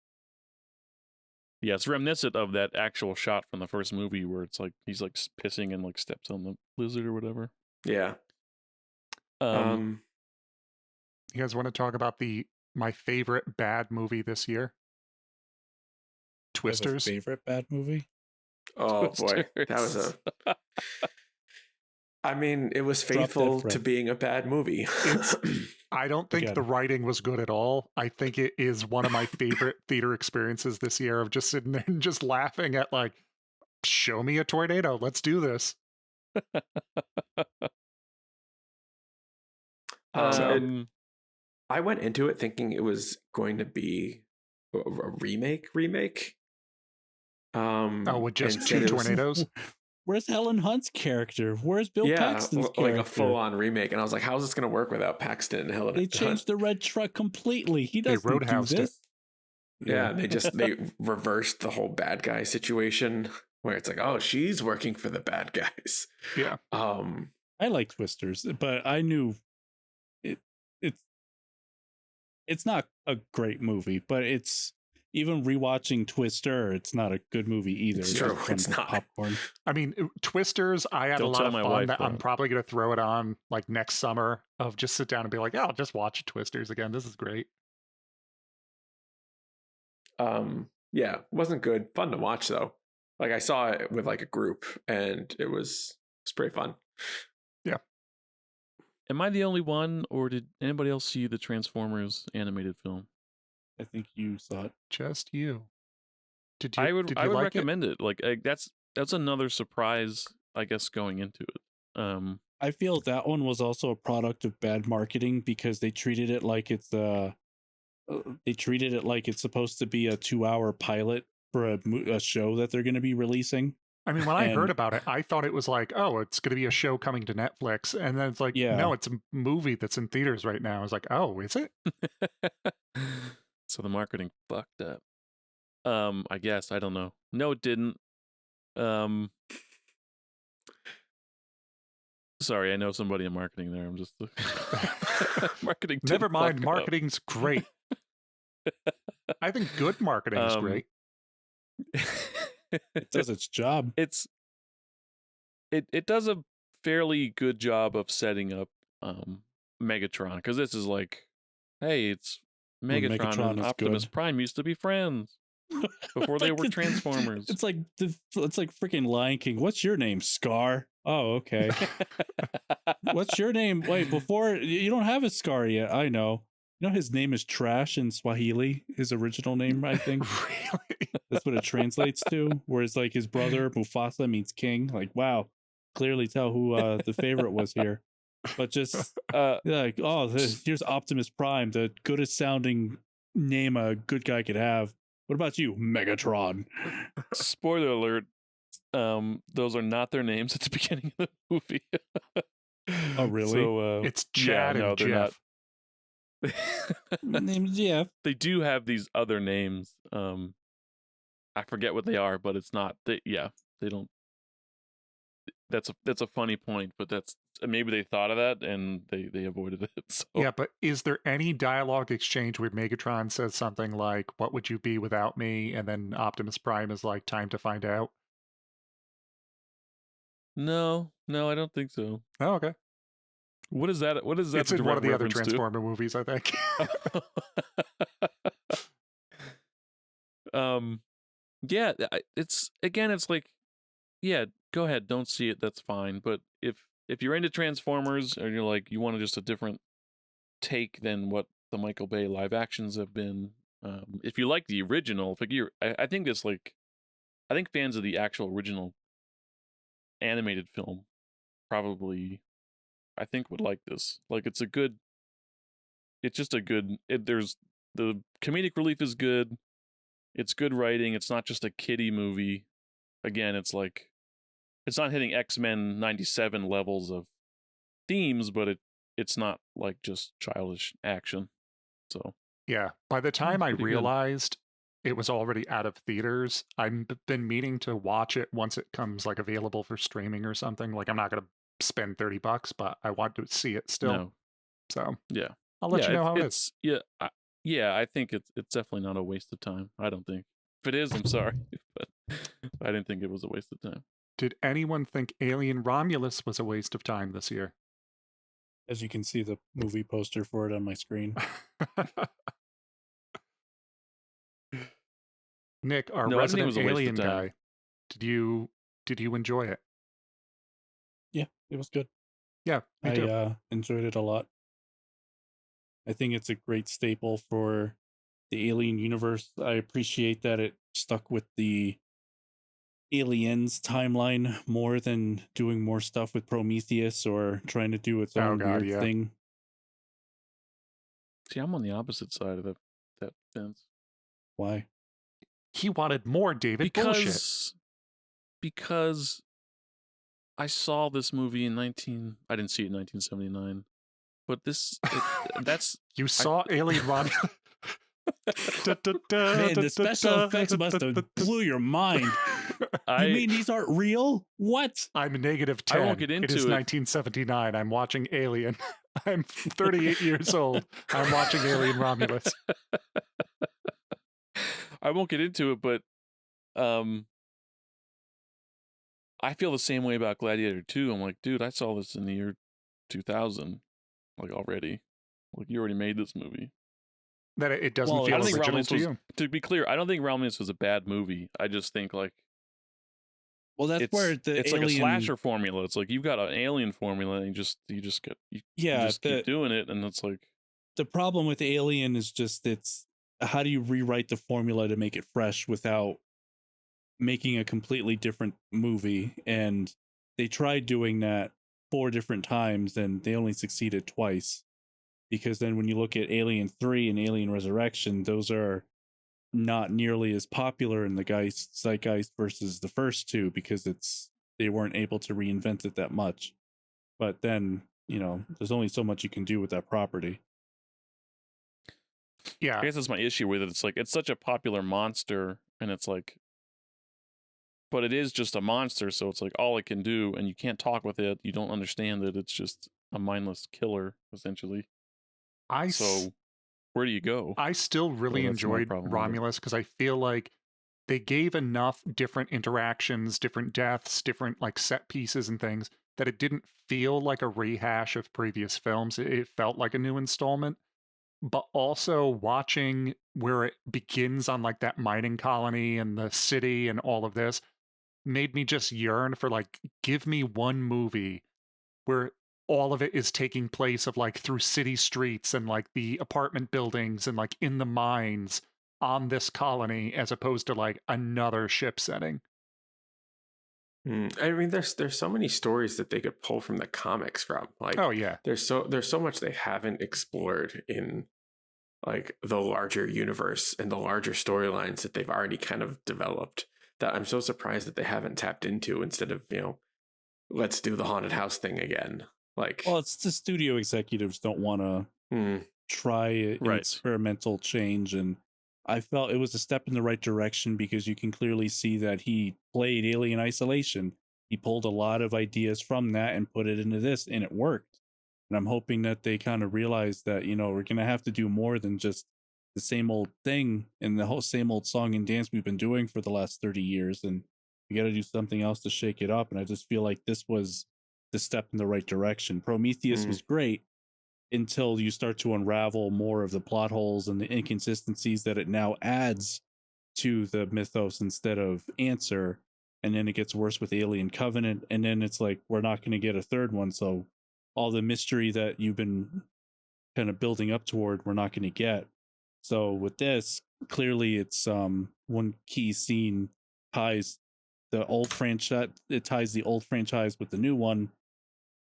Yeah, it's reminiscent of that actual shot from the first movie where it's like he's like pissing and like steps on the lizard or whatever. yeah. You guys want to talk about my favorite bad movie this year? You have a Twisters. favorite bad movie? Oh boy, that was a. I mean, it was Drop Dead faithful to Fred. being a bad movie. I don't think Again. the writing was good at all. I think it is one of my favorite theater experiences this year of just sitting there and just laughing at like, show me a tornado. Let's do this. I went into it thinking it was going to be a remake. With just instead two it was- tornadoes. Where's Helen Hunt's character? Where's Bill Yeah, Paxton's like character? a full-on remake, and I was like, "How's this going to work without Paxton and Helen?" They changed the red truck completely. He doesn't do roadhoused it. this. Yeah, they reversed the whole bad guy situation where it's like, oh, she's working for the bad guys. Yeah. I like Twisters, but I knew it's not a great movie, but it's even rewatching Twister, it's not a good movie either. It's just true, fun it's not. popcorn. I mean, Twisters, I had Don't a lot tell of my fun wife that I'm that. probably going to throw it on like next summer of just sit down and be like, yeah, I'll just watch Twisters again. This is great. Yeah, wasn't good. Fun to watch though. Like I saw it with like a group, and it was pretty fun. Am I the only one, or did anybody else see the Transformers animated film? I think you saw it. Just you. Did you? I would did you I would like recommend it. Like that's another surprise, I guess, going into it. I feel that one was also a product of bad marketing because they treated it like it's supposed to be a 2-hour pilot for a show that they're going to be releasing. I mean, when I heard And- about it, I thought it was like, oh, it's going to be a show coming to Netflix. And then it's like, Yeah. no, it's a movie that's in theaters right now. I was like, oh, is it? So the marketing fucked up. I guess I don't know. No, it didn't. Sorry, I know somebody in marketing there. I'm just marketing. Never didn't mind. fuck up. Marketing's great. I think good marketing is great. It does its job. It does a fairly good job of setting up Megatron, because this is like, hey, it's Megatron, Megatron and is Optimus good. Prime used to be friends before they were Transformers. It's like freaking Lion King. What's your name? Scar. Oh, okay. What's your name? Wait, before you don't have a Scar yet. I know. You know his name is Trash in Swahili. His original name, I think. Really? That's what it translates to. Whereas like his brother Mufasa means king. Like, wow, clearly tell who the favorite was here. But just like, oh, here's Optimus Prime, the goodest sounding name a good guy could have. What about you, Megatron? Spoiler alert. Those are not their names at the beginning of the movie. Oh, really? So It's Chad and they're not. Jeff. Name's Jeff. They do have these other names. I forget what they are, but it's not. They don't. That's a funny point, but that's maybe they thought of that and they avoided it. So. Yeah, but is there any dialogue exchange where Megatron says something like, "What would you be without me?" and then Optimus Prime is like, "Time to find out"? No, I don't think so. Oh, okay. What is that? What is that? It's in one of the other reference to? Transformer movies, I think. Yeah, it's like, yeah, go ahead, don't see it, that's fine. But if you're into Transformers or you're like you want just a different take than what the Michael Bay live actions have been, if you like the original, I think this I think fans of the actual original animated film probably I think would like this. Like it's just a good. There's the comedic relief is good. It's good writing. It's not just a kiddie movie. Again, it's like it's not hitting X-Men 97 levels of themes, but it's not like just childish action. So Yeah. By the time I pretty good. realized it was already out of theaters, I've been meaning to watch it once it comes like available for streaming or something. Like I'm not going to spend $30, but I want to see it still. No. So Yeah, I'll let you know how it is. Yeah, I think it's definitely not a waste of time. I don't think. If it is, I'm sorry, but I didn't think it was a waste of time. Did anyone think Alien Romulus was a waste of time this year? As you can see the movie poster for it on my screen. Nick, our No, I don't think it resident was a waste of alien time. guy, did you enjoy it? Yeah, it was good. Yeah, me too. I enjoyed it a lot. I think it's a great staple for the Alien universe. I appreciate that it stuck with the Aliens timeline more than doing more stuff with Prometheus or trying to do its own weird thing. See, I'm on the opposite side of that fence. Why? He wanted more David bullshit. Because I saw this movie I didn't see it in 1979, but that's you saw Alien Romulus. Man, the special effects must have blew your mind. You mean these aren't real? What? I'm negative 10. I won't get into it is 1979. I'm watching Alien. I'm 38 years old. I'm watching Alien Romulus. I won't get into it, but I feel the same way about Gladiator 2. I'm like, dude, I saw this in the year 2000, like already. Like you already made this movie. That it doesn't feel original to you. To be clear, I don't think Romulus was a bad movie. I just think like, well, that's where it's like a slasher formula. It's like you've got an alien formula, and you just keep doing it, and it's like the problem with Alien is just it's how do you rewrite the formula to make it fresh without making a completely different movie? And they tried doing that 4 different times, and they only succeeded twice. Because then when you look at Alien 3 and Alien Resurrection, those are not nearly as popular in the zeitgeist versus the first two because they weren't able to reinvent it that much. But then, there's only so much you can do with that property. Yeah. I guess that's my issue with it. It's like it's such a popular monster, and it's like, but it is just a monster, so it's like all it can do, and you can't talk with it. You don't understand that it's just a mindless killer, essentially. So where do you go? I still really enjoyed Romulus because I feel like they gave enough different interactions, different deaths, different like set pieces and things that it didn't feel like a rehash of previous films. It felt like a new installment. But also watching where it begins on like that mining colony and the city and all of this made me just yearn for like, give me one movie where all of it is taking place of like through city streets and like the apartment buildings and like in the mines on this colony as opposed to like another ship setting. I mean, there's so many stories that they could pull from the comics from. Like, oh yeah, there's so much they haven't explored in like the larger universe and the larger storylines that they've already kind of developed, that I'm so surprised that they haven't tapped into, instead of, let's do the haunted house thing again. Like, Well, it's the studio executives don't want to try an Right. experimental change, and I felt it was a step in the right direction because you can clearly see that he played Alien Isolation. He pulled a lot of ideas from that and put it into this, and it worked. And I'm hoping that they kind of realize that, we're going to have to do more than just the same old thing and the whole same old song and dance we've been doing for the last 30 years. And we got to do something else to shake it up. And I just feel like this was the step in the right direction. Prometheus was great until you start to unravel more of the plot holes and the inconsistencies that it now adds to the mythos instead of answer. And then it gets worse with Alien Covenant. And then it's like, we're not going to get a third one. So all the mystery that you've been kind of building up toward, we're not going to get. So with this, clearly it's one key scene ties the old franchise. It ties the old franchise with the new one.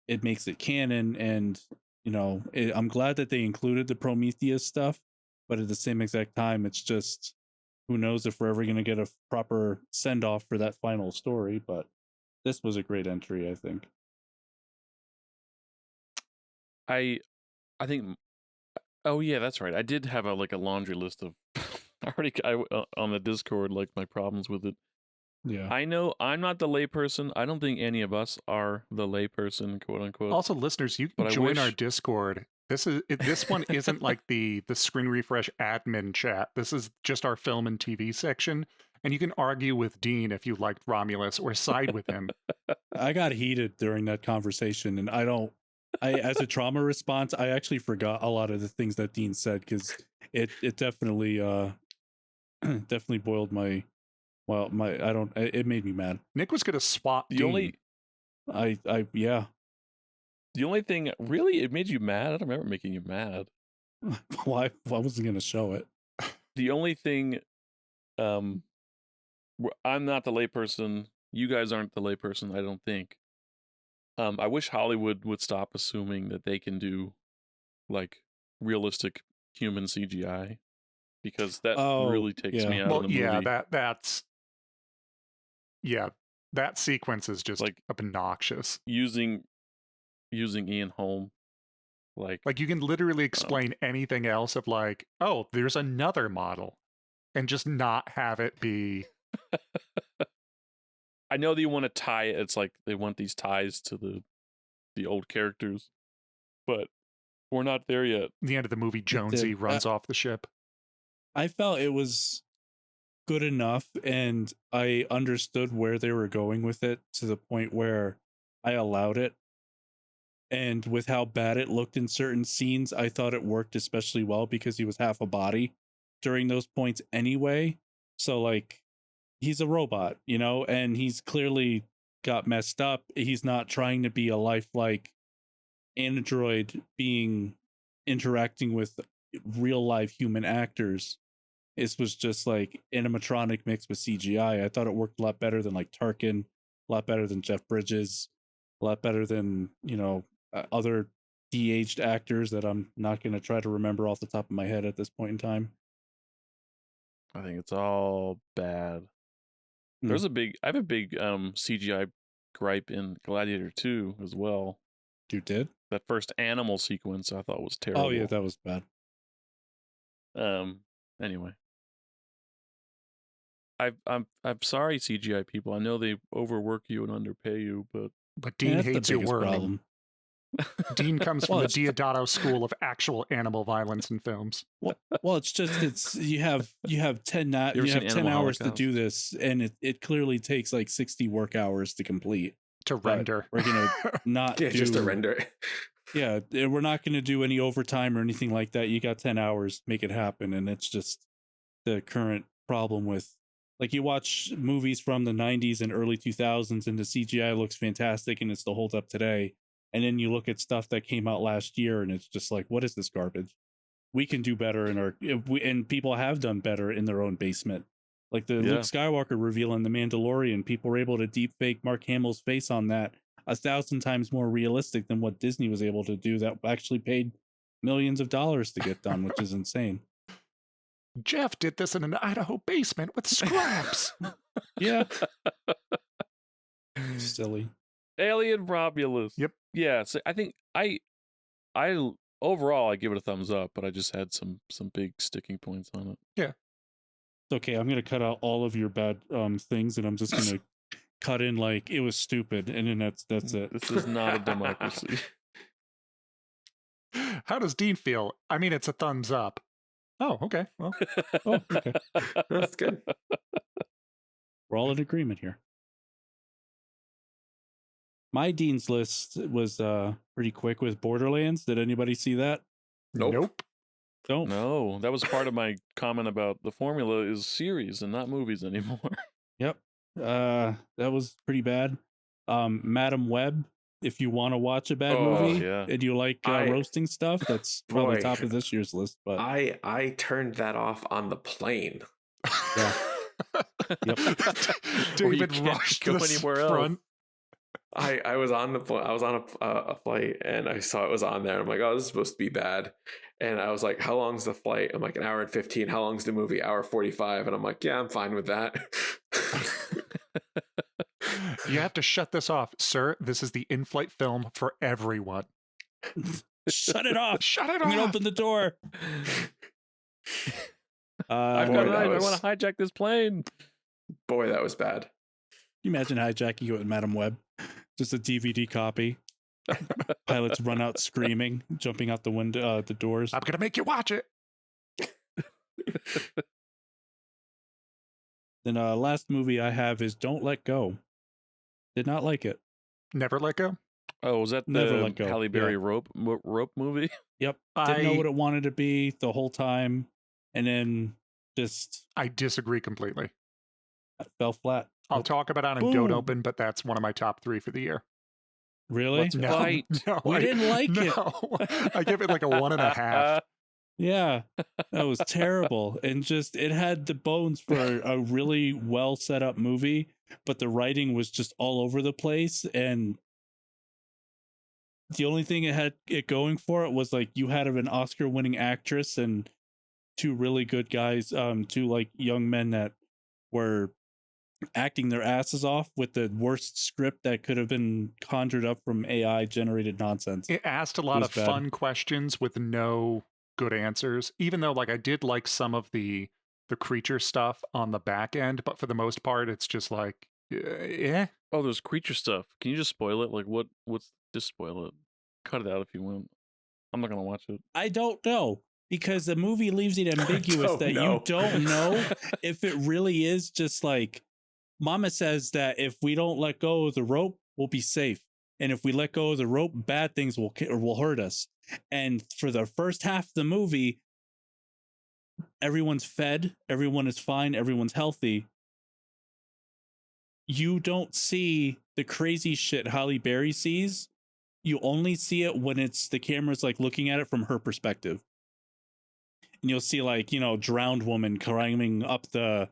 It makes it canon, and I'm glad that they included the Prometheus stuff. But at the same exact time, it's just, who knows if we're ever going to get a proper send off for that final story. But this was a great entry, I think. I think. Oh yeah, that's right. I did have a laundry list of. On the Discord, like, my problems with it. Yeah. I know I'm not the layperson. I don't think any of us are the layperson, quote unquote. Also, listeners, you can join our Discord. This one isn't like the Screen Refresh admin chat. This is just our film and TV section, and you can argue with Dean if you liked Romulus or side with him. I got heated during that conversation, and as a trauma response, I actually forgot a lot of the things that Dean said, because it definitely definitely boiled my. Well, it made me mad. Nick was going to swap Dean. Yeah. The only thing, really, it made you mad? I don't remember making you mad. Why? I wasn't going to show it. The only thing, I'm not the layperson. You guys aren't the layperson, I don't think. I wish Hollywood would stop assuming that they can do, like, realistic human CGI, because that really takes me out of the movie. That sequence is just like obnoxious. Using Ian Holm, like you can literally explain anything else of like, oh, there's another model, and just not have it be. I know that you want to tie it. It's like they want these ties to the old characters, but we're not there yet. The end of the movie, Jonesy runs off the ship. I felt it was good enough, and I understood where they were going with it to the point where I allowed it. And with how bad it looked in certain scenes, I thought it worked especially well because he was half a body during those points anyway. So, like, he's a robot, and he's clearly got messed up. He's not trying to be a lifelike android being interacting with real live human actors. This was just like animatronic mixed with CGI. I thought it worked a lot better than like Tarkin, a lot better than Jeff Bridges, a lot better than, other de-aged actors that I'm not going to try to remember off the top of my head at this point in time. I think it's all bad. I have a big CGI gripe in Gladiator 2 as well. You did? That first animal sequence I thought was terrible. Oh yeah, that was bad. Anyway. I'm sorry, CGI people. I know they overwork you and underpay you, but Dean hates your work. Problem. Dean comes from the Diodato school of actual animal violence in films. Well, it's you have 10 hours to do this, and it clearly takes like 60 work hours to complete. To render. We're gonna not just to render. Yeah, we're not gonna do any overtime or anything like that. You got 10 hours, make it happen, and it's just the current problem with. Like, you watch movies from the 90s and early 2000s, and the CGI looks fantastic, and it still holds up today. And then you look at stuff that came out last year, and it's just like, what is this garbage? We can do better and people have done better in their own basement. Like the Luke Skywalker reveal in The Mandalorian, people were able to deep fake Mark Hamill's face on that 1,000 times more realistic than what Disney was able to do. That actually paid millions of dollars to get done, which is insane. Jeff did this in an Idaho basement with scraps. Yeah. Silly. Alien Romulus. Yep. Yeah. So I think I overall I give it a thumbs up, but I just had some big sticking points on it. It's okay. I'm gonna cut out all of your bad things, and I'm just gonna cut in like it was stupid, and then that's it. This is not a democracy. How does Dean feel? I mean, it's a thumbs up. Oh, okay. Well, Oh, okay. That's good. We're all in agreement here. My Dean's list was pretty quick with Borderlands. Did anybody see that? Nope. Don't. No, that was part of my comment about the formula is series and not movies anymore. Yep. That was pretty bad. Madam Web, if you want to watch a bad Oh, movie yeah. and you like roasting stuff, that's probably top of this year's list. But I turned that off on the plane. Yeah. Yep. Or you David can't rushed go to the anywhere else. front. I was on a flight and I saw it was on there. I'm like, oh, this is supposed to be bad. And I was like, how long's the flight? I'm like, an hour and 15. How long's the movie? Hour 45. And I'm like, yeah, I'm fine with that. You have to shut this off, sir. This is the in-flight film for everyone. Shut it off. Shut it I'm gonna off. open the door. I've boy, got that I was- want to hijack this plane. Boy, that was bad. Can you imagine hijacking it with Madam Web? Just a DVD copy. Pilots run out screaming, jumping out the window, the doors. I'm gonna make you watch it. Then last movie I have is Don't Let Go. Did not like it. Never let go. Oh, was that Never the let go. Halle Berry Yeah. rope movie? Yep. Didn't know what it wanted to be the whole time, and then just I disagree completely. fell flat. I'll Nope. talk about it on Don't Boom. Open, but that's one of my top 3 for the year. Really? Let's No, fight. no, We didn't like it. no. I give it like a 1.5. Yeah, that was terrible. And just it had the bones for a really well set up movie, but the writing was just all over the place. And the only thing it had it going for it was like you had an Oscar winning actress and two really good guys, two like young men that were acting their asses off with the worst script that could have been conjured up from AI generated nonsense. It asked a lot was of bad. fun questions with no good answers, even though like I did like some of the creature stuff on the back end, but for the most part it's just like yeah. Oh, there's creature stuff. Can you just spoil it? Like what's just spoil it? Cut it out if you want. I'm not gonna watch it. I don't know because the movie leaves it ambiguous don't that know. you don't know if it really is just like Mama says that if we don't let go of the rope, we'll be safe. And if we let go of the rope, bad things will hurt us. And for the first half of the movie, everyone's fed, everyone is fine, everyone's healthy. You don't see the crazy shit Halle Berry sees. You only see it when it's the camera's like looking at it from her perspective. And you'll see like, you know, drowned woman climbing up the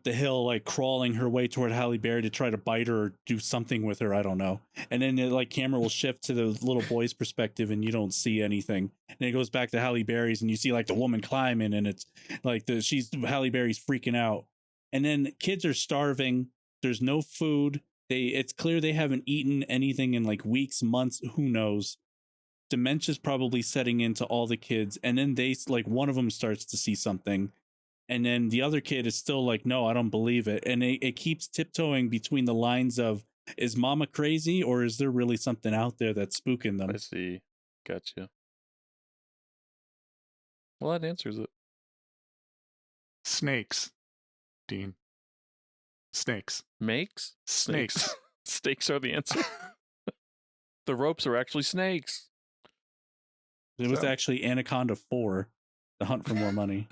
hill, like crawling her way toward Halle Berry to try to bite her or do something with her. I don't know. And then the like camera will shift to the little boy's perspective and you don't see anything. And it goes back to Halle Berry's and you see like the woman climbing and it's like Halle Berry's freaking out. And then kids are starving. There's no food. It's clear they haven't eaten anything in like weeks, months, who knows. Dementia's probably setting into all the kids. And then one of them starts to see something. And then the other kid is still like, no, I don't believe it. And it keeps tiptoeing between the lines of, is mama crazy or is there really something out there that's spooking them? I see. Gotcha. Well, that answers it. Snakes, Dean. Snakes. Makes? Snakes. Snakes are the answer. The ropes are actually snakes. It was So- actually Anaconda 4, The Hunt for More Money.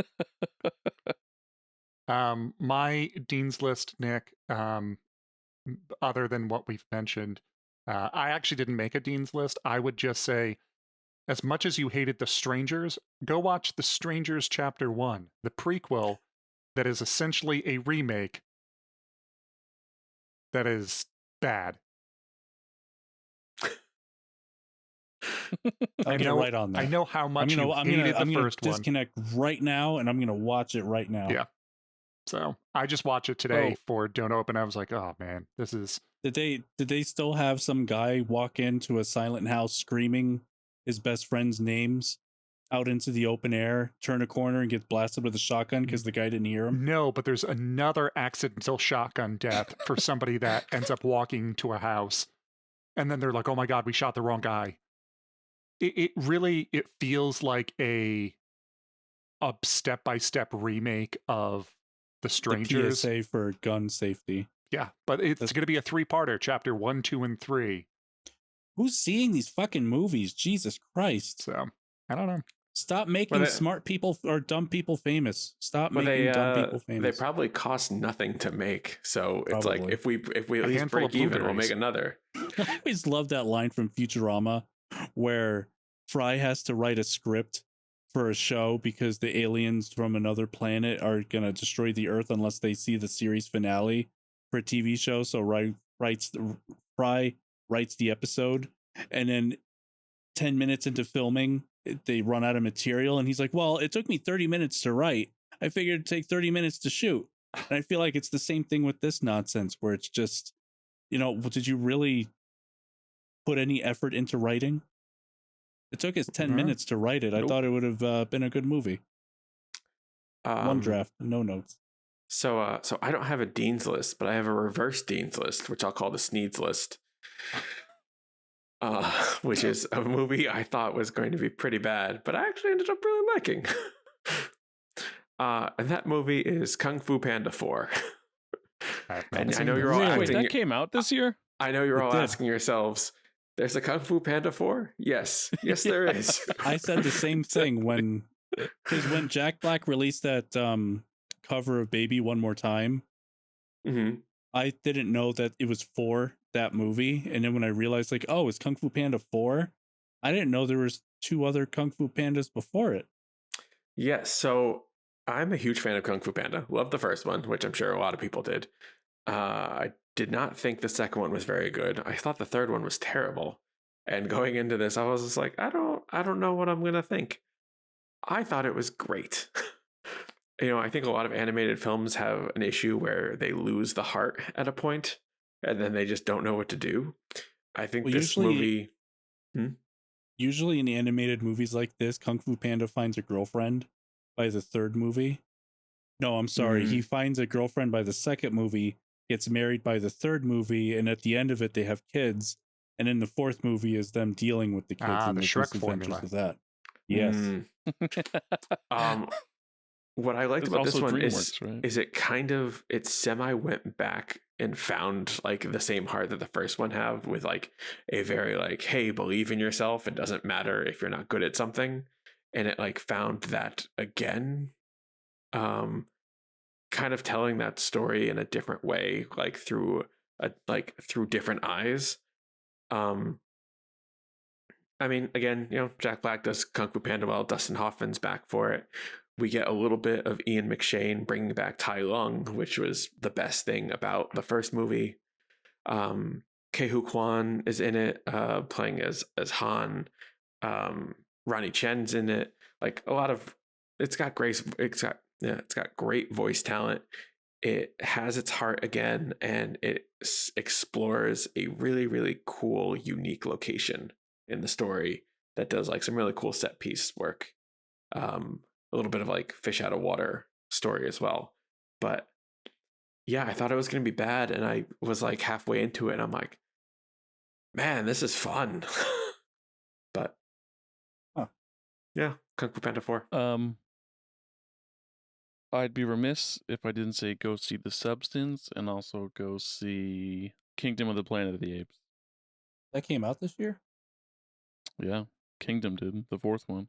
My Dean's List, Nick, other than what we've mentioned, I actually didn't make a Dean's List. I would just say, as much as you hated The Strangers, go watch The Strangers Chapter 1, the prequel that is essentially a remake that is bad. I'll get right on that. I know how much I'm you hated the first one. Disconnect right now, and I'm gonna watch it right now. Yeah. So I just watched it today for Don't Open. I was like, oh man, this is. Did they still have some guy walk into a silent house screaming his best friend's names out into the open air, turn a corner, and get blasted with a shotgun because the guy didn't hear him? No, but there's another accidental shotgun death for somebody that ends up walking to a house, and then they're like, "Oh my god, we shot the wrong guy." It really feels like a step-by-step remake of The Strangers. The PSA for gun safety. Yeah, but it's going to be a 3-parter, chapter 1, 2, and 3. Who's seeing these fucking movies? Jesus Christ! So I don't know. Stop making smart people or dumb people famous. Stop making dumb people famous. They probably cost nothing to make, so it's like if we at least break even, we'll make another. I always love that line from Futurama where Fry has to write a script for a show because the aliens from another planet are gonna destroy the Earth unless they see the series finale for a TV show. So Fry writes the episode, and then 10 minutes into filming, they run out of material, and he's like, well, it took me 30 minutes to write. I figured it'd take 30 minutes to shoot. And I feel like it's the same thing with this nonsense where it's just, did you really put any effort into writing? It took us 10 minutes to write it. I thought it would have been a good movie. One draft, no notes. So I don't have a Dean's list, but I have a reverse Dean's list, which I'll call the Sneed's list. Which is a movie I thought was going to be pretty bad, but I actually ended up really liking. And that movie is Kung Fu Panda 4. And I know you're all Wait, that came out this year? I know you're all asking yourselves, there's a Kung Fu Panda 4? Yes, there is. I said the same thing when Jack Black released that cover of Baby One More Time. Mm-hmm. I didn't know that it was for that movie, and then when I realized, like, oh, it's Kung Fu Panda 4, I didn't know there was 2 other Kung Fu Pandas before it. Yes, so I'm a huge fan of Kung Fu Panda. Love the first one, which I'm sure a lot of people did. I did not think the second one was very good. I thought the third one was terrible. And going into this, I was just like, I don't know what I'm gonna think. I thought it was great. I think a lot of animated films have an issue where they lose the heart at a point, and then they just don't know what to do. I think this movie... Usually in animated movies like this, Kung Fu Panda finds a girlfriend by the third movie. No, I'm sorry. He finds a girlfriend by the second movie, gets married by the third movie, and at the end of it, they have kids. And then the fourth movie is them dealing with the kids and the Shrek formula of that. Yes. What I liked about this one is it semi went back and found like the same heart that the first one have, with like a very like, hey, believe in yourself. It doesn't matter if you're not good at something. And it like found that again, kind of telling that story in a different way, like through different eyes. I mean, again, Jack Black does Kung Fu Panda well. Dustin Hoffman's back for it. We get a little bit of Ian McShane bringing back Tai Lung, which was the best thing about the first movie. Ke-Huy Quan is in it, playing as Han. Ronnie Chen's in it. Like a lot of, it's got great voice talent. It has its heart again, and it explores a really, really cool, unique location in the story that does like some really cool set piece work. A little bit of like fish out of water story as well. But yeah, I thought it was going to be bad, and I was like halfway into it, and I'm like, man, this is fun. But yeah, Kung Fu Panda 4. I'd be remiss if I didn't say go see The Substance, and also go see Kingdom of the Planet of the Apes. That came out this year? Yeah, Kingdom did, the fourth one.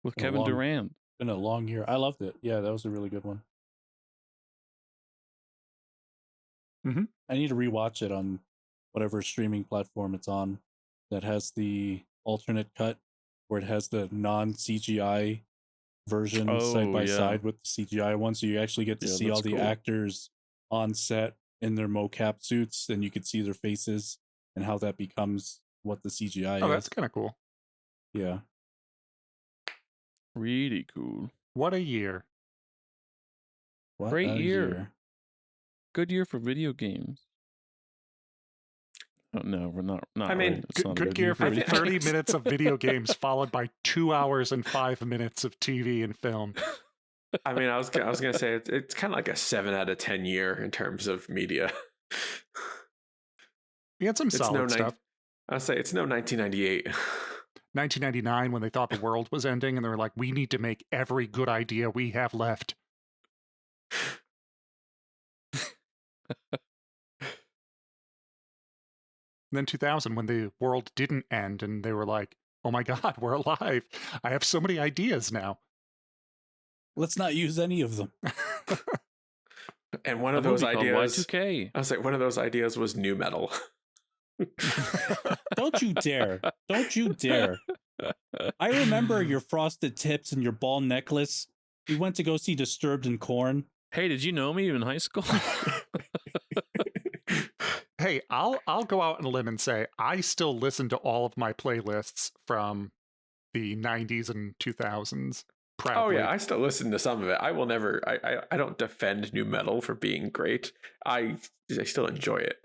With Kevin Durant. Been a long year. I loved it. Yeah, that was a really good one. I need to rewatch it on whatever streaming platform it's on that has the alternate cut, where it has the non-CGI version side by side with the CGI one, so you actually get to see all the actors on set in their mocap suits, and you could see their faces and how that becomes what the CGI Oh, is. that's kind of cool. Yeah. Really cool. What a year. What Great a year. Good year for video games. Oh, no, we're not. I mean, really. It's not a Good year for video 30 games. minutes of video games followed by 2 hours and 5 minutes of TV and film. I mean, I was gonna say it's kind of like a 7 out of 10 year in terms of media. We had some solid stuff. I'll say it's no 1998. 1999, when they thought the world was ending, and they were like, we need to make every good idea we have left. And then 2000, when the world didn't end, and they were like, oh my God, we're alive. I have so many ideas now. Let's not use any of them. And one A of those movie called ideas, Y2K. I was like, one of those ideas was new metal. Don't you dare. Don't you dare. I remember your frosted tips and your ball necklace. We went to go see Disturbed and Korn. Hey, did you know me in high school? Hey, I'll go out on a limb and say I still listen to all of my playlists from the 90s and 2000s. Proudly. Oh yeah, I still listen to some of it. I will never. I don't defend new metal for being great. I still enjoy it.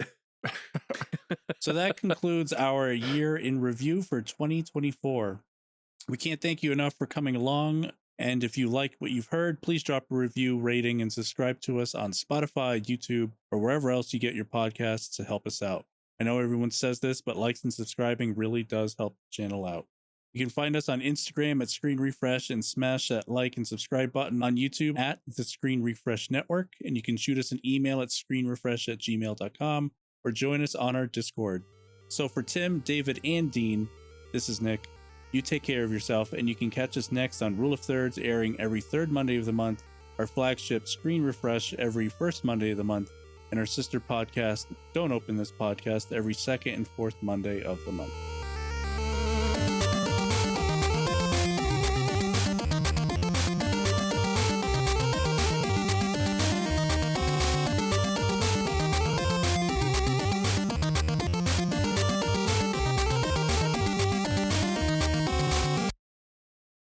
So that concludes our year in review for 2024. We can't thank you enough for coming along. And if you like what you've heard, please drop a review, rating, and subscribe to us on Spotify, YouTube, or wherever else you get your podcasts to help us out. I know everyone says this, but likes and subscribing really does help the channel out. You can find us on Instagram at Screen Refresh and smash that like and subscribe button on YouTube at the Screen Refresh Network. And you can shoot us an email at screenrefresh@gmail.com or join us on our Discord. So for Tim, David, and Dean, this is Nick. You take care of yourself, and you can catch us next on Rule of Thirds, airing every third Monday of the month, our flagship Screen Refresh every first Monday of the month, and our sister podcast, Don't Open This Podcast, every second and fourth Monday of the month.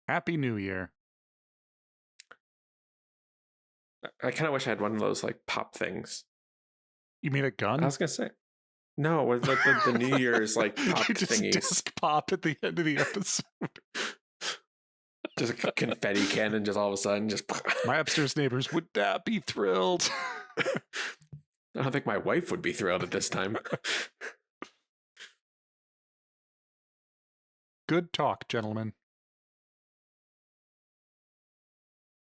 Happy New Year. I kind of wish I had one of those like pop things. You mean a gun? I was gonna say, no, with the New Year's like pop You just thingies, disc pop at the end of the episode. just a confetti cannon, just all of a sudden, just. My upstairs neighbors would not be thrilled. I don't think my wife would be thrilled at this time. Good talk, gentlemen.